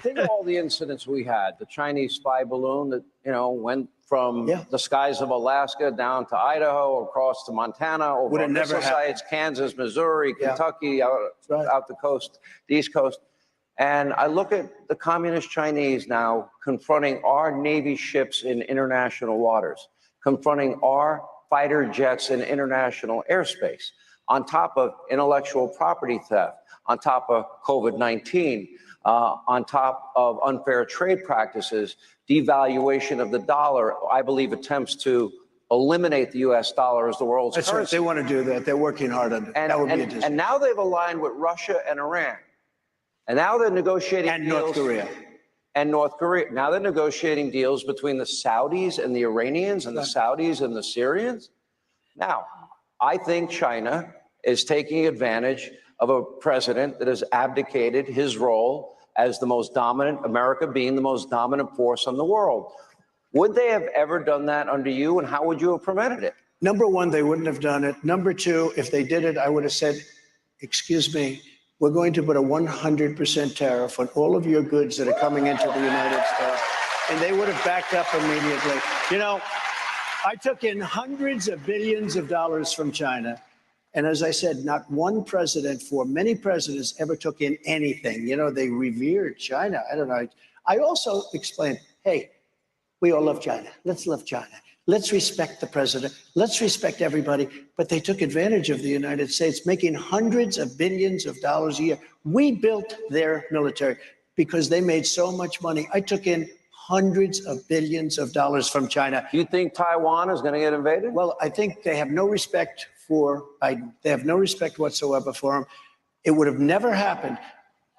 Think of all the incidents we had. The Chinese spy balloon that, went from the skies of Alaska down to Idaho, across to Montana, over Would've never missile sites, Kansas, Missouri, Kentucky, out the coast, the East Coast. And I look at the communist Chinese now confronting our Navy ships in international waters, confronting our fighter jets in international airspace, on top of intellectual property theft, on top of COVID-19, on top of unfair trade practices, devaluation of the dollar, I believe attempts to eliminate the U.S. dollar as the world's That's currency. right. They want to do that. They're working hard on it. That would be a And now they've aligned with Russia and Iran. And now they're negotiating and deals. North Korea. And North Korea. Now they're negotiating deals between the Saudis and the Iranians and the Saudis and the Syrians. Now, I think China is taking advantage of a president that has abdicated his role as the most dominant, America being the most dominant force in the world. Would they have ever done that under you, and how would you have prevented it? Number one, they wouldn't have done it. Number two, if they did it, I would have said, excuse me, we're going to put a 100% tariff on all of your goods that are coming into the United States. And they would have backed up immediately. You know, I took in hundreds of billions of dollars from China. And as I said, not one president for many presidents ever took in anything. You know, they revered China. I don't know. I also explained, hey, we all love China. Let's love China. Let's respect the president. Let's respect everybody. But they took advantage of the United States, making hundreds of billions of dollars a year. We built their military because they made so much money. I took in hundreds of billions of dollars from China. Do you think Taiwan is going to get invaded? Well, I think they have no respect for Biden. They have no respect whatsoever for him. It would have never happened.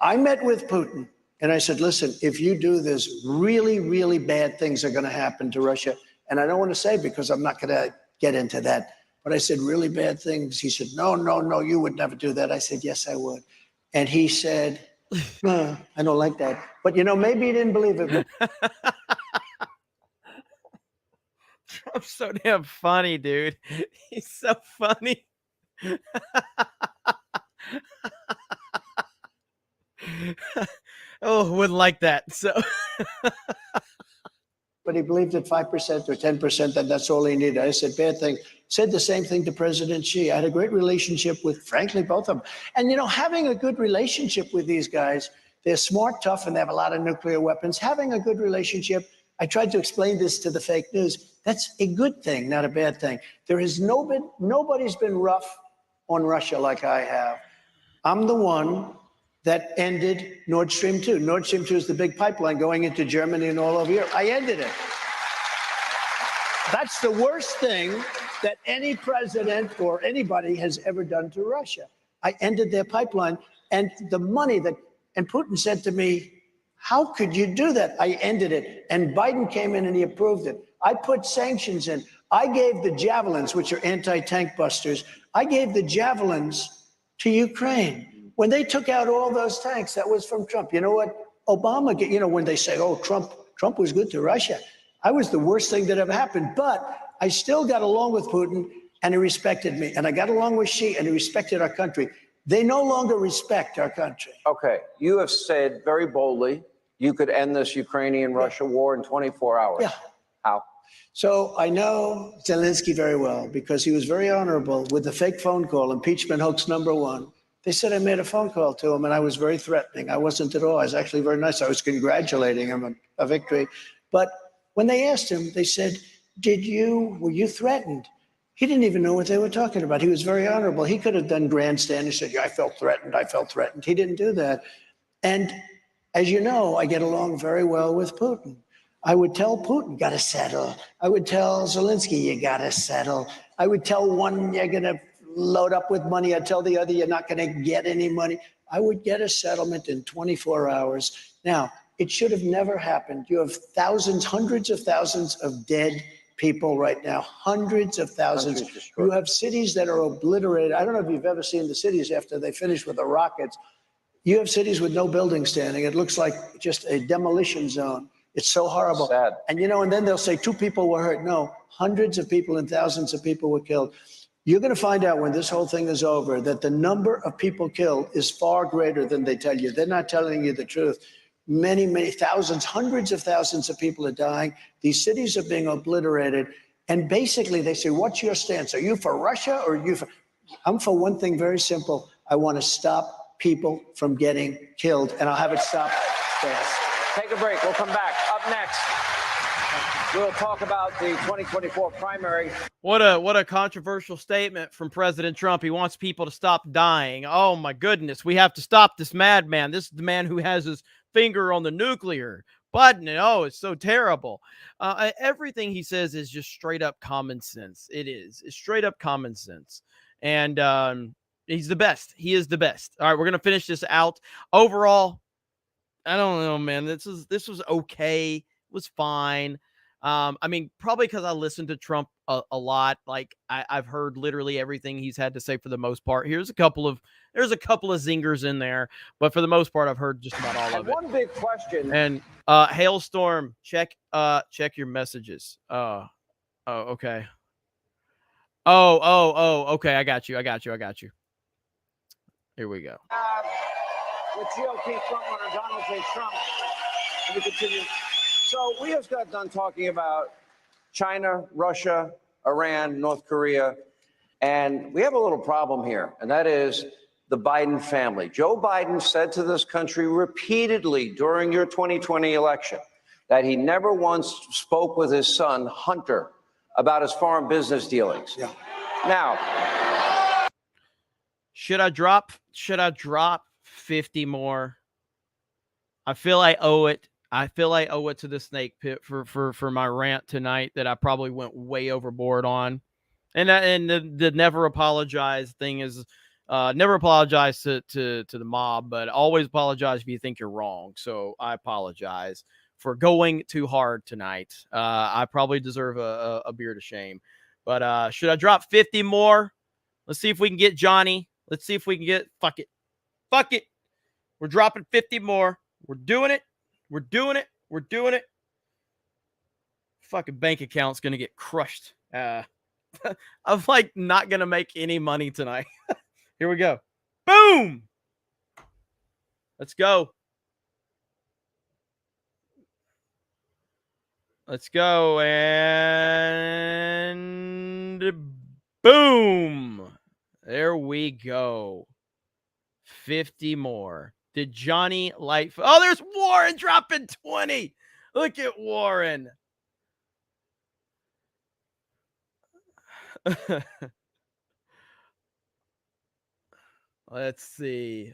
I met with Putin and I said, listen, if you do this, really, really bad things are going to happen to Russia. And I don't want to say because I'm not going to get into that. But I said, really bad things. He said, no, you would never do that. I said, yes, I would. And he said, I don't like that. But, you know, maybe he didn't believe it. Trump's so damn funny, dude. He's so funny. Oh, wouldn't like that. So, but he believed at 5% or 10% that that's all he needed. I said, bad thing. Said the same thing to President Xi. I had a great relationship with, frankly, both of them. And, you know, having a good relationship with these guys, they're smart, tough, and they have a lot of nuclear weapons. Having a good relationship, I tried to explain this to the fake news. That's a good thing, not a bad thing. There has nobody's been rough on Russia like I have. I'm the one that ended Nord Stream 2. Nord Stream 2 is the big pipeline going into Germany and all over Europe. I ended it. That's the worst thing that any president or anybody has ever done to Russia. I ended their pipeline, and the money that, and Putin said to me, how could you do that? I ended it. And Biden came in and he approved it. I put sanctions in. I gave the javelins, which are anti-tank busters. I gave the javelins to Ukraine. When they took out all those tanks, that was from Trump. You know what? Obama, you know, when they say, oh, Trump was good to Russia. I was the worst thing that ever happened. But I still got along with Putin and he respected me. And I got along with Xi and he respected our country. They no longer respect our country. Okay. You have said very boldly you could end this Ukrainian-Russia war in 24 hours. Yeah. How? So I know Zelensky very well because he was very honorable with the fake phone call, impeachment hoax #1. They said I made a phone call to him and I was very threatening. I wasn't at all. I was actually very nice. I was congratulating him on a victory. But when they asked him, they said, were you threatened? He didn't even know what they were talking about. He was very honorable. He could have done grandstand. He said, yeah, I felt threatened. He didn't do that. And as you know, I get along very well with Putin. I would tell Putin, got to settle. I would tell Zelensky, you got to settle. I would tell one, you're going to load up with money. I'd tell the other, you're not going to get any money. I would get a settlement in 24 hours. Now, it should have never happened. You have thousands, hundreds of thousands of dead people right now, hundreds of thousands. You have cities that are obliterated. I don't know if you've ever seen the cities after they finish with the rockets. You have cities with no buildings standing. It looks like just a demolition zone. It's so horrible. Sad. And, you know, and then they'll say 2 people were hurt. No, hundreds of people and thousands of people were killed. You're going to find out when this whole thing is over that the number of people killed is far greater than they tell you. They're not telling you the truth. Many, many thousands, hundreds of thousands of people are dying. These cities are being obliterated. And basically they say, what's your stance? Are you for Russia or are you for... I'm for one thing very simple. I want to stop people from getting killed, and I'll have it stop fast. Take a break. We'll come back. Up next, we'll talk about the 2024 primary. What a controversial statement from President Trump. He wants people to stop dying. Oh my goodness, we have to stop this madman. This is the man who has his finger on the nuclear button. Oh, it's so terrible. Everything he says is just straight up common sense. It's straight up common sense. And he's the best. He is the best. All right, we're gonna finish this out. Overall, I don't know, man. This was okay. It was fine. I mean, probably because I listened to Trump a lot. Like I've heard literally everything he's had to say for the most part. There's a couple of zingers in there, but for the most part, I've heard just about all of it. One big question. And Hailstorm, check your messages. Okay. Okay. I got you. Here we go. With GOP frontrunner Donald J. Trump, let me continue. So we just got done talking about China, Russia, Iran, North Korea, and we have a little problem here, and that is the Biden family. Joe Biden said to this country repeatedly during your 2020 election that he never once spoke with his son, Hunter, about his foreign business dealings. Yeah. Now, should I drop 50 more? I feel I owe it. I feel I owe it to the snake pit for my rant tonight that I probably went way overboard on. And the never apologize thing is never apologize to the mob, but always apologize if you think you're wrong. So I apologize for going too hard tonight. I probably deserve a beer to shame. But should I drop 50 more? Let's see if we can get Johnny. Let's see if we can get fuck it. We're dropping 50 more. We're doing it. Fucking bank account's gonna get crushed. I'm like not gonna make any money tonight. Here we go. Boom. Let's go. And boom. There we go. 50 more. Did Johnny Lightfoot? Oh, there's Warren dropping 20. Look at Warren. Let's see.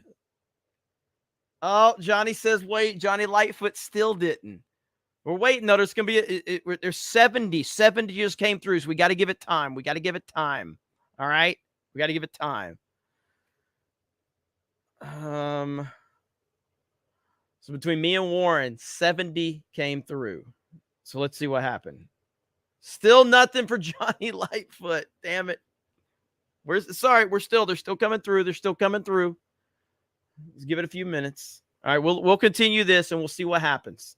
Oh, Johnny says, wait, Johnny Lightfoot still didn't. We're waiting, though. There's going to be, there's 70. 70 just came through, so we got to give it time. All right? We got to give it time. So between me and Warren, 70 came through. So let's see what happened. Still nothing for Johnny Lightfoot. Damn it. They're still coming through. Let's give it a few minutes. All right, we'll continue this and we'll see what happens.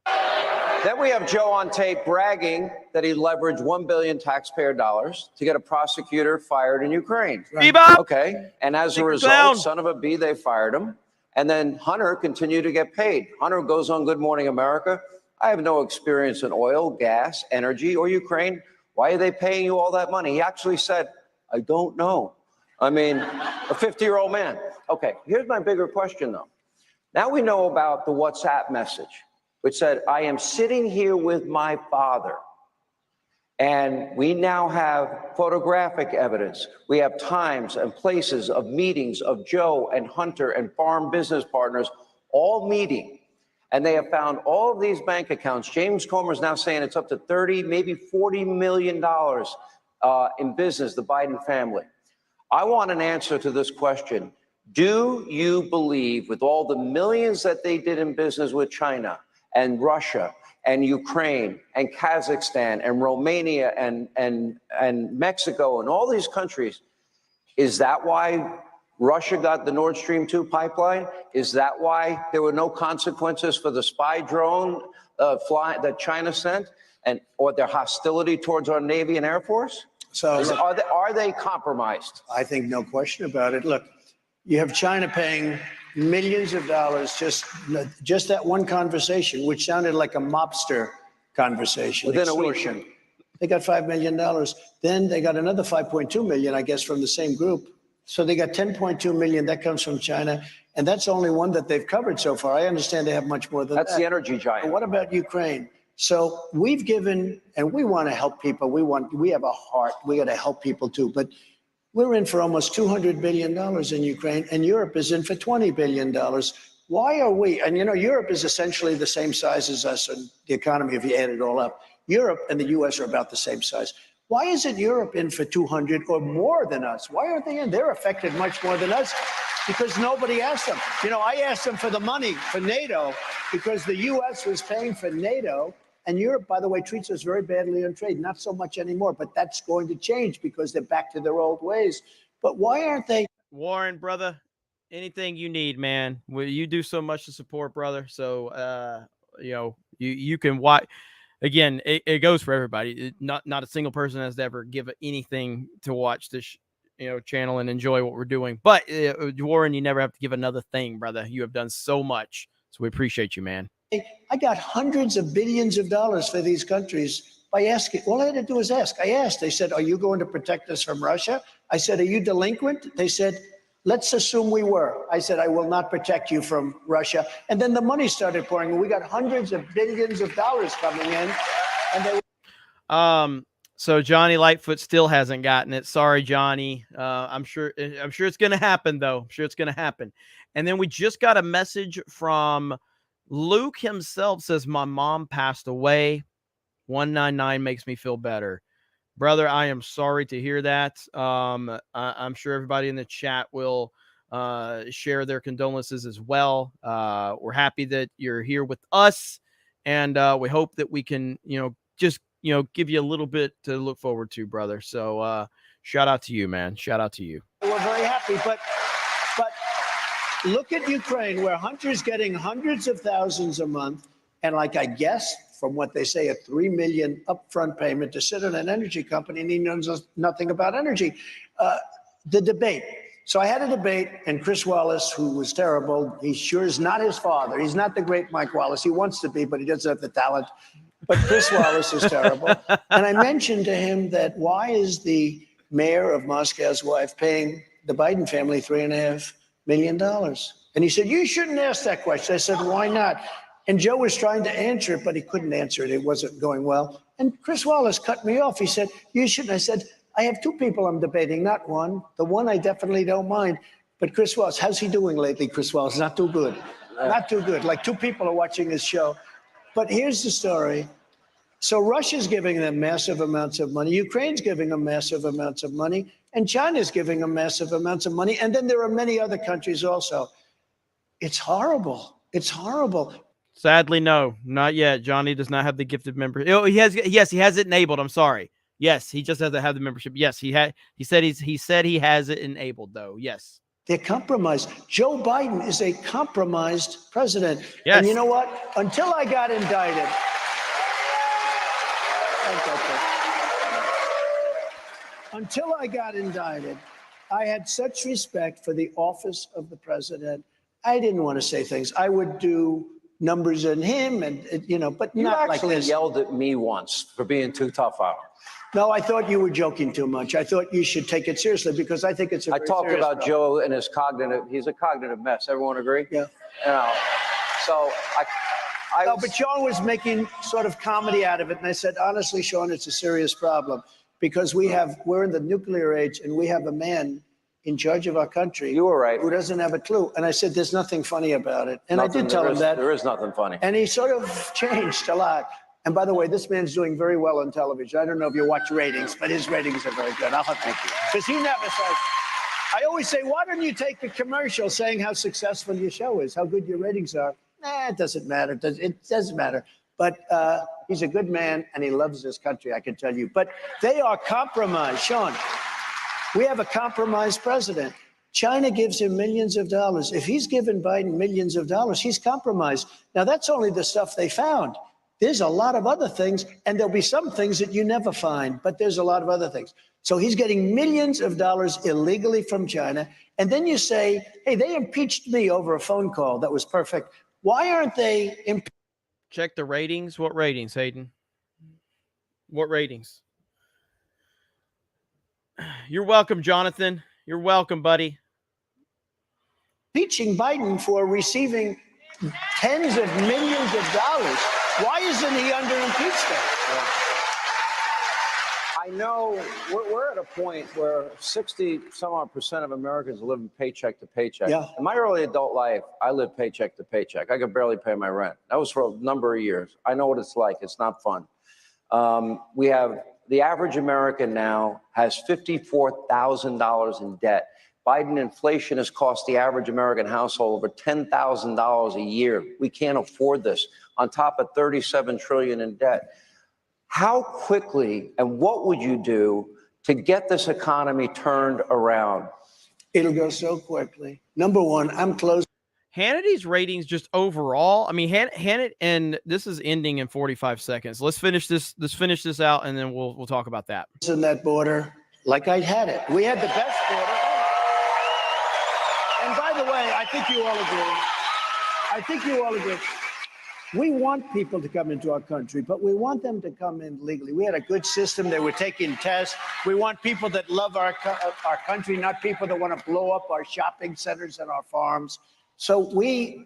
Then we have Joe on tape bragging that he leveraged $1 billion taxpayer dollars to get a prosecutor fired in Ukraine. Right. Okay. And as a result, son of a bee, they fired him. And then Hunter continued to get paid. Hunter goes on Good Morning America. I have no experience in oil, gas, energy, or Ukraine. Why are they paying you all that money? He actually said, I don't know. I mean, a 50-year-old man. Okay, here's my bigger question, though. Now we know about the WhatsApp message, which said, I am sitting here with my father. And we now have photographic evidence. We have times and places of meetings of Joe and Hunter and foreign business partners all meeting. And they have found all of these bank accounts. James Comer is now saying it's up to 30, maybe $40 million in business, the Biden family. I want an answer to this question. Do you believe, with all the millions that they did in business with China and Russia and Ukraine and Kazakhstan and Romania and Mexico and all these countries, is that why Russia got the Nord Stream 2 pipeline? Is that why there were no consequences for the spy drone that China sent or their hostility towards our Navy and Air Force? So are they compromised? I think no question about it. Look, you have China paying millions of dollars, just that one conversation, which sounded like a mobster conversation. Within a extortion. week. They got $5 million. Then they got another 5.2 million, I guess, from the same group. So they got 10.2 million. That comes from China. And that's only one that they've covered so far. I understand they have much more than that. That's the energy giant. But what about Ukraine? So we've given, and we want to help people. We have a heart. We got to help people too. But we're in for almost $200 billion in Ukraine, and Europe is in for $20 billion. Why are we? And you know, Europe is essentially the same size as us in the economy if you add it all up. Europe and the US are about the same size. Why isn't Europe in for 200 or more than us? Why aren't they in? They're affected much more than us because nobody asked them. You know, I asked them for the money for NATO because the US was paying for NATO. And Europe, by the way, treats us very badly on trade. Not so much anymore, but that's going to change because they're back to their old ways. But why aren't they? Warren, brother, anything you need, man. Well, you do so much to support, brother. So, you know, you can watch. Again, it goes for everybody. Not a single person has to ever give anything to watch this, channel and enjoy what we're doing. But Warren, you never have to give another thing, brother. You have done so much, so we appreciate you, man. I got hundreds of billions of dollars for these countries by asking. All I had to do was ask. I asked. They said, "Are you going to protect us from Russia?" I said, "Are you delinquent?" They said, "Let's assume we were." I said, "I will not protect you from Russia." And then the money started pouring. We got hundreds of billions of dollars coming in. And they So Johnny Lightfoot still hasn't gotten it. Sorry, Johnny. I'm sure it's going to happen, though. I'm sure it's going to happen. And then we just got a message from Luke himself. Says, "My mom passed away. 199 makes me feel better." Brother, I am sorry to hear that. I'm sure everybody in the chat will share their condolences as well. We're happy that you're here with us, and we hope that we can, just give you a little bit to look forward to, brother. So shout out to you, man. Shout out to you. We're very happy, but look at Ukraine, where Hunter's getting hundreds of thousands a month, and like I guess from what they say, a $3 million upfront payment to sit in an energy company, and he knows nothing about energy. The debate. So I had a debate, and Chris Wallace, who was terrible, he sure is not his father. He's not the great Mike Wallace. He wants to be, but he doesn't have the talent. But Chris Wallace is terrible. And I mentioned to him that why is the mayor of Moscow's wife paying the Biden family $3.5 million? And he said, "You shouldn't ask that question." I said, "Why not?" And Joe was trying to answer it, but he couldn't answer it. It wasn't going well. And Chris Wallace cut me off. He said, "You shouldn't." I said, "I have two people I'm debating, not one. The one I definitely don't mind. But Chris Wallace, how's he doing lately, Chris Wallace? Not too good. Not too good. Like two people are watching his show." But here's the story. So Russia's giving them massive amounts of money. Ukraine's giving them massive amounts of money. And China's giving them massive amounts of money. And then there are many other countries also. It's horrible. It's horrible. Sadly, no, not yet. Johnny does not have the gifted membership. Oh, he has. Yes, he has it enabled. I'm sorry. Yes, he just has to have the membership. Yes, he had. He said he has it enabled, though. Yes. They're compromised. Joe Biden is a compromised president. Yes. And you know what? Until I got indicted. Until I got indicted, I had such respect for the office of the president. I didn't want to say things. I would do numbers on him, and but You not like actually this. yelled at me once for being too tough on him. No, I thought you were joking too much. I thought you should take it seriously because I think it's a I very talked serious about problem. Joe and his he's a cognitive mess. Everyone agree? Yeah. So No, but Sean was making sort of comedy out of it. And I said, honestly, Sean, it's a serious problem because we're in the nuclear age and we have a man in charge of our country. You were right. Who doesn't have a clue. And I said, there's nothing funny about it. And I did tell him that. There is nothing funny. And he sort of changed a lot. And by the way, this man's doing very well on television. I don't know if you watch ratings, but his ratings are very good. I'll thank you. Because he never says, I always say, why don't you take a commercial saying how successful your show is, how good your ratings are? Nah, it doesn't matter. It doesn't matter. But he's a good man and he loves this country, I can tell you. But they are compromised. Sean, we have a compromised president. China gives him millions of dollars. If he's given Biden millions of dollars, he's compromised. Now, that's only the stuff they found. There's a lot of other things, and there'll be some things that you never find, but there's a lot of other things. So he's getting millions of dollars illegally from China. And then you say, hey, they impeached me over a phone call that was perfect. Why aren't they Check the ratings. What ratings, Hayden? What ratings? You're welcome, Jonathan. You're welcome, buddy. impeaching Biden for receiving tens of millions of dollars? Why isn't he under impeachment? I know we're at a point where 60-some-odd% of Americans are living paycheck to paycheck. Yeah. In my early adult life, I lived paycheck to paycheck. I could barely pay my rent. That was for a number of years. I know what it's like. It's not fun. We have the average American now has $54,000 in debt. Biden inflation has cost the average American household over $10,000 a year. We can't afford this, on top of $37 trillion in debt. How quickly and what would you do to get this economy turned around? It'll go so quickly. Number one, I'm close. Hannity's ratings just overall. I mean, Hannity, and this is ending in 45 seconds. Let's finish this. Let's finish this out, and then we'll talk about that. In that border, like I had it. We had the best border. And by the way, I think you all agree. We want people to come into our country, but we want them to come in legally. We had a good system. They were taking tests. We want people that love our country, not people that want to blow up our shopping centers and our farms. So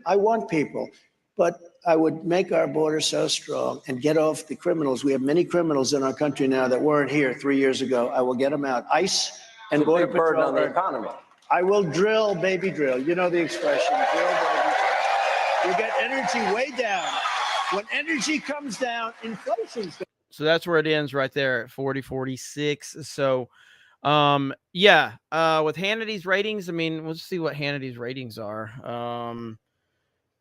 I want people, but I would make our border so strong and get off the criminals. We have many criminals in our country now that weren't here 3 years ago. I will get them out. ICE and Border Big burden Patrol on the economy. I will drill, baby, drill. You know the expression, drill, baby, drill. You get energy way down. When energy comes down, inflation's down. So that's where it ends right there at 40-46. So, yeah, with Hannity's ratings, I mean, let's see what Hannity's ratings are.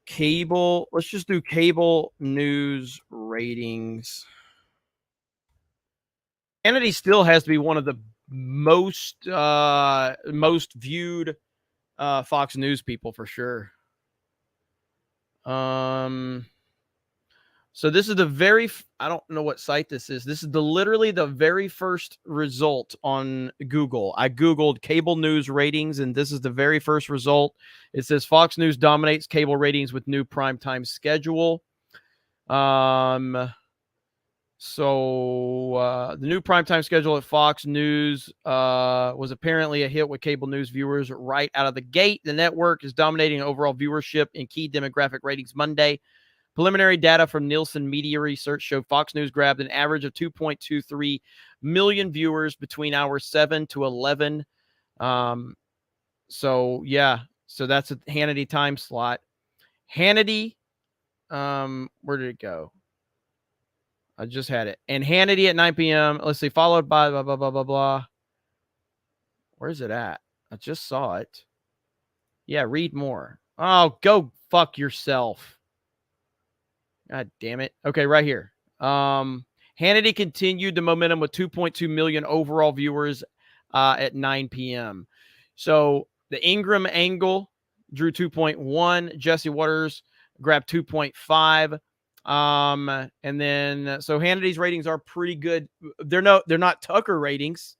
Cable, let's just do cable news ratings. Hannity still has to be one of the most viewed Fox News people for sure. So this is the very, I don't know what site this is. This is literally the very first result on Google. I Googled cable news ratings, and this is the very first result. It says Fox News dominates cable ratings with new primetime schedule. So the new primetime schedule at Fox News was apparently a hit with cable news viewers right out of the gate. The network is dominating overall viewership in key demographic ratings Monday. Preliminary data from Nielsen Media Research showed Fox News grabbed an average of 2.23 million viewers between hours 7 to 11. So yeah, so that's a Hannity time slot. Hannity, where did it go? I just had it. And Hannity at 9 p.m. Let's see, followed by blah, blah, blah, blah, blah. Where's it at? I just saw it. Yeah, read more. Oh, go fuck yourself. God damn it. Okay, right here. Hannity continued the momentum with 2.2 million overall viewers at 9 p.m. So the Ingram angle drew 2.1. Jesse Waters grabbed 2.5. And then so Hannity's ratings are pretty good. They're not Tucker ratings.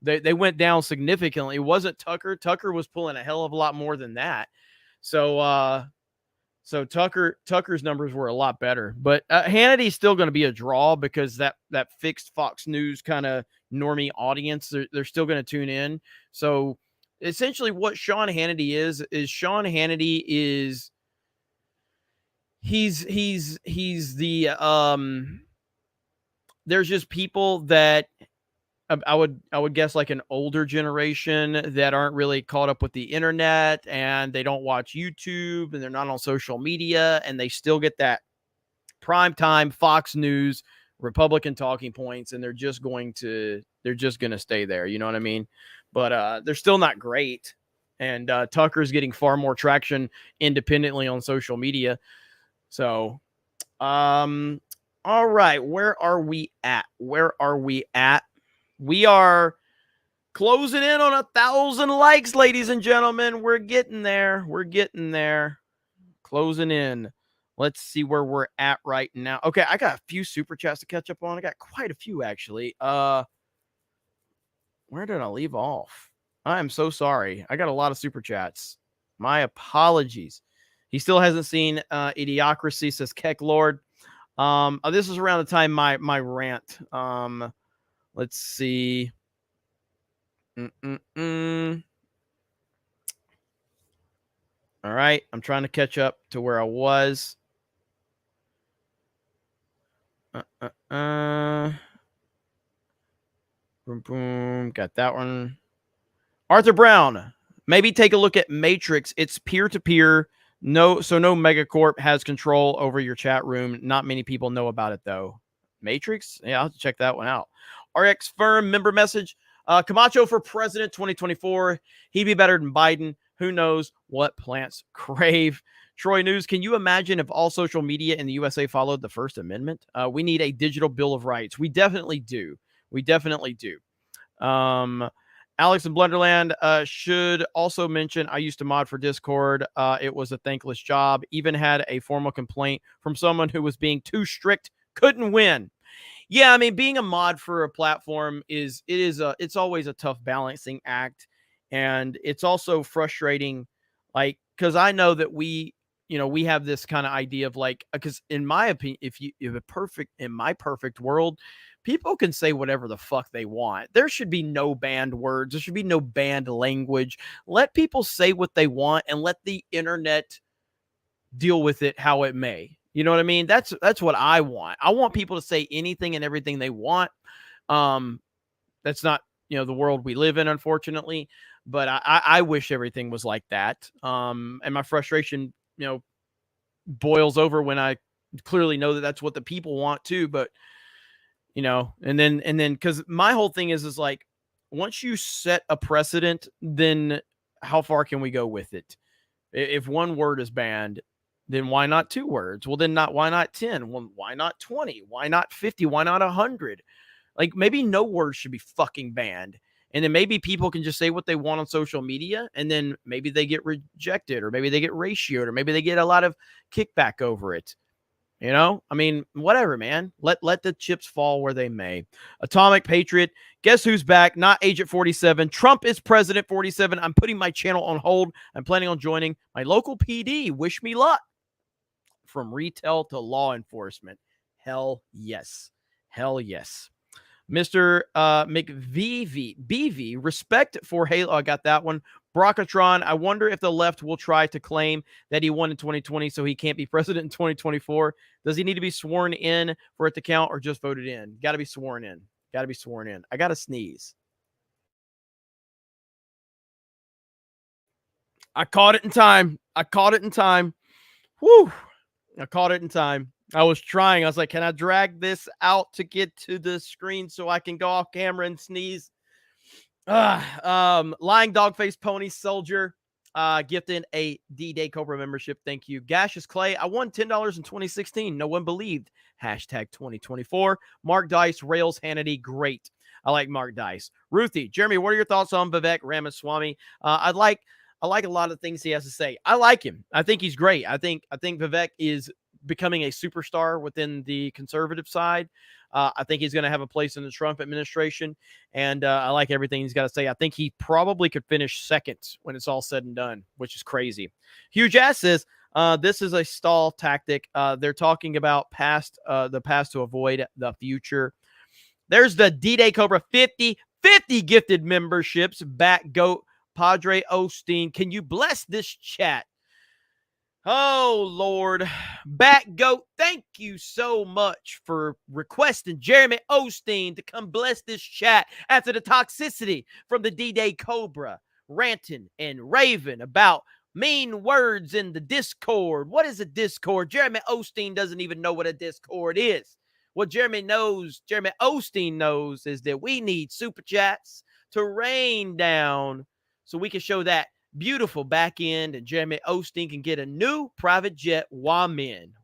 They went down significantly. It wasn't Tucker. Tucker was pulling a hell of a lot more than that. So Tucker's numbers were a lot better, but Hannity's still going to be a draw because that fixed Fox News kind of normie audience, they're still going to tune in. So essentially what Sean Hannity is Sean Hannity is he's the there's just people that I would guess like an older generation that aren't really caught up with the internet, and they don't watch YouTube, and they're not on social media, and they still get that primetime Fox News Republican talking points, and they're just going to stay there. You know what I mean? But they're still not great. And Tucker's getting far more traction independently on social media. So, all right, where are we at? We are closing in on 1,000 likes, ladies and gentlemen. We're getting there. Closing in Let's see where we're at right now. Okay, I got a few super chats to catch up on. I got quite a few actually. Where did I leave off? I am so sorry. I got a lot of super chats. My apologies. He still hasn't seen Idiocracy, says Keck Lord. This is around the time my rant. Let's see. All right, I'm trying to catch up to where I was. Boom, boom. Got that one. Arthur Brown. Maybe take a look at Matrix. It's peer-to-peer. No Megacorp has control over your chat room. Not many people know about it, though. Matrix? Yeah, I'll have to check that one out. RX Firm member message. Camacho for president 2024. He'd be better than Biden. Who knows what plants crave. Troy News, can you imagine if all social media in the USA followed the First Amendment? We need a digital Bill of Rights. We definitely do. We definitely do. Alex in Blunderland should also mention I used to mod for Discord. It was a thankless job. Even had a formal complaint from someone who was being too strict. Couldn't win. Yeah, I mean, being a mod for a platform it's always a tough balancing act, and it's also frustrating, like, because I know that we have this kind of idea of like, because in my opinion, in my perfect world, people can say whatever the fuck they want. There should be no banned words. There should be no banned language. Let people say what they want and let the internet deal with it how it may. You know what I mean? That's what I want. I want people to say anything and everything they want. That's not, the world we live in, unfortunately, but I wish everything was like that. And my frustration, boils over when I clearly know that that's what the people want too. But, and then, cause my whole thing is like, once you set a precedent, then how far can we go with it? If one word is banned, then why not 2 words? Well, then why not 10? Well, why not 20? Why not 50? Why not 100? Like, maybe no words should be fucking banned. And then maybe people can just say what they want on social media, and then maybe they get rejected, or maybe they get ratioed, or maybe they get a lot of kickback over it. I mean, whatever, man. Let the chips fall where they may. Atomic Patriot, guess who's back? Not Agent 47. Trump is President 47. I'm putting my channel on hold. I'm planning on joining my local PD. Wish me luck. From retail to law enforcement. Hell yes. Hell yes. Mr. BV, respect for Halo. I got that one. Brockatron, I wonder if the left will try to claim that he won in 2020 so he can't be president in 2024. Does he need to be sworn in for it to count, or just voted in? Got to be sworn in. Got to be sworn in. I got to sneeze. I caught it in time. Whew. I caught it in time. I was trying. I was like, can I drag this out to get to the screen so I can go off camera and sneeze? Lying Dogface Pony Soldier gifted a D-Day Cobra membership. Thank you. Gaseous Clay, I won $10 in 2016. No one believed. Hashtag 2024. Mark Dice, Rails Hannity, great. I like Mark Dice. Ruthie, Jeremy, what are your thoughts on Vivek Ramaswamy? I like a lot of things he has to say. I like him. I think he's great. I think Vivek is becoming a superstar within the conservative side. I think he's going to have a place in the Trump administration, and I like everything he's got to say. I think he probably could finish second when it's all said and done, which is crazy. Huge Ass says, this is a stall tactic. They're talking about the past to avoid the future. There's the D-Day Cobra 50 gifted memberships. Back Goat Padre Osteen. Can you bless this chat? Oh, Lord. Back Goat, thank you so much for requesting Jeremy Osteen to come bless this chat after the toxicity from the D-Day Cobra ranting and raving about mean words in the Discord. What is a Discord? Jeremy Osteen doesn't even know what a Discord is. What Jeremy Osteen knows is that we need super chats to rain down so we can show that beautiful back end, and Jeremy Osteen can get a new private jet. Wamen.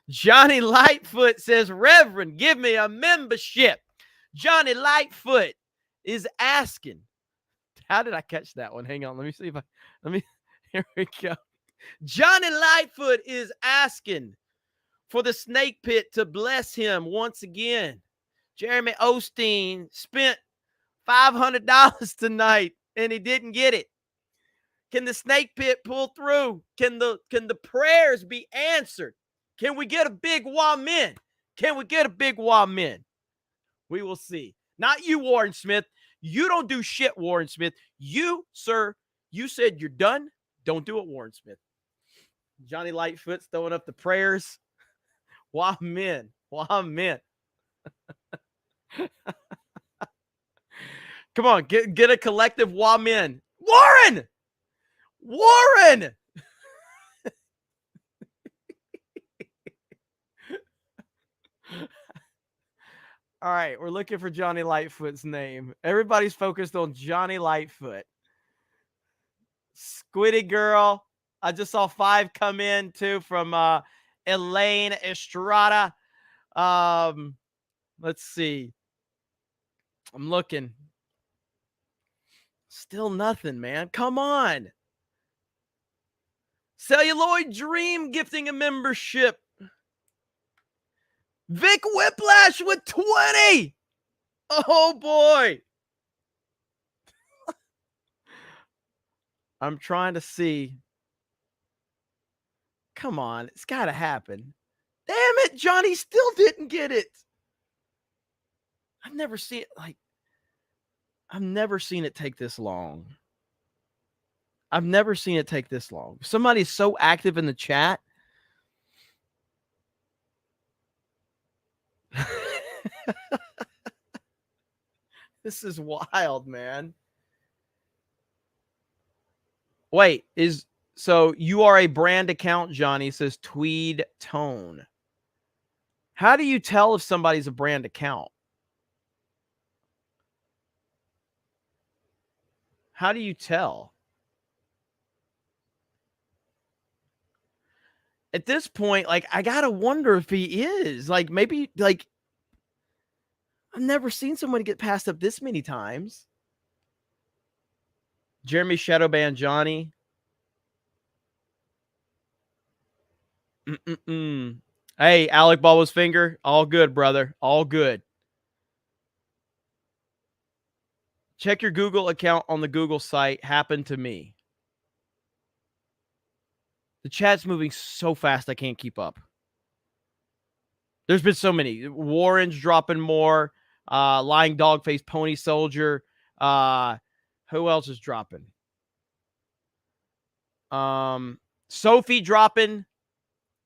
Johnny Lightfoot says, Reverend, give me a membership. Johnny Lightfoot is asking. How did I catch that one? Hang on. Let me see if here we go. Johnny Lightfoot is asking for the snake pit to bless him once again. Jeremy Osteen spent $500 tonight and he didn't get it. Can the snake pit pull through? Can the prayers be answered? Can we get a big wah-min? Can we get a big wah-min? We will see. Not you, Warren Smith. You don't do shit, Warren Smith. You, sir, you said you're done. Don't do it, Warren Smith. Johnny Lightfoot's throwing up the prayers. Wah-min. Wah-min. Come on, get a collective wah-min. Warren! Warren! All right, we're looking for Johnny Lightfoot's name. Everybody's focused on Johnny Lightfoot. Squiddy Girl. I just saw 5 come in, too, from Elaine Estrada. Let's see. I'm looking. Still nothing, man. Come on. Celluloid Dream gifting a membership. Vic Whiplash with 20. Oh, boy. I'm trying to see. Come on. It's got to happen. Damn it. Johnny still didn't get it. I've never seen it take this long. I've never seen it take this long. Somebody's so active in the chat. This is wild, man. Wait, so you are a brand account, Johnny, says Tweed Tone. How do you tell if somebody's a brand account? How do you tell? At this point, I gotta wonder if he is. Maybe, I've never seen somebody get passed up this many times. Jeremy Shadowban Johnny. Hey, Alec Baldwin's finger. All good, brother. All good. Check your Google account on the Google site. Happened to me. The chat's moving so fast I can't keep up. There's been so many. Warren's dropping more. Lying Dogface Pony Soldier. Who else is dropping? Sophie dropping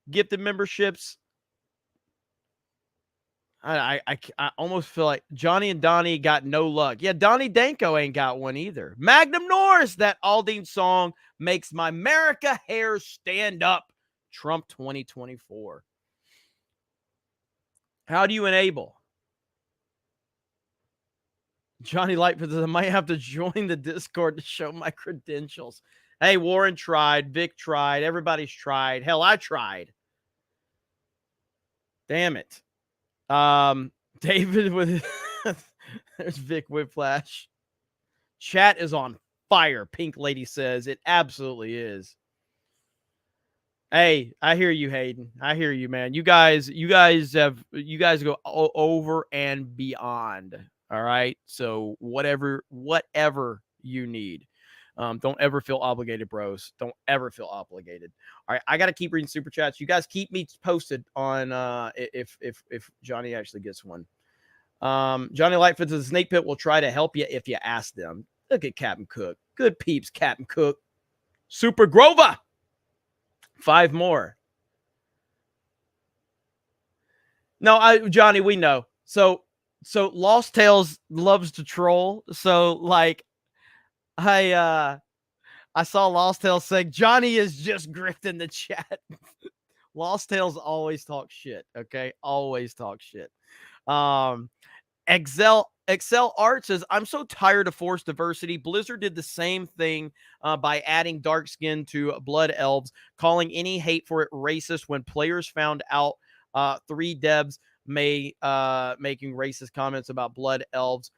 gifted memberships. I almost feel like Johnny and Donnie got no luck. Yeah, Donnie Danko ain't got one either. Magnum Norris, that Aldean song makes my America hair stand up. Trump 2024. How do you enable? Johnny Lightfoot says, I might have to join the Discord to show my credentials. Hey, Warren tried. Vic tried. Everybody's tried. Hell, I tried. Damn it. David with there's Vic Whiplash. Chat is on fire. Pink Lady says it absolutely is. Hey, I hear you, Hayden. I hear you, man. You guys go over and beyond. All right. So whatever you need. Don't ever feel obligated, bros. Don't ever feel obligated. All right, I got to keep reading super chats. You guys keep me posted on if Johnny actually gets one. Johnny Lightfoot says the Snake Pit will try to help you if you ask them. Look at Captain Cook. Good peeps, Captain Cook. Super Grover. 5 more. No, Johnny, we know. So Lost Tales loves to troll. So I saw Lost Tales saying Johnny is just grifting the chat. Lost Tales always talk shit. Okay, always talk shit. Excel Art says, I'm so tired of forced diversity. Blizzard did the same thing by adding dark skin to Blood Elves, calling any hate for it racist when players found out 3 devs making racist comments about Blood Elves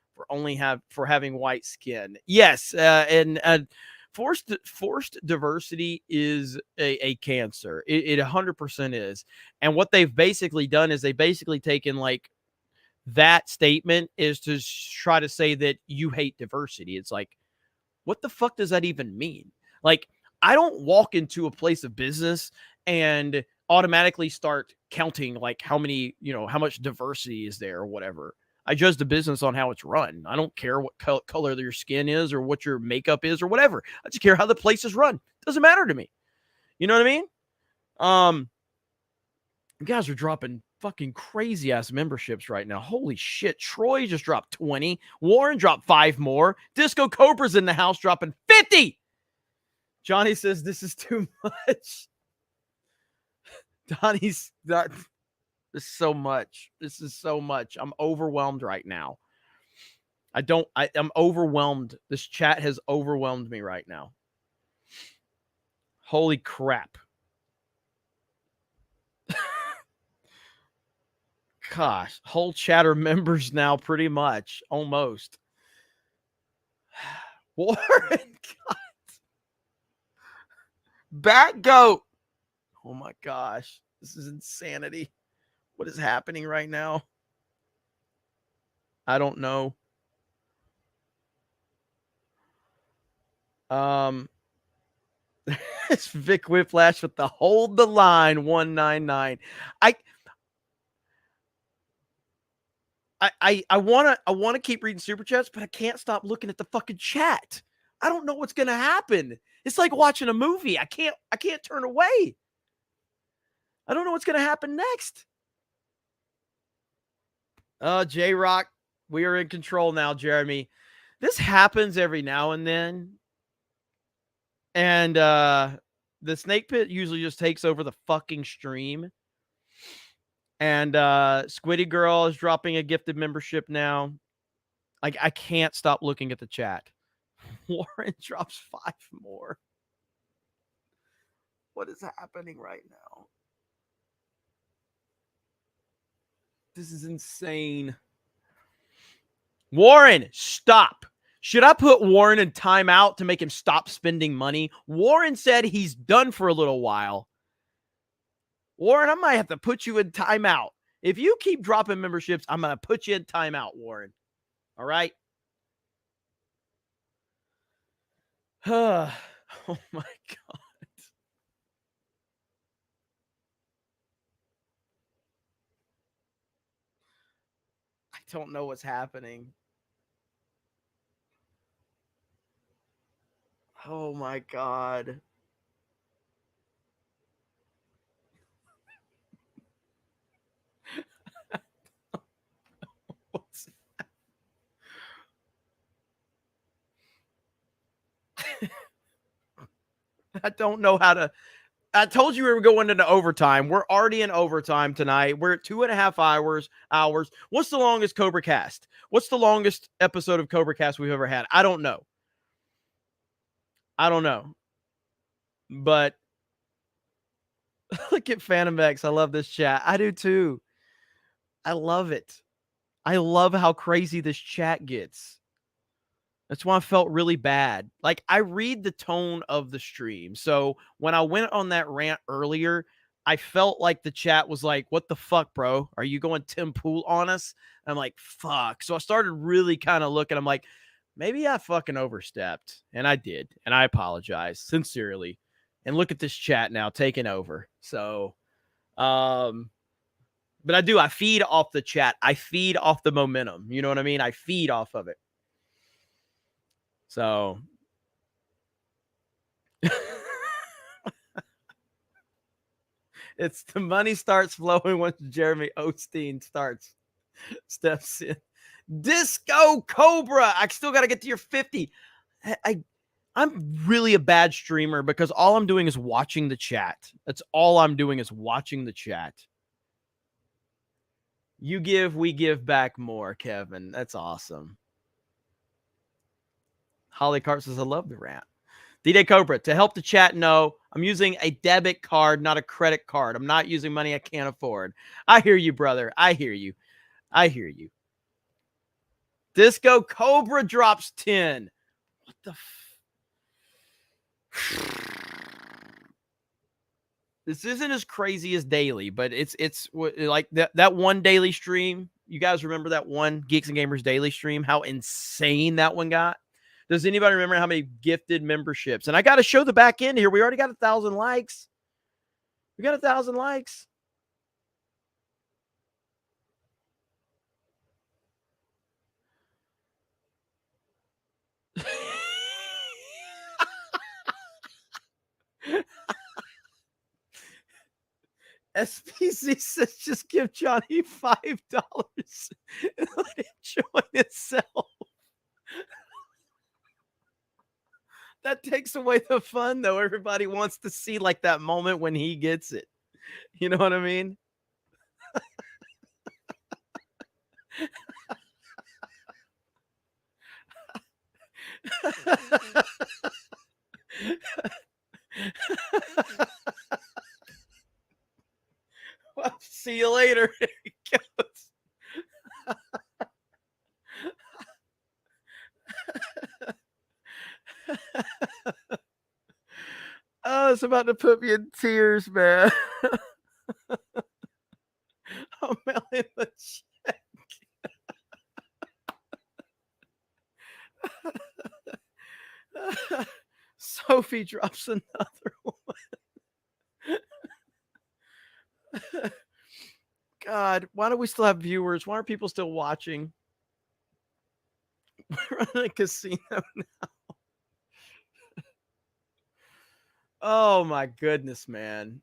for having white skin. Yes, and Forced diversity is a cancer. It 100% is. And what they've basically done is they basically taken like that statement is to try to say that you hate diversity. It's like, what the fuck does that even mean? Like, I don't walk into a place of business and automatically start counting like how many, how much diversity is there or whatever. I judge the business on how it's run. I don't care what color your skin is or what your makeup is or whatever. I just care how the place is run. Doesn't matter to me. You know what I mean? You guys are dropping fucking crazy ass memberships right now. Holy shit. Troy just dropped 20. Warren dropped 5 more. Disco Cobra's in the house dropping 50. Johnny says this is too much. Donnie's that. This is so much. This is so much. I'm overwhelmed right now. I'm overwhelmed. This chat has overwhelmed me right now. Holy crap. Gosh, whole chatter members now pretty much. Almost. Warren, God. Bat goat. Oh my gosh. This is insanity. What is happening right now? I don't know. It's Vic Whiplash with the hold the line 199. I wanna keep reading super chats, but I can't stop looking at the fucking chat. I don't know what's gonna happen. It's like watching a movie. I can't turn away. I don't know what's gonna happen next. J-Rock, we are in control now, Jeremy. This happens every now and then. And the Snake Pit usually just takes over the fucking stream. And Squiddy Girl is dropping a gifted membership now. I can't stop looking at the chat. Warren drops 5 more. What is happening right now? This is insane. Warren, stop. Should I put Warren in timeout to make him stop spending money? Warren said he's done for a little while. Warren, I might have to put you in timeout. If you keep dropping memberships, I'm going to put you in timeout, Warren. All right? Oh, my God. I don't know what's happening. Oh, my God. I don't know how to. I told you we were going into overtime. We're already in overtime tonight. We're at 2.5 hours. What's the longest CobraCast? What's the longest episode of CobraCast we've ever had? I don't know. But look at Phantom X. I love this chat. I do too. I love it. I love how crazy this chat gets. That's why I felt really bad. Like, I read the tone of the stream. So when I went on that rant earlier, I felt like the chat was like, what the fuck, bro? Are you going Tim Pool on us? I'm like, fuck. So I started really kind of looking. I'm like, maybe I fucking overstepped. And I did. And I apologize sincerely. And look at this chat now taking over. So, but I do. I feed off the chat. I feed off the momentum. You know what I mean? I feed off of it. So it's the money starts flowing once Jeremy Osteen steps in. Disco Cobra. I still got to get to your 50. I'm really a bad streamer because all I'm doing is watching the chat. That's all I'm doing is watching the chat. You give, we give back more, Kevin. That's awesome. Holly Cart says, I love the rant. D-Day Cobra, to help the chat know, I'm using a debit card, not a credit card. I'm not using money I can't afford. I hear you, brother. I hear you. Disco Cobra drops 10. What the This isn't as crazy as daily, but it's like that one daily stream. You guys remember that one Geeks and Gamers daily stream? How insane that one got? Does anybody remember how many gifted memberships? And I got to show the back end here. We already got 1,000 likes. We got 1,000 likes. SPC says just give Johnny $5 and let him join itself. That takes away the fun, though. Everybody wants to see like that moment when he gets it. You know what I mean? Well, see you later. There he goes. Oh, it's about to put me in tears, man. I'll mail him a check. Sophie drops another one. God, why do we still have viewers? Why are people still watching? We're running a casino now. Oh my goodness, man.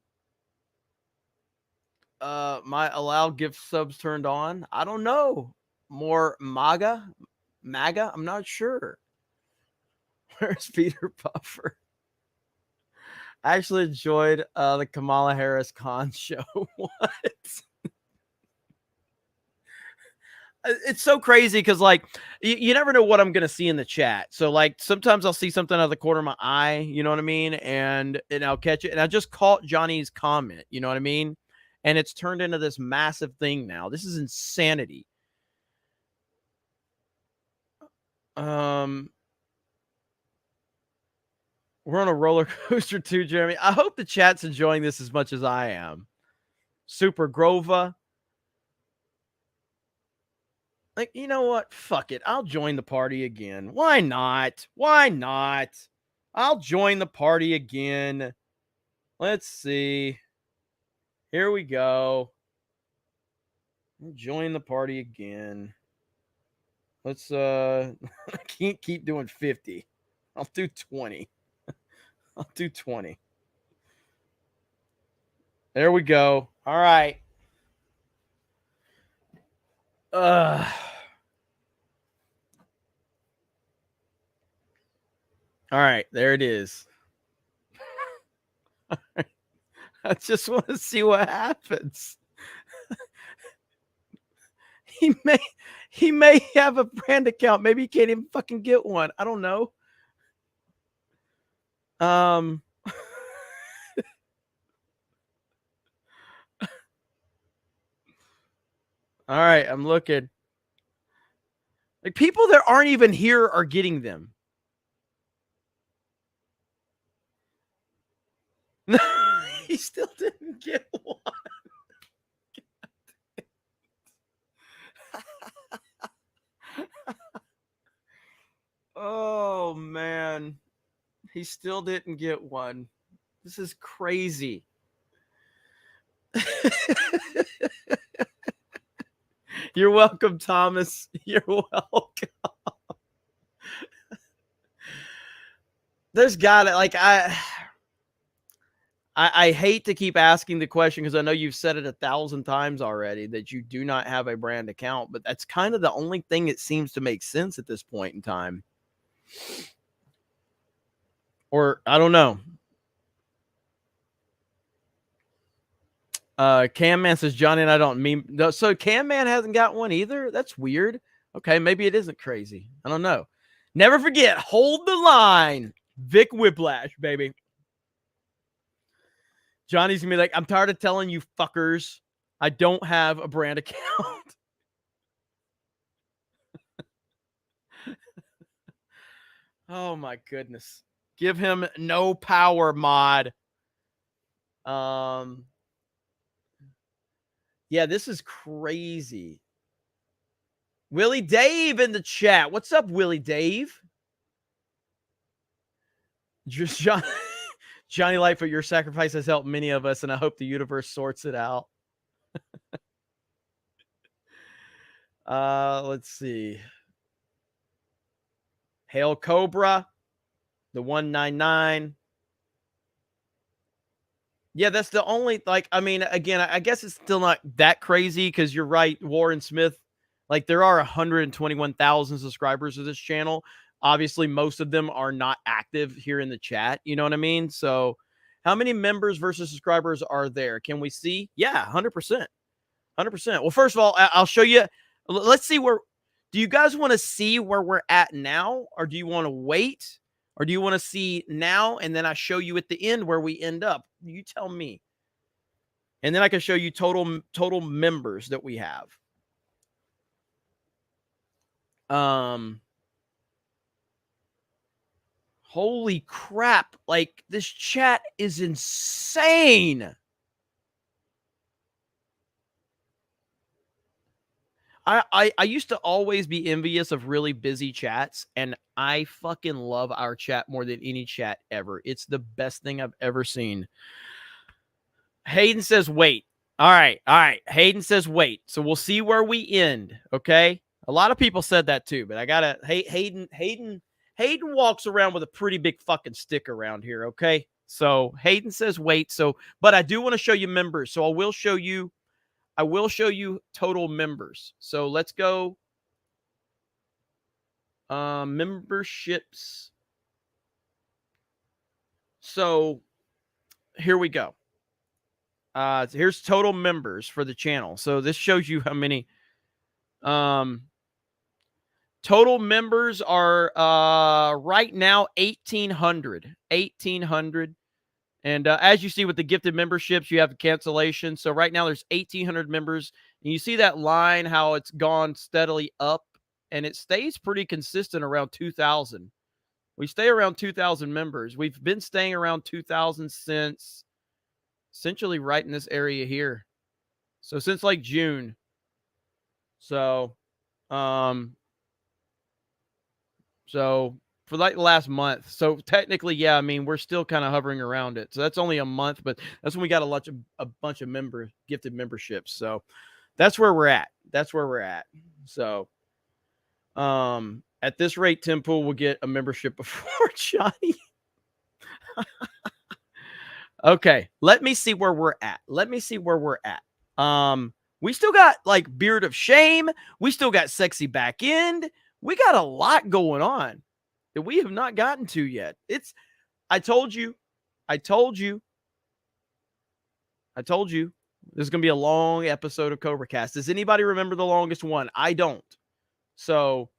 My allow gift subs turned on. I don't know. More MAGA? I'm not sure. Where's Peter Puffer? I actually enjoyed the Kamala Harris con show. What? It's so crazy because, like, you never know what I'm going to see in the chat. So, like, sometimes I'll see something out of the corner of my eye, you know what I mean? And I'll catch it. And I just caught Johnny's comment, you know what I mean? And it's turned into this massive thing now. This is insanity. We're on a roller coaster too, Jeremy. I hope the chat's enjoying this as much as I am. Super Grova. Like, you know what? Fuck it. I'll join the party again. Why not? Why not? I'll join the party again. Let's see. Here we go. Join the party again. Let's I can't keep doing 50. I'll do 20. I'll do 20. There we go. All right. All right, there it is. I just want to see what happens. He may have a brand account. Maybe he can't even fucking get one. I don't know. All right, I'm looking. Like, people that aren't even here are getting them. No, he still didn't get one. Oh, man. He still didn't get one. This is crazy. You're welcome, Thomas. You're welcome. There's got to, like, I hate to keep asking the question because I know you've said it 1,000 times already that you do not have a brand account, but that's kind of the only thing that seems to make sense at this point in time. Or I don't know. Cam Man says Johnny and I don't mean no. So Cam Man hasn't got one either. That's weird. Okay, maybe it isn't crazy. I don't know. Never forget, hold the line. Vic Whiplash, baby. Johnny's gonna be like, I'm tired of telling you fuckers I don't have a brand account. Oh my goodness. Give him no power mod. Yeah, this is crazy. Willie Dave in the chat. What's up, Willie Dave? Just Johnny Lightfoot, your sacrifice has helped many of us, and I hope the universe sorts it out. Let's see. Hail Cobra, the 199. Yeah, that's the only, like, I mean, again, I guess it's still not that crazy because you're right, Warren Smith. Like, there are 121,000 subscribers to this channel. Obviously, most of them are not active here in the chat. You know what I mean? So, how many members versus subscribers are there? Can we see? Yeah, 100%. 100%. Well, first of all, I'll show you. Let's see where. Do you guys want to see where we're at now? Or do you want to wait? Or do you want to see now and then I show you at the end where we end up? You tell me. And then I can show you total members that we have. Holy crap. Like, this chat is insane. I used to always be envious of really busy chats, and I fucking love our chat more than any chat ever. It's the best thing I've ever seen. Hayden says wait. All right. Hayden says wait. So we'll see where we end, okay? A lot of people said that too, but I gotta. Hayden walks around with a pretty big fucking stick around here, okay? So Hayden says wait. So, but I do want to show you members. So I will show you total members. So let's go. Memberships. So here we go. Here's total members for the channel. So this shows you how many. Total members are right now 1,800. 1,800. And as you see with the gifted memberships, you have a cancellation. So right now there's 1,800 members. And you see that line, how it's gone steadily up. And it stays pretty consistent around 2,000. We stay around 2,000 members. We've been staying around 2,000 since essentially right in this area here. So since like June. So for like the last month. So technically, yeah, I mean, we're still kind of hovering around it. So that's only a month, but that's when we got a bunch of gifted memberships. So that's where we're at. That's where we're at. So at this rate, Tim Pool will get a membership before Johnny. Okay, let me see where we're at. We still got like Beard of Shame. We still got Sexy Back End. We got a lot going on that we have not gotten to yet. I told you. This is going to be a long episode of CobraCast. Does anybody remember the longest one? I don't. So,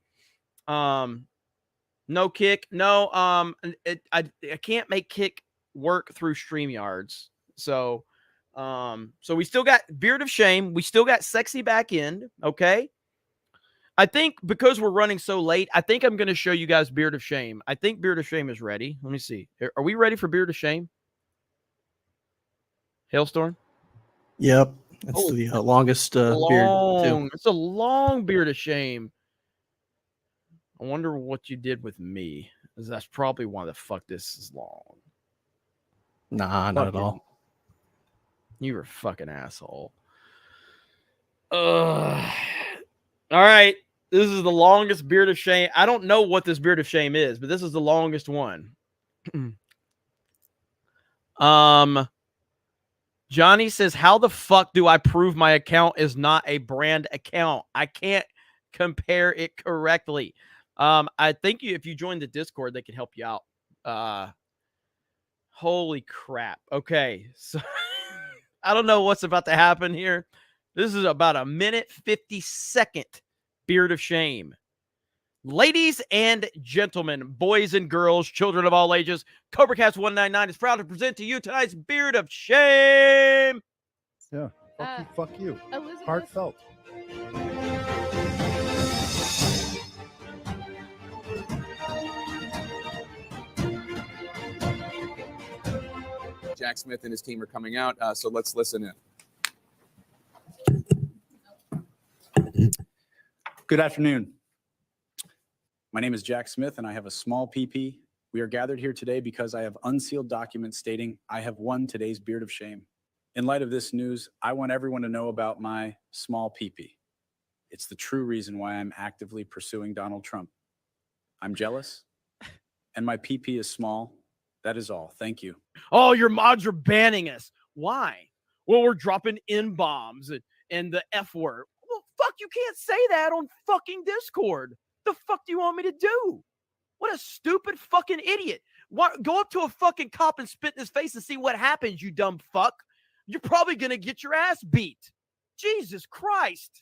no Kick. No, I can't make Kick work through StreamYards. So we still got Beard of Shame. We still got Sexy Back End. Okay. I think because we're running so late, I think I'm going to show you guys Beard of Shame. I think Beard of Shame is ready. Let me see. Are we ready for Beard of Shame? Hailstorm? Yep. That's the longest beard. Too. It's a long Beard of Shame. I wonder what you did with me. That's probably why the fuck this is long. Nah, not at all. You were a fucking asshole. All right. This is the longest Beard of Shame. I don't know what this Beard of Shame is, but this is the longest one. Johnny says, how the fuck do I prove my account is not a brand account? I can't compare it correctly. I think if you join the Discord, they can help you out. Holy crap. Okay. So I don't know what's about to happen here. This is about a minute 50-second Beard of Shame. Ladies and gentlemen, boys and girls, children of all ages, CobraCast 199 is proud to present to you tonight's Beard of Shame. Yeah. Fuck you. Heartfelt. Jack Smith and his team are coming out. So let's listen in. Good afternoon. My name is Jack Smith, and I have a small PP. We are gathered here today because I have unsealed documents stating I have won today's Beard of Shame. In light of this news, I want everyone to know about my small PP. It's the true reason why I'm actively pursuing Donald Trump. I'm jealous, and my PP is small. That is all. Thank you. Oh, your mods are banning us. Why? Well, we're dropping N-bombs and the F word. Well, fuck, you can't say that on fucking Discord. The fuck do you want me to do? What a stupid fucking idiot. Go up to a fucking cop and spit in his face and see what happens, you dumb fuck. You're probably going to get your ass beat. Jesus Christ.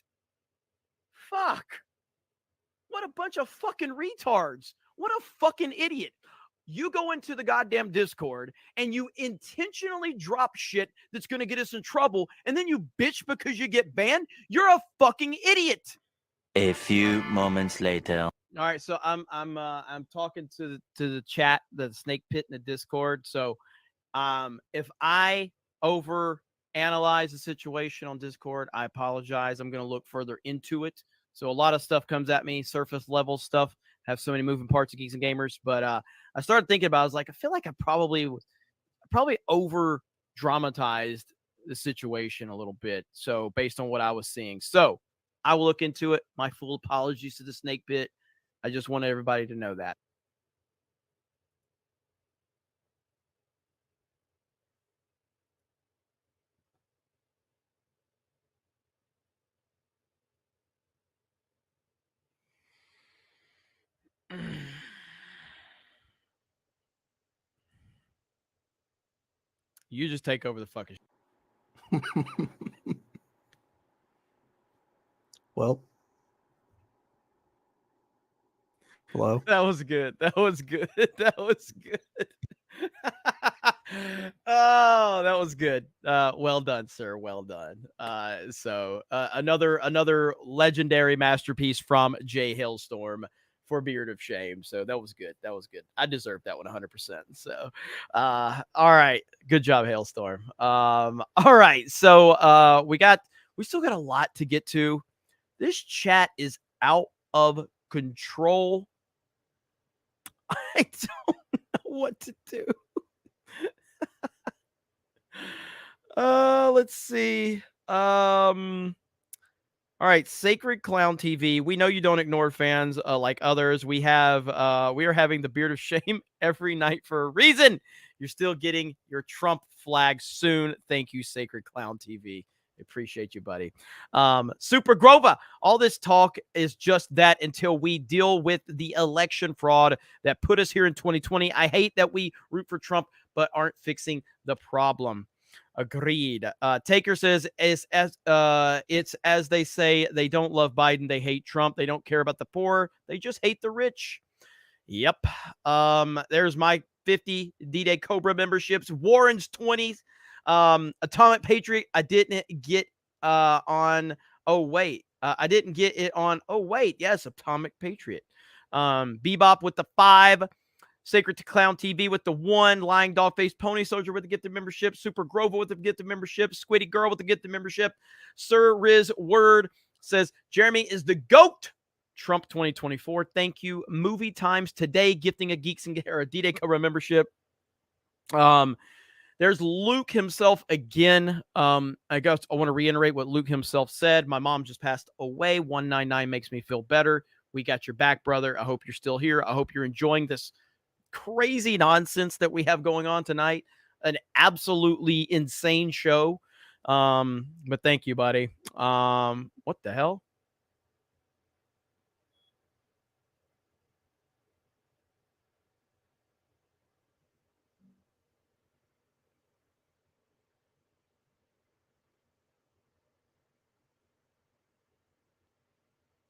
Fuck. What a bunch of fucking retards. What a fucking idiot. You go into the goddamn Discord and you intentionally drop shit that's going to get us in trouble, and then you bitch because you get banned. You're a fucking idiot. A few moments later. All right, so I'm talking to the chat, the snake pit in the Discord. So if I overanalyze the situation on Discord, I apologize. I'm going to look further into it. So a lot of stuff comes at me, surface level stuff. Have so many moving parts of Geeks and Gamers. But I started thinking about it. I was like, I feel like I probably over dramatized the situation a little bit. So based on what I was seeing. So I will look into it. My full apologies to the snake pit. I just wanted everybody to know that. You just take over the fucking. Well. Hello. That was good. That was good. That was good. Oh, that was good. Well done, sir. Well done. So another legendary masterpiece from Jay Hailstorm for Beard of Shame. So that was good. That was good. I deserved that one 100%. So, all right. Good job, Hailstorm. All right. So we still got a lot to get to. This chat is out of control. I don't know what to do. Let's see. All right, Sacred Clown TV. We know you don't ignore fans like others. We are having the Beard of Shame every night for a reason. You're still getting your Trump flag soon. Thank you, Sacred Clown TV. Appreciate you, buddy. Super Grova. All this talk is just that until we deal with the election fraud that put us here in 2020. I hate that we root for Trump but aren't fixing the problem. Agreed. Taker says it's as they say, they don't love Biden, they hate Trump, they don't care about the poor, they just hate the rich. Yep. There's my 50 D-Day Cobra memberships. Warren's 20s. Atomic Patriot, I didn't get on. Oh wait, I didn't get it on. Oh wait, yes, Atomic Patriot. Bebop with the 5. Sacred to Clown TV with the 1, Lying Dog Face Pony Soldier with the gifted membership, Super Grover with the gifted membership, Squiddy Girl with the gifted membership, Sir Riz Word says Jeremy is the GOAT. Trump 2024. Thank you. Movie Times Today gifting a Geeks and or a D-Day Cobra membership. There's Luke himself again. I guess I want to reiterate what Luke himself said. My mom just passed away. 199 makes me feel better. We got your back, brother. I hope you're still here. I hope you're enjoying this crazy nonsense that we have going on tonight. An absolutely insane show. But thank you, buddy. What the hell?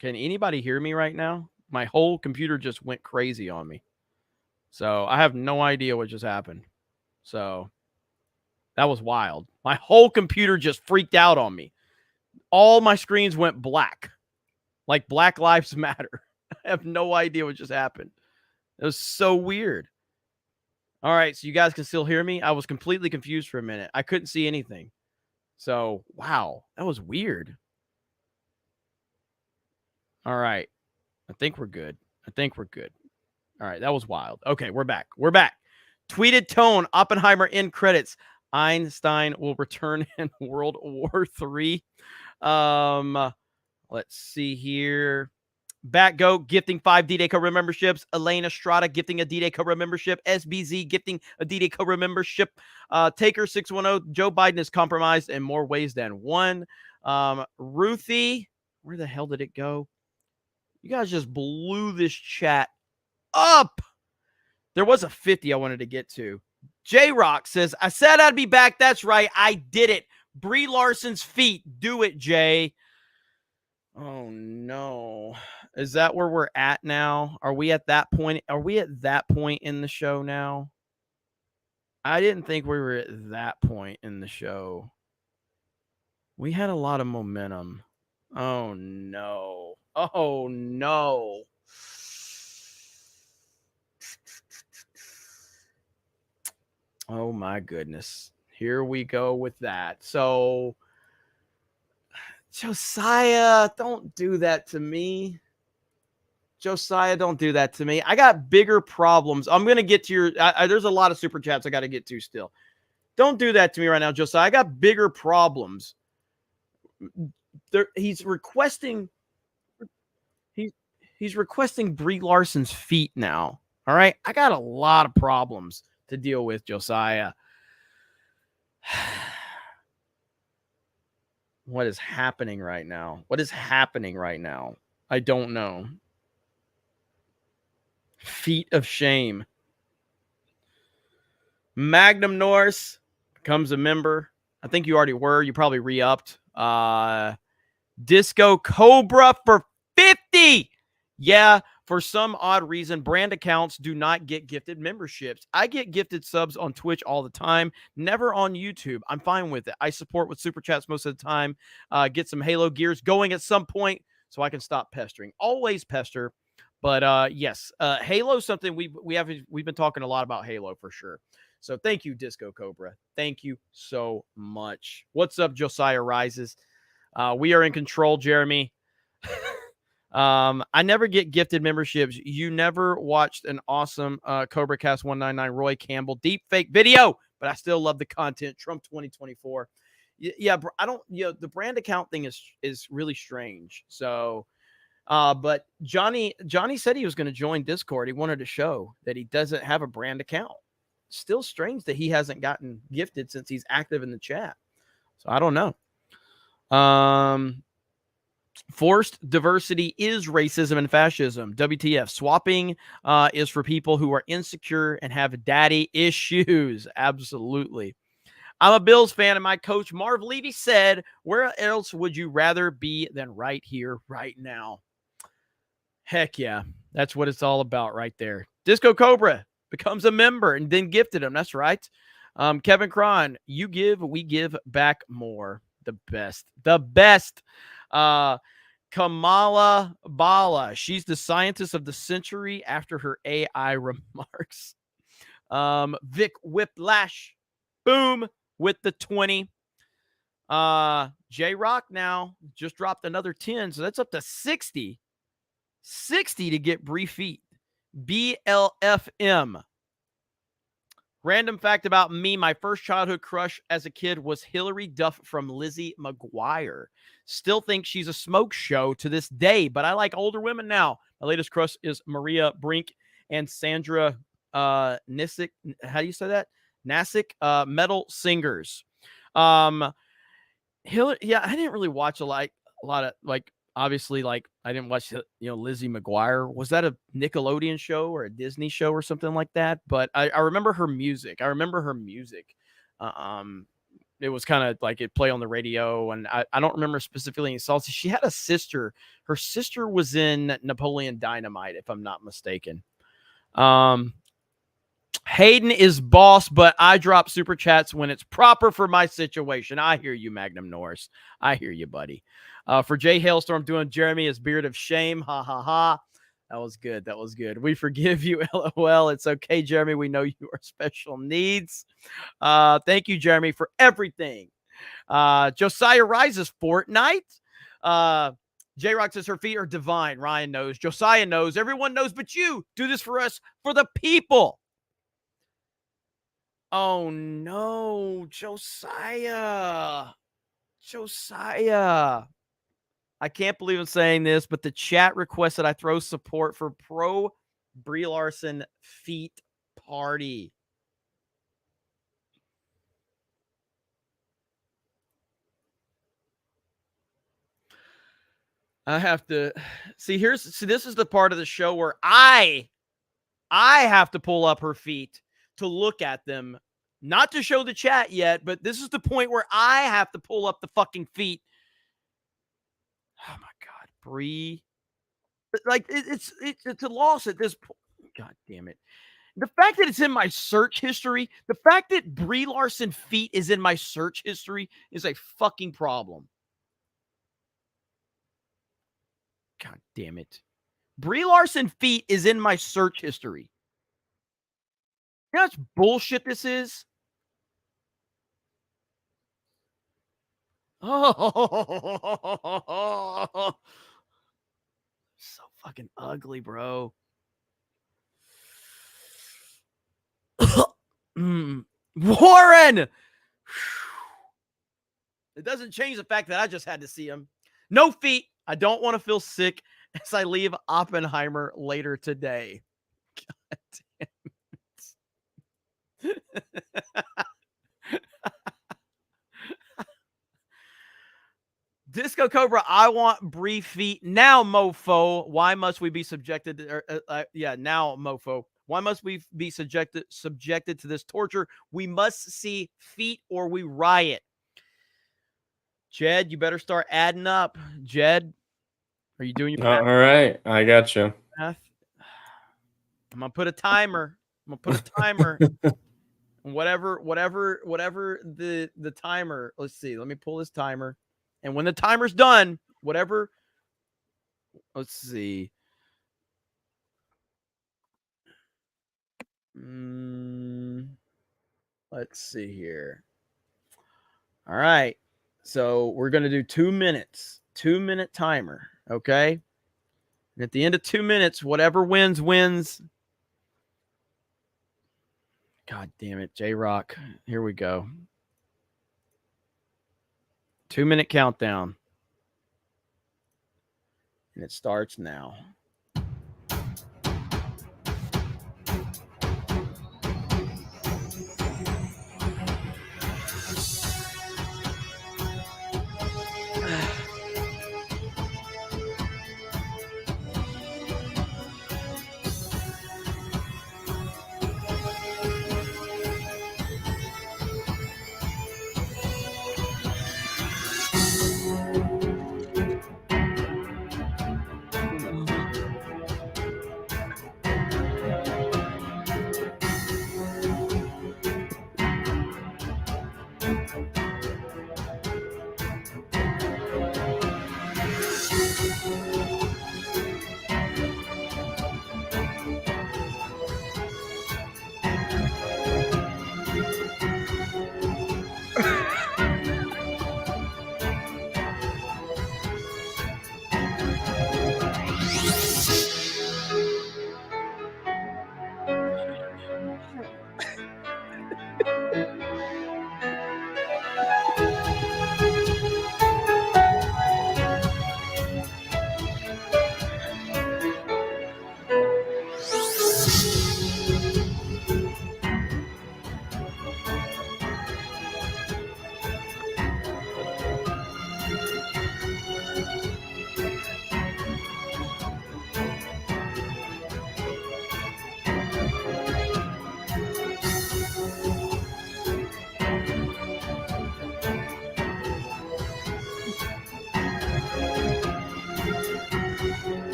Can anybody hear me right now? My whole computer just went crazy on me. So I have no idea what just happened. So that was wild. My whole computer just freaked out on me. All my screens went black. Like Black Lives Matter. I have no idea what just happened. It was so weird. All right, so you guys can still hear me? I was completely confused for a minute. I couldn't see anything. So, wow, that was weird. All right. I think we're good. All right, that was wild. Okay, we're back. Tweeted tone, Oppenheimer in credits. Einstein will return in World War III. Let's see here. Batgoat gifting 5 D-Day Cobra memberships. Elena Estrada gifting a D-Day Cobra membership. SBZ gifting a D-Day Cobra membership. Taker 610, Joe Biden is compromised in more ways than one. Ruthie, where the hell did it go? You guys just blew this chat up. There was a 50 I wanted to get to. J-Rock says, I said I'd be back. That's right. I did it. Brie Larson's feet. Do it, Jay. Oh, no. Is that where we're at now? Are we at that point? Are we at that point in the show now? I didn't think we were at that point in the show. We had a lot of momentum. Oh, no. Oh, no. Oh, my goodness. Here we go with that. So, Josiah, don't do that to me. Josiah, don't do that to me. I got bigger problems. I'm going to get to your... there's a lot of super chats I got to get to still. Don't do that to me right now, Josiah. I got bigger problems. He's requesting... He's requesting Brie Larson's feet now. All right? I got a lot of problems to deal with, Josiah. What is happening right now? I don't know. Feet of shame. Magnum Norse becomes a member. I think you already were. You probably re-upped. Disco Cobra for 50. Yeah, for some odd reason, brand accounts do not get gifted memberships. I get gifted subs on Twitch all the time, never on YouTube. I'm fine with it. I support with super chats most of the time. Get some Halo gears going at some point so I can stop pestering. Always pester, but yes, Halo is something we've been talking a lot about Halo for sure. So thank you, Disco Cobra. Thank you so much. What's up, Josiah Rises? We are in control, Jeremy. I never get gifted memberships. You never watched an awesome CobraCast 199 Roy Campbell deep fake video, but I still love the content. Trump 2024. Yeah, I don't, the brand account thing is really strange. So, but Johnny said he was going to join Discord. He wanted to show that he doesn't have a brand account. Still strange that he hasn't gotten gifted since he's active in the chat. So I don't know. Forced diversity is racism and fascism. WTF. Swapping is for people who are insecure and have daddy issues. Absolutely. I'm a Bills fan, and my coach, Marv Levy, said, where else would you rather be than right here, right now? Heck yeah. That's what it's all about right there. Disco Cobra becomes a member and then gifted him. That's right. Kevin Cron, you give, we give back more. The best. Kamala Bala. She's the scientist of the century after her AI remarks. Vic Whiplash. Boom. With the 20. J-Rock now just dropped another 10. So that's up to 60. 60 to get Bree feet. BLFM. Random fact about me, my first childhood crush as a kid was Hillary Duff from Lizzie McGuire. Still think she's a smoke show to this day, but I like older women now. My latest crush is Maria Brink and Sandra Nisick. How do you say that? Nasick, metal singers. Hillary, yeah, I didn't really watch a lot of obviously, I didn't watch, Lizzie McGuire. Was that a Nickelodeon show or a Disney show or something like that? But I remember her music. It was kind of like it play on the radio, and I don't remember specifically any songs. She had a sister. Her sister was in Napoleon Dynamite, if I'm not mistaken. Hayden is boss, but I drop super chats when it's proper for my situation. I hear you, Magnum Norris. I hear you, buddy. For Jay Hailstorm doing Jeremy is beard of shame. Ha, ha, ha. That was good. That was good. We forgive you, LOL. It's okay, Jeremy. We know you are special needs. Thank you, Jeremy, for everything. Josiah Rises Fortnite. J-Rock says her feet are divine. Ryan knows. Josiah knows. Everyone knows but you. Do this for us, for the people. Oh, no. Josiah. I can't believe I'm saying this, but the chat requested I throw support for pro Brie Larson feet party. I have to see this is the part of the show where I have to pull up her feet to look at them, not to show the chat yet, but this is the point where I have to pull up the fucking feet. Oh my God, Brie. Like it's a loss at this point. God damn it. The fact that it's in my search history, the fact that Brie Larson feet is in my search history is a fucking problem. God damn it. Brie Larson feet is in my search history. You know how much bullshit this is? Oh, so fucking ugly, bro. Warren! It doesn't change the fact that I just had to see him. No feet. I don't want to feel sick as I leave Oppenheimer later today. God damn it. Disco Cobra, I want Brie feet now, mofo. Why must we be subjected to, now, mofo. Why must we be subjected to this torture? We must see feet or we riot. Jed, you better start adding up. Jed, are you doing your math? All right, I got you. I'm gonna put a timer. Whatever the timer. Let's see. Let me pull this timer. And when the timer's done, whatever. Let's see. Let's see here. All right. So we're going to do 2 minutes. 2-minute timer. Okay. And at the end of 2 minutes, whatever wins. God damn it. J-Rock. Here we go. 2-minute countdown. And it starts now.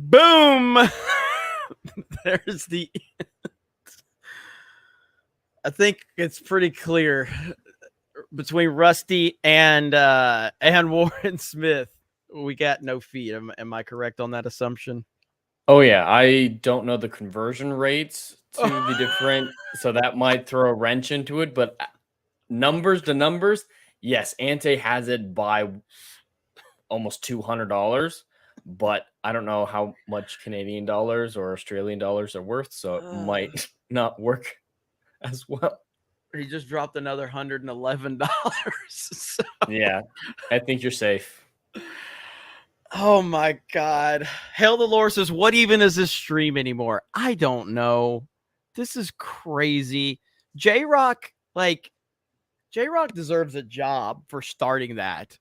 Boom. There's the. I think it's pretty clear between Rusty and Warren Smith. We got no feet. Am I correct on that assumption? Oh yeah, I don't know the conversion rates to the different, so that might throw a wrench into it. But numbers to numbers, yes, Ante has it by almost $200, but I don't know how much Canadian dollars or Australian dollars are worth, so it might not work as well. He just dropped another $111. So. Yeah, I think you're safe. Oh my God. Hail the Lord says, what even is this stream anymore? I don't know. This is crazy. J-Rock deserves a job for starting that.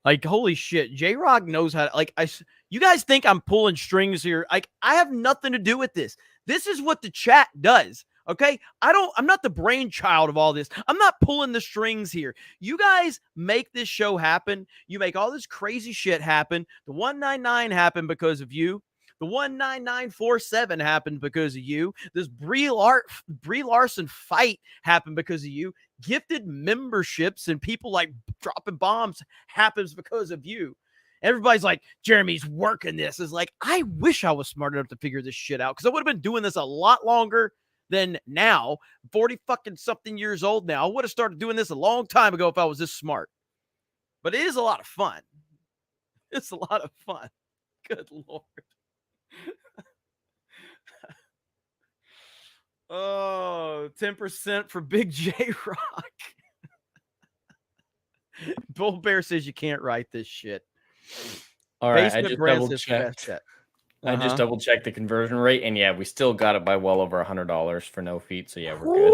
Like, holy shit. J-Rock knows how to, you guys think I'm pulling strings here. Like, I have nothing to do with this. This is what the chat does. Okay, I'm not the brainchild of all this. I'm not pulling the strings here. You guys make this show happen. You make all this crazy shit happen. The 199 happened because of you. The 19947 happened because of you. This Brie Larson fight happened because of you. Gifted memberships and people like dropping bombs happens because of you. Everybody's like, Jeremy's working this. Is like, I wish I was smart enough to figure this shit out because I would have been doing this a lot longer than now. 40 fucking something years old now. I would have started doing this a long time ago if I was this smart. But it is a lot of fun. It's a lot of fun. Good Lord. Oh, 10% for Big J Rock. Bull Bear says you can't write this shit. All right, Basement I just Brand double says checked. fast I just double checked the conversion rate, and yeah, we still got it by well over $100 for no feet. So yeah, we're good.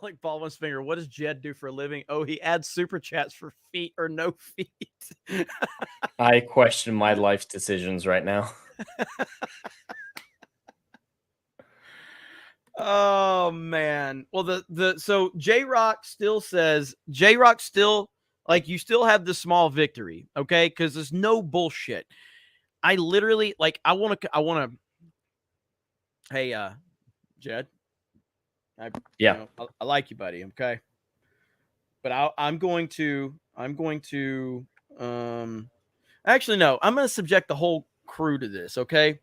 Alec Baldwin's finger. What does Jed do for a living? Oh, he adds super chats for feet or no feet. I question my life's decisions right now. Oh man. Well, so J-Rock still like you still have the small victory, okay? Because there's no bullshit. I literally I want to. Hey, Jed. I like you, buddy. Okay, but I'm going to. Actually, no. I'm going to subject the whole crew to this. Okay.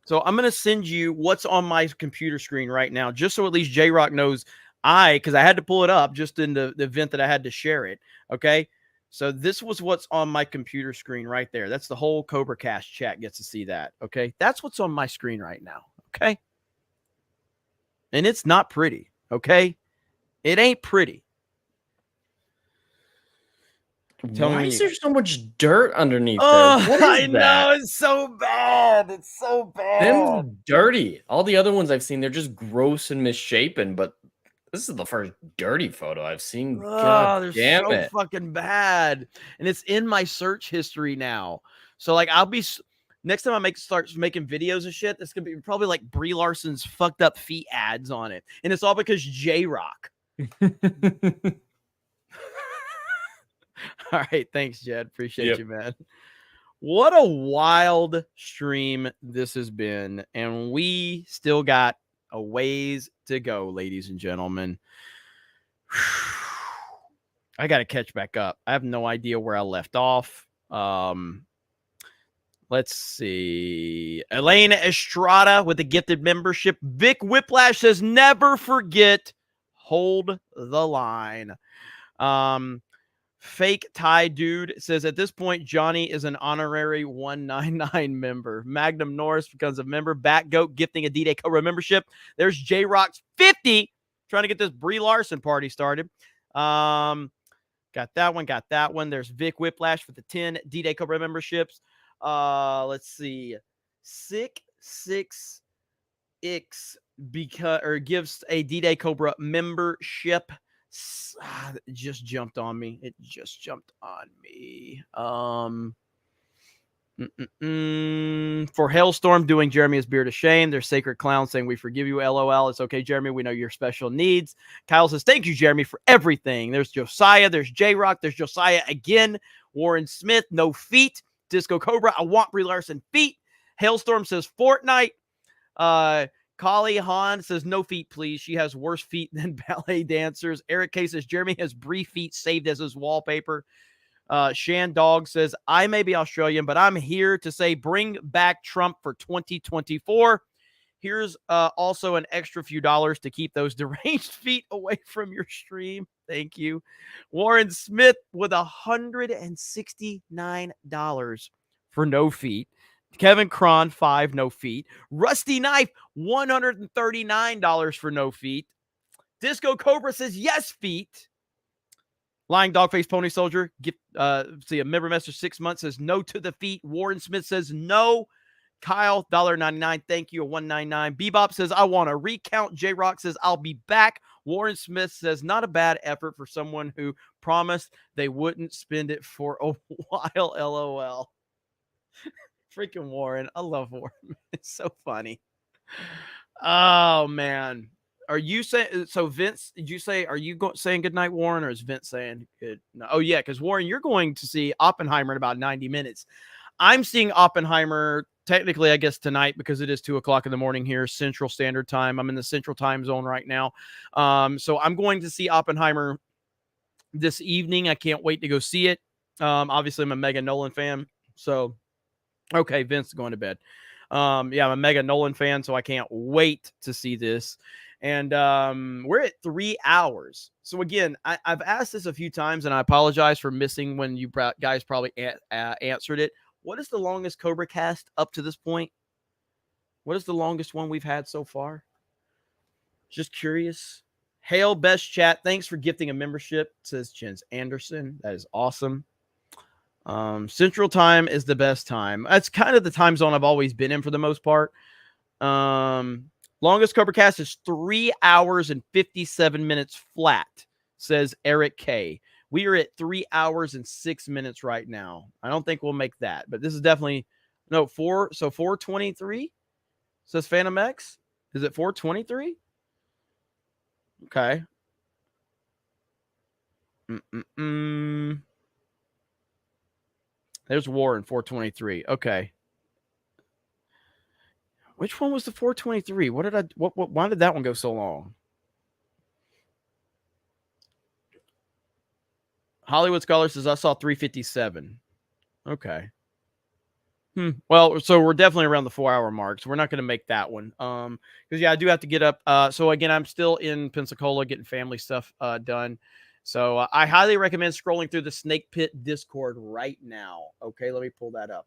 So I'm going to send you what's on my computer screen right now, just so at least J-Rock knows because I had to pull it up just in the event that I had to share it. Okay. So this was what's on my computer screen right there. That's the whole CobraCast chat gets to see that. Okay. That's what's on my screen right now. Okay. And it's not pretty. Okay. It ain't pretty. Why is there so much dirt underneath there? What is I that? know. It's so bad. It's so bad. Them dirty. All the other ones I've seen, they're just gross and misshapen, but this is the first dirty photo I've seen. God they're damn so it. fucking bad. And it's in my search history now. So like next time I start making videos of shit, it's gonna be probably like Brie Larson's fucked up feet ads on it. And it's all because J-Rock. All right, thanks, Jed. Appreciate you, man. What a wild stream this has been. And we still got a ways to go, ladies and gentlemen. I got to catch back up. I have no idea where I left off. Let's see. Elena Estrada with a gifted membership. Vic Whiplash says, never forget, hold the line. Fake Thai Dude says, at this point, Johnny is an honorary 199 member. Magnum Norris becomes a member. Batgoat gifting a D-Day Cobra membership. There's J-Rock's 50 trying to get this Brie Larson party started. Got that one. There's Vic Whiplash for the 10 D-Day Cobra memberships. Let's see. 6X gives a D-Day Cobra membership. It just jumped on me. For Hailstorm doing Jeremy is beard of shame. There's Sacred Clown saying we forgive you. LOL. It's okay, Jeremy. We know your special needs. Kyle says thank you, Jeremy, for everything. There's Josiah. There's J-Rock. There's Josiah again. Warren Smith, no feet. Disco Cobra, I want Brie Larson feet. Hailstorm says Fortnite. Kali Han says no feet, please. She has worse feet than ballet dancers. Eric K says Jeremy has Brie feet saved as his wallpaper. Shan Dog says, I may be Australian, but I'm here to say bring back Trump for 2024. Here's also an extra few dollars to keep those deranged feet away from your stream. Thank you. Warren Smith with $169 for no feet. Kevin Cron, 5 no feet. Rusty Knife, $139 for no feet. Disco Cobra says yes feet. Lying Dogface Pony Soldier, see a member message 6 months says no to the feet. Warren Smith says no. Kyle, $1.99. Thank you, a $1.99. Bebop says I want to recount. J-Rock says I'll be back. Warren Smith says not a bad effort for someone who promised they wouldn't spend it for a while. LOL. Freaking Warren. I love Warren. It's so funny. Oh, man. Are you saying so, Vince? Did you say are you saying good night, Warren, or is Vince saying good? No. Oh yeah, because Warren, you're going to see Oppenheimer in about 90 minutes. I'm seeing Oppenheimer technically, I guess tonight because it is 2:00 in the morning here, Central Standard Time. I'm in the Central Time Zone right now, so I'm going to see Oppenheimer this evening. I can't wait to go see it. Obviously, I'm a mega Nolan fan, so okay, Vince is going to bed. Yeah, I'm a mega Nolan fan, so I can't wait to see this. And we're at 3 hours. So again, I've asked this a few times, and I apologize for missing when you guys probably answered it. What is the longest CobraCast up to this point? What is the longest one we've had so far? Just curious. Hail, best chat. Thanks for gifting a membership, says Chins Anderson. That is awesome. Central Time is the best time. That's kind of the time zone I've always been in for the most part. Longest CobraCast is 3 hours and 57 minutes flat, says Eric K. We are at 3 hours and 6 minutes right now. I don't think we'll make that, but this is definitely no 4. So 423 says Phantom X. Is it 423? Okay. There's Warren 423. Okay. Which one was the 423? Why did that one go so long? Hollywood Scholar says I saw 357. Okay. Well, so we're definitely around the 4 hour mark. So we're not going to make that one. Because yeah, I do have to get up. So again, I'm still in Pensacola getting family stuff done. So I highly recommend scrolling through the Snake Pit Discord right now. Okay, let me pull that up.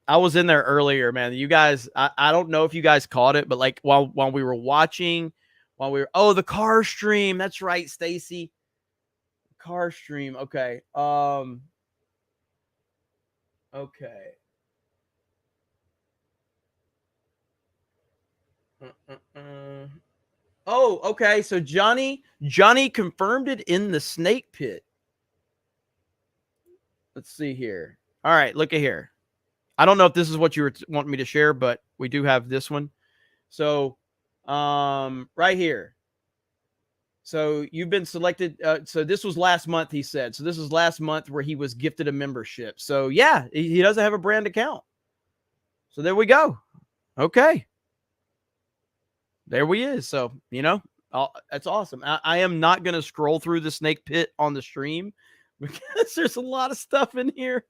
I was in there earlier, man. You guys, I don't know if you guys caught it, but like while we were watching, the car stream. That's right, Stacy. Car stream. Okay. Okay. Oh, okay. So Johnny confirmed it in the Snake Pit. Let's see here. All right, look at here. I don't know if this is what you were wanting me to share, but we do have this one. So, right here. So you've been selected. So this was last month, he said. So this was last month where he was gifted a membership. So yeah, he doesn't have a brand account. So there we go. Okay. There we is. So, that's awesome. I am not going to scroll through the Snake Pit on the stream because there's a lot of stuff in here.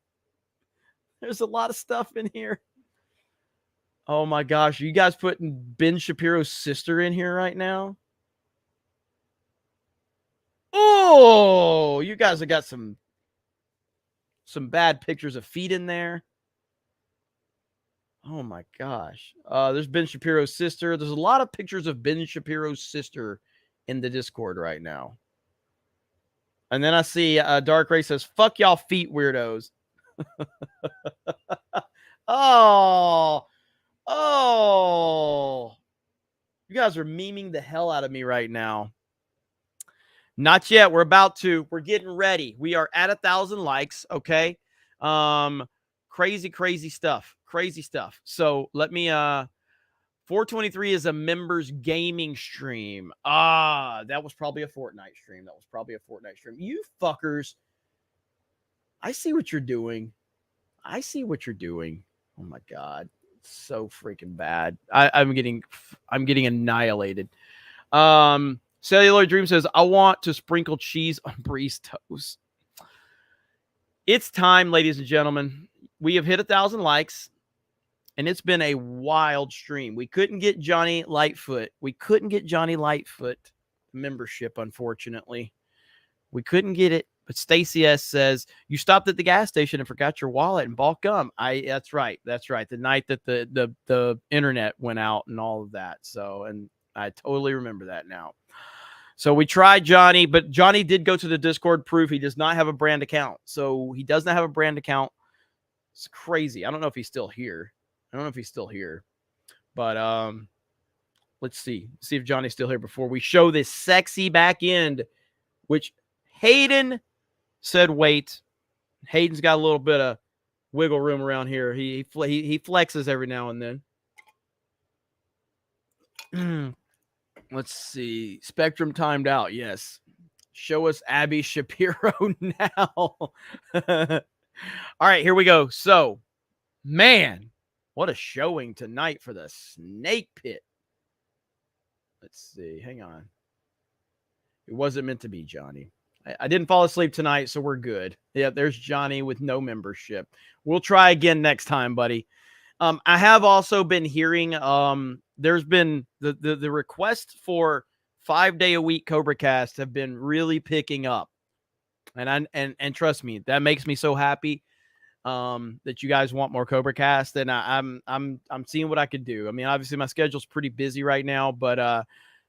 Oh my gosh. Are you guys putting Ben Shapiro's sister in here right now? Oh, you guys have got some bad pictures of feet in there. Oh my gosh. There's Ben Shapiro's sister. There's a lot of pictures of Ben Shapiro's sister in the Discord right now. And then I see Dark Ray says, fuck y'all feet weirdos. Oh. You guys are memeing the hell out of me right now. Not yet. We're about to. We're getting ready. We are at 1,000 likes. Okay. Crazy stuff. Crazy stuff. So let me 423 is a members gaming stream. That was probably a Fortnite stream. You fuckers. I see what you're doing. Oh my God. It's so freaking bad. I'm getting annihilated. Cellular Dream says, I want to sprinkle cheese on Bree's toes. It's time, ladies and gentlemen. We have hit 1,000 likes, and it's been a wild stream. We couldn't get Johnny Lightfoot. Membership, unfortunately. We couldn't get it. But Stacy S says, you stopped at the gas station and forgot your wallet and bought gum. That's right. The night that the internet went out and all of that. So, and I totally remember that now. So we tried Johnny, but Johnny did go to the Discord proof. He does not have a brand account. So he does not have a brand account. It's crazy. I don't know if he's still here. But let's see. See if Johnny's still here before we show this sexy back end, which Hayden said wait. Hayden's got a little bit of wiggle room around here. He flexes every now and then. Let's see. Spectrum timed out. Yes. Show us Abby Shapiro now. All right, here we go. So, man, what a showing tonight for the Snake Pit. Let's see. Hang on. It wasn't meant to be, Johnny. I didn't fall asleep tonight, so we're good. Yeah, there's Johnny with no membership. We'll try again next time, buddy. I have also been hearing there's been the request for 5-day-a-week CobraCast have been really picking up. And trust me, that makes me so happy that you guys want more CobraCast, and I'm seeing what I could do. I mean, obviously my schedule's pretty busy right now, but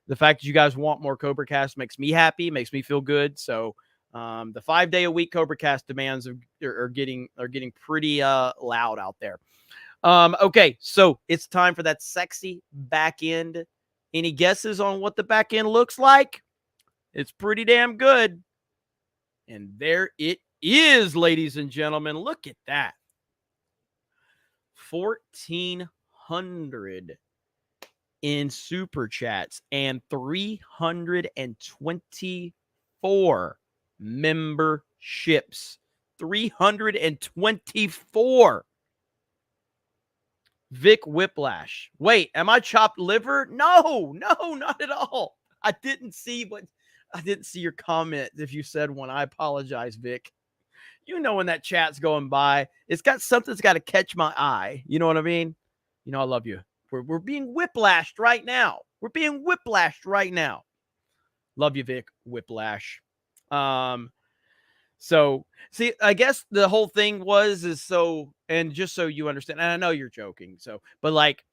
the fact that you guys want more CobraCast makes me happy, makes me feel good. So the 5-day-a-week CobraCast demands are getting pretty loud out there. Okay, so it's time for that sexy back end. Any guesses on what the back end looks like? It's pretty damn good. And there it is, ladies and gentlemen. Look at that. 1,400 in super chats and 324 memberships. 324. Vic Whiplash. Wait, am I chopped liver? No, not at all. I didn't see your comment. If you said one, I apologize, Vic. You know when that chat's going by, it's got something's got to catch my eye. You know what I mean? You know I love you. We're being whiplashed right now. Love you, Vic Whiplash. So see, I guess the whole thing and just so you understand, and I know you're joking, but like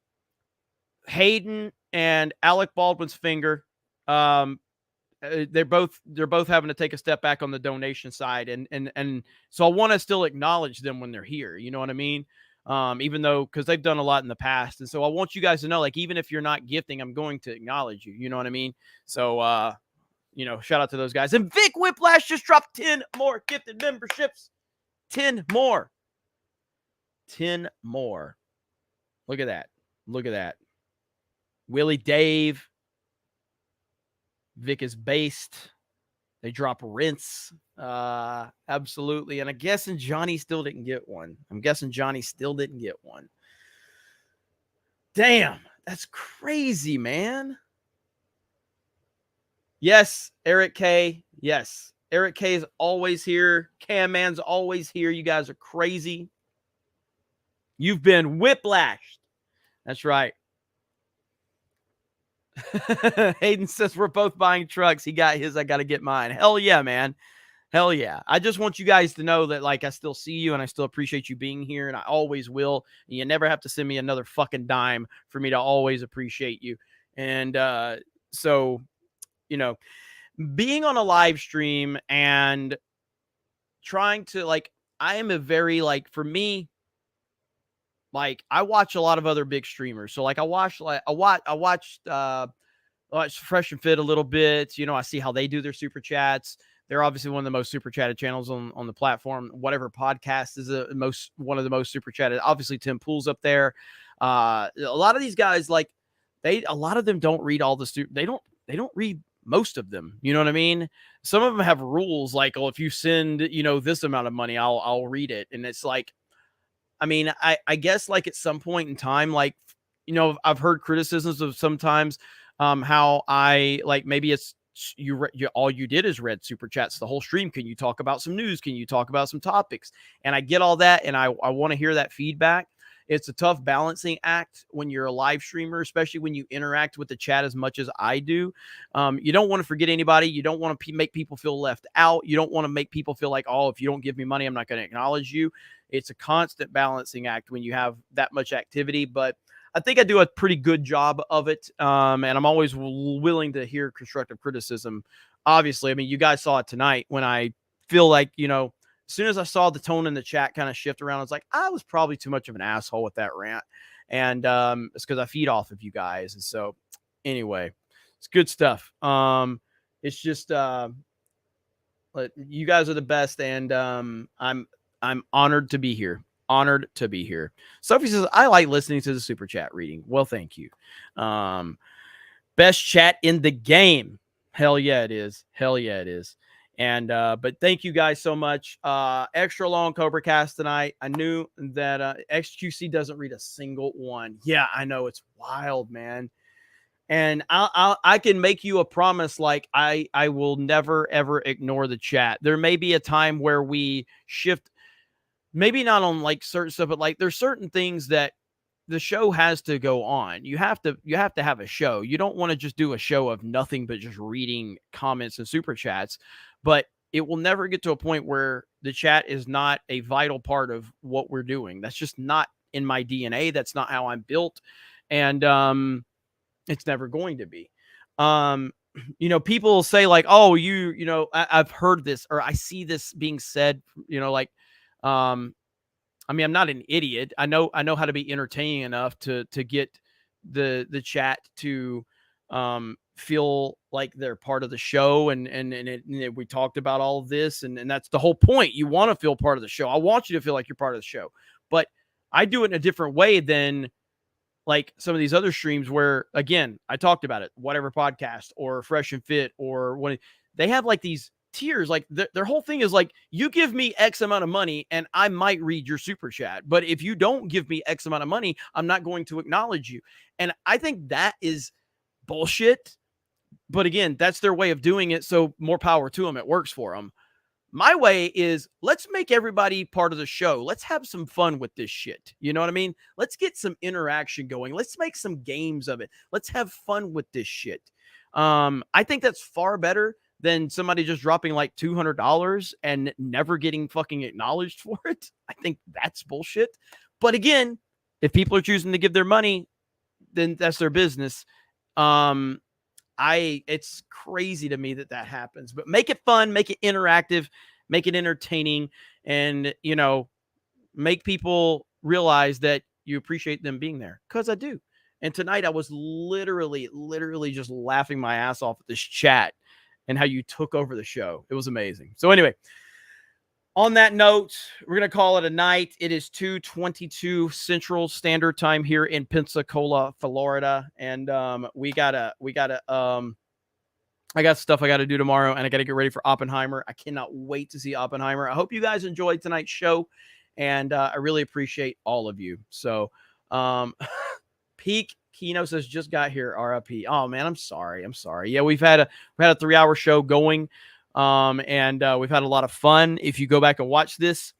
Hayden and Alec Baldwin's finger, they're both having to take a step back on the donation side, and so I want to still acknowledge them when they're here. You know what I mean? Even though, because they've done a lot in the past, and so I want you guys to know, like, even if you're not gifting, I'm going to acknowledge you. You know what I mean? So shout out to those guys. And Vic Whiplash just dropped 10 more gifted memberships. 10 more. Look at that. Willie Dave. Vic is based. They drop rinse. Absolutely. And I'm guessing Johnny still didn't get one. Damn. That's crazy, man. Yes, Eric K. Yes. Eric K is always here. Cam Man's always here. You guys are crazy. You've been whiplashed. That's right. Hayden says we're both buying trucks. He got his. I got to get mine. Hell yeah, man. Hell yeah. I just want you guys to know that, like, I still see you and I still appreciate you being here, and I always will. And you never have to send me another fucking dime for me to always appreciate you. And so, being on a live stream and trying to, like, I am a very, like, for me, like, I watch a lot of other big streamers. So, like, I watched watch Fresh and Fit a little bit. You know, I see how they do their super chats. They're obviously one of the most super chatted channels on the platform. Whatever podcast is one of the most super chatted. Obviously, Tim Pool's up there. A lot of these guys, like a lot of them don't read all the they don't read most of them. You know what I mean? Some of them have rules like, oh, if you send, this amount of money, I'll read it. And it's like, I mean, I guess like at some point in time, like, I've heard criticisms of sometimes how I like, maybe it's all you did is read super chats the whole stream. Can you talk about some news? Can you talk about some topics? And I get all that. And I want to hear that feedback. It's a tough balancing act when you're a live streamer, especially when you interact with the chat as much as I do. You don't want to forget anybody. You don't want to make people feel left out. You don't want to make people feel like, oh, if you don't give me money, I'm not going to acknowledge you. It's a constant balancing act when you have that much activity, but I think I do a pretty good job of it. And I'm always willing to hear constructive criticism. Obviously, I mean, you guys saw it tonight when I feel like, as soon as I saw the tone in the chat kind of shift around, I was like, I was probably too much of an asshole with that rant. And it's because I feed off of you guys. And so anyway, it's good stuff. It's just you guys are the best. And I'm honored to be here. Honored to be here. Sophie says, I like listening to the super chat reading. Well, thank you. Best chat in the game. Hell yeah, it is. Hell yeah, it is. And but thank you guys so much. Extra long CobraCast tonight. I knew that XQC doesn't read a single one. Yeah, I know, it's wild, man. And I can make you a promise, like I will never ever ignore the chat. There may be a time where we shift, maybe not on like certain stuff, but like there's certain things that the show has to go on. You have to have a show. You don't want to just do a show of nothing but just reading comments and super chats. But it will never get to a point where the chat is not a vital part of what we're doing. That's just not in my DNA. That's not how I'm built. And it's never going to be. People say like, oh, I've heard this, or I see this being said, I mean, I'm not an idiot. I know how to be entertaining enough to get the chat to feel like they're part of the show. And we talked about all of this, and that's the whole point. You want to feel part of the show. I want you to feel like you're part of the show, but I do it in a different way than like some of these other streams where, again, I talked about it, whatever podcast or Fresh and Fit, or when they have like these tiers, like their whole thing is like, you give me X amount of money and I might read your super chat, but if you don't give me X amount of money, I'm not going to acknowledge you. And I think that is bullshit. But again, that's their way of doing it, so more power to them. It works for them. My way is, let's make everybody part of the show. Let's have some fun with this shit. You know what I mean? Let's get some interaction going. Let's make some games of it. Let's have fun with this shit. I think that's far better than somebody just dropping like $200 and never getting fucking acknowledged for it. I think that's bullshit. But again, if people are choosing to give their money, then that's their business. It's crazy to me that happens, but make it fun, make it interactive, make it entertaining, and, make people realize that you appreciate them being there, because I do. And tonight I was literally just laughing my ass off at this chat and how you took over the show. It was amazing. So anyway, on that note, we're going to call it a night. It is 2:22 Central Standard Time here in Pensacola, Florida. And I got stuff I got to do tomorrow, and I got to get ready for Oppenheimer. I cannot wait to see Oppenheimer. I hope you guys enjoyed tonight's show, and I really appreciate all of you. So Peak Kino says, just got here, RIP. Oh man, I'm sorry. Yeah, we've had a 3-hour show going. And we've had a lot of fun. If you go back and watch this.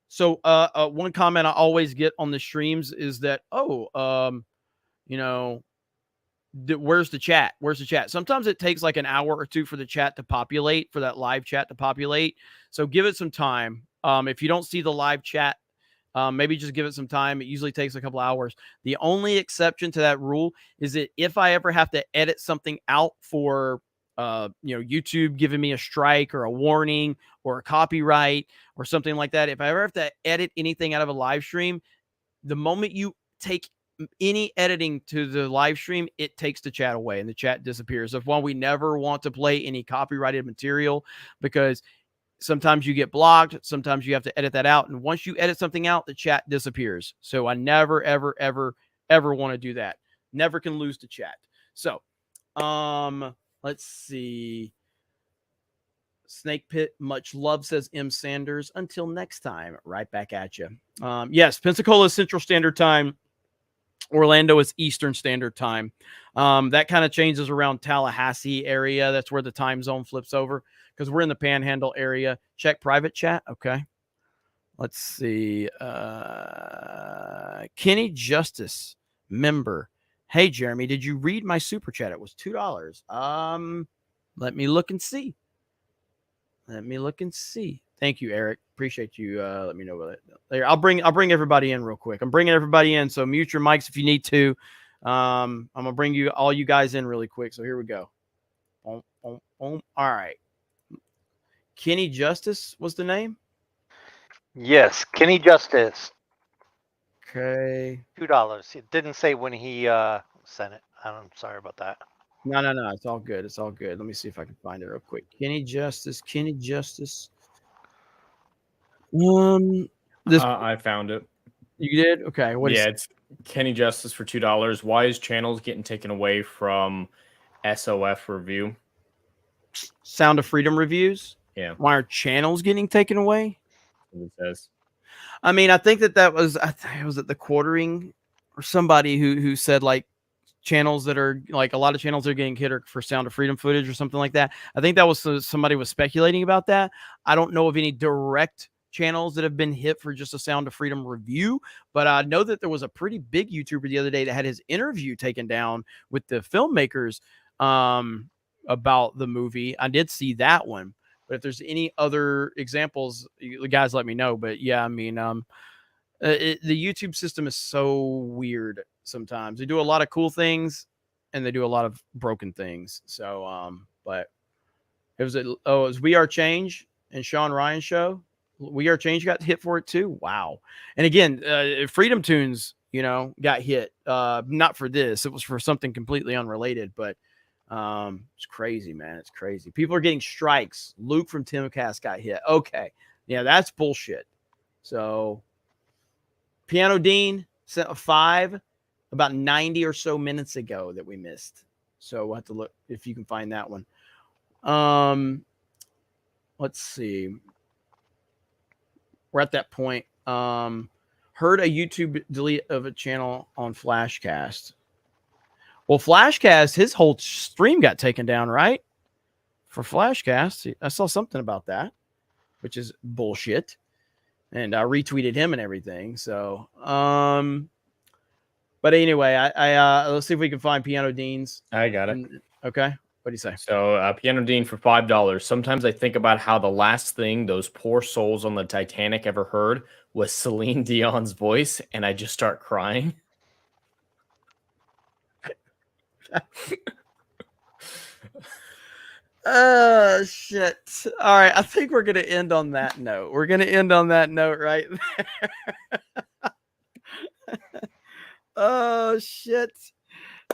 So, one comment I always get on the streams is that, where's the chat? Where's the chat? Sometimes it takes like an hour or two for the chat to populate, for that live chat to populate. So give it some time. If you don't see the live chat, maybe just give it some time. It usually takes a couple hours. The only exception to that rule is that if I ever have to edit something out for YouTube giving me a strike or a warning or a copyright or something like that, if I ever have to edit anything out of a live stream, the moment you take any editing to the live stream, it takes the chat away and the chat disappears. That's why we never want to play any copyrighted material, because sometimes you get blocked. Sometimes you have to edit that out. And once you edit something out, the chat disappears. So I never, ever, ever, ever want to do that. Never can lose the chat. So, let's see. Snake Pit, much love, says M. Sanders. Until next time, right back at you. Yes, Pensacola is Central Standard Time. Orlando is Eastern Standard Time. That kind of changes around Tallahassee area. That's where the time zone flips over, because we're in the Panhandle area. Check private chat. Okay. Let's see. Kenny Justice, member. Hey, Jeremy, did you read my super chat? It was $2. Let me look and see. Thank you, Eric. Appreciate you. Let me know about it. There, I'll bring everybody in real quick. I'm bringing everybody in, so mute your mics if you need to. I'm gonna bring all you guys in really quick. So here we go. Boom, boom, boom. All right. Kenny Justice was the name. Yes, Kenny Justice. Okay. $2. It didn't say when he sent it. I'm sorry about that. No. It's all good. It's all good. Let me see if I can find it real quick. Kenny Justice. I found it. You did? Okay. It's Kenny Justice for $2. Why is channels getting taken away from SOF review? Sound of Freedom reviews? Yeah. Why are channels getting taken away? It says. I mean, I think that was, was it the Quartering or somebody who said like channels that are like, a lot of channels are getting hit for Sound of Freedom footage or something like that. I think that was somebody was speculating about that. I don't know of any direct channels that have been hit for just a Sound of Freedom review, but I know that there was a pretty big YouTuber the other day that had his interview taken down with the filmmakers about the movie. I did see that one, but if there's any other examples, you guys let me know. But yeah, I mean, the YouTube system is so weird sometimes. They do a lot of cool things and they do a lot of broken things. So, but it was We Are Change and Sean Ryan show. We Are Change got hit for it too. Wow. And again, Freedom Tunes, got hit. Not for this. It was for something completely unrelated, but it's crazy, man. It's crazy. People are getting strikes. Luke from Timcast got hit. Okay. Yeah, that's bullshit. So Piano Dean sent a 5 about 90 or so minutes ago that we missed. So we'll have to look if you can find that one. Let's see. We're at that point. Heard a YouTube delete of a channel on Flashcast. Well, Flashcast, his whole stream got taken down, right? For Flashcast, I saw something about that, which is bullshit. And I retweeted him and everything. So, but anyway, I let's see if we can find Piano Dean's. I got it. Okay. What do you say? So Piano Dean for $5. Sometimes I think about how the last thing those poor souls on the Titanic ever heard was Celine Dion's voice, and I just start crying. Oh, shit. All right. I think we're going to end on that note. We're going to end on that note right there. Oh, shit.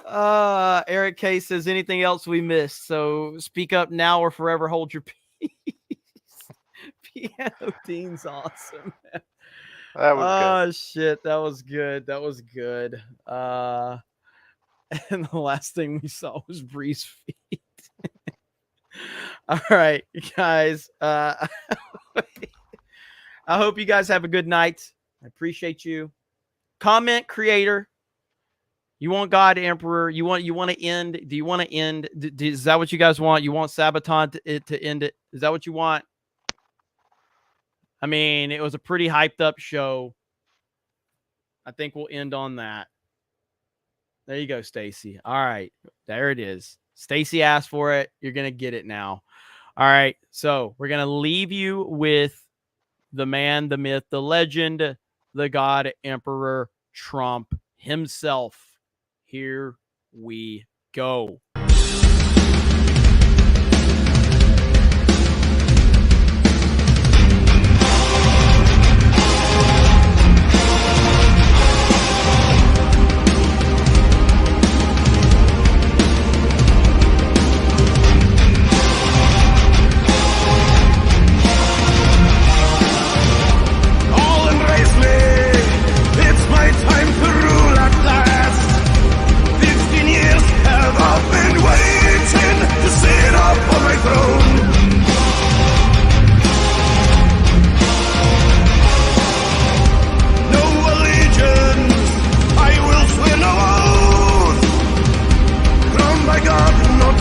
Eric K says, anything else we missed? So speak up now or forever hold your peace. Piano Dean's awesome. That was good. Shit. That was good. That was good. And the last thing we saw was Bree's feet. All right, guys. I hope you guys have a good night. I appreciate you. Comment creator. You want God Emperor? You want to end? Do you want to end? Is that what you guys want? You want Sabaton to end it? Is that what you want? I mean, it was a pretty hyped up show. I think we'll end on that. There you go, Stacy. All right, there it is. Stacy asked for it. You're gonna get it now. All right, so we're gonna leave you with the man, the myth, the legend, the God Emperor Trump himself. Here we go.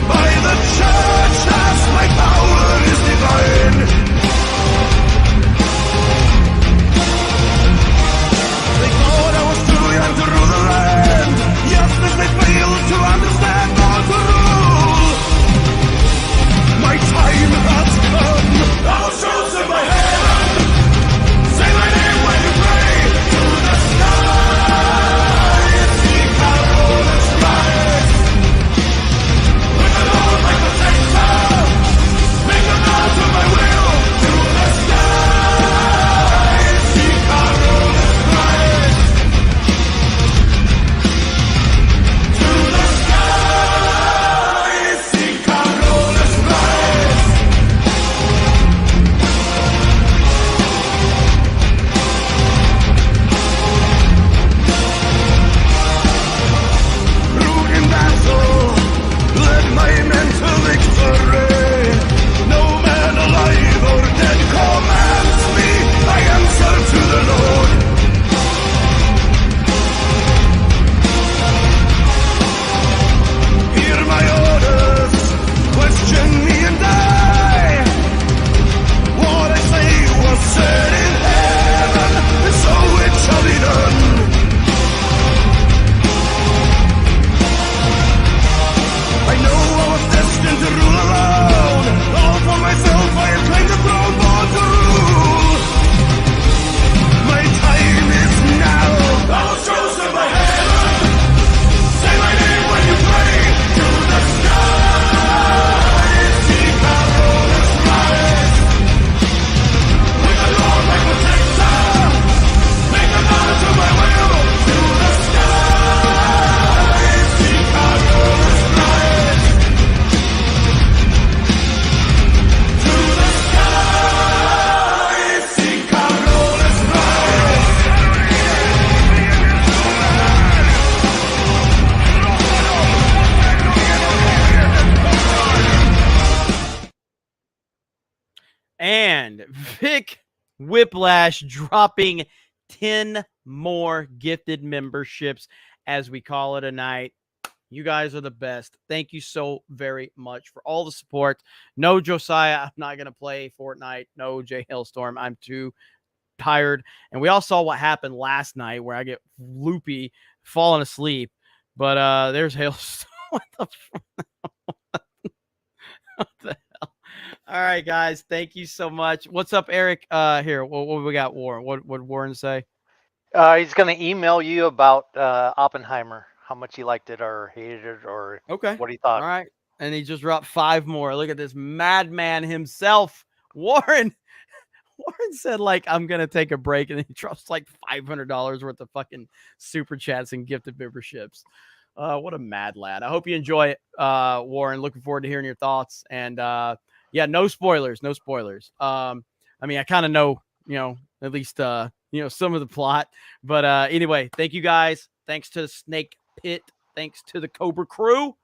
by the church as my power is divine. They thought I was too young to rule the land, just as they failed to understand how to rule. My time has come. I was chosen by heaven. Say my name when you pray to the sky. Seek our Lord's rise. With the Lord my protector, make a vow to my will to the sky. Seek our Lord's rise. To the sky. Seek our Lord's rise. In battle, led my men to victory. No man alive or dead commands me. I answer to the Lord. Hear my orders, question me and die. What I say was said in heaven, and so it shall be done. I know I was destined to rule alone. All for myself, I have claimed the throne, born to rule. My time is now. I was chosen by heaven. Say my name when you pray to the sky. Seek our Lord's rise. With the Lord my protector, make a vow to my will to the sky. Seek our Lord's rise. To the sky, seek our Lord's rise. And Vic Whiplash dropping 10 more gifted memberships as we call it a night. You guys are the best. Thank you so very much for all the support. No, Josiah, I'm not going to play Fortnite. No, Jay Hailstorm, I'm too tired. And we all saw what happened last night where I get loopy, falling asleep. But there's Hailstorm. What the fuck? What the hell? All right, guys. Thank you so much. What's up, Eric? Here, what we got, Warren? What would Warren say? He's going to email you about Oppenheimer, how much he liked it or hated it or what he thought. All right. And he just dropped 5 more. Look at this madman himself. Warren said, like, I'm going to take a break. And he drops like $500 worth of fucking super chats and gifted memberships. What a mad lad. I hope you enjoy it, Warren. Looking forward to hearing your thoughts. And yeah, no spoilers. No spoilers. I mean, I kind of know, at least, some of the plot. But anyway, thank you guys. Thanks to the Snake Pit. Thanks to the Cobra crew.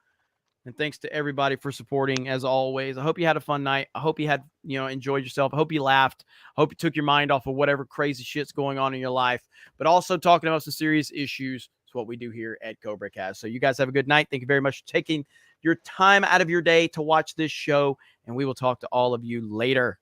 And thanks to everybody for supporting as always. I hope you had a fun night. I hope you had, enjoyed yourself. I hope you laughed. I hope you took your mind off of whatever crazy shit's going on in your life, but also talking about some serious issues. It's what we do here at CobraCast. So you guys have a good night. Thank you very much for taking your time out of your day to watch this show. And we will talk to all of you later.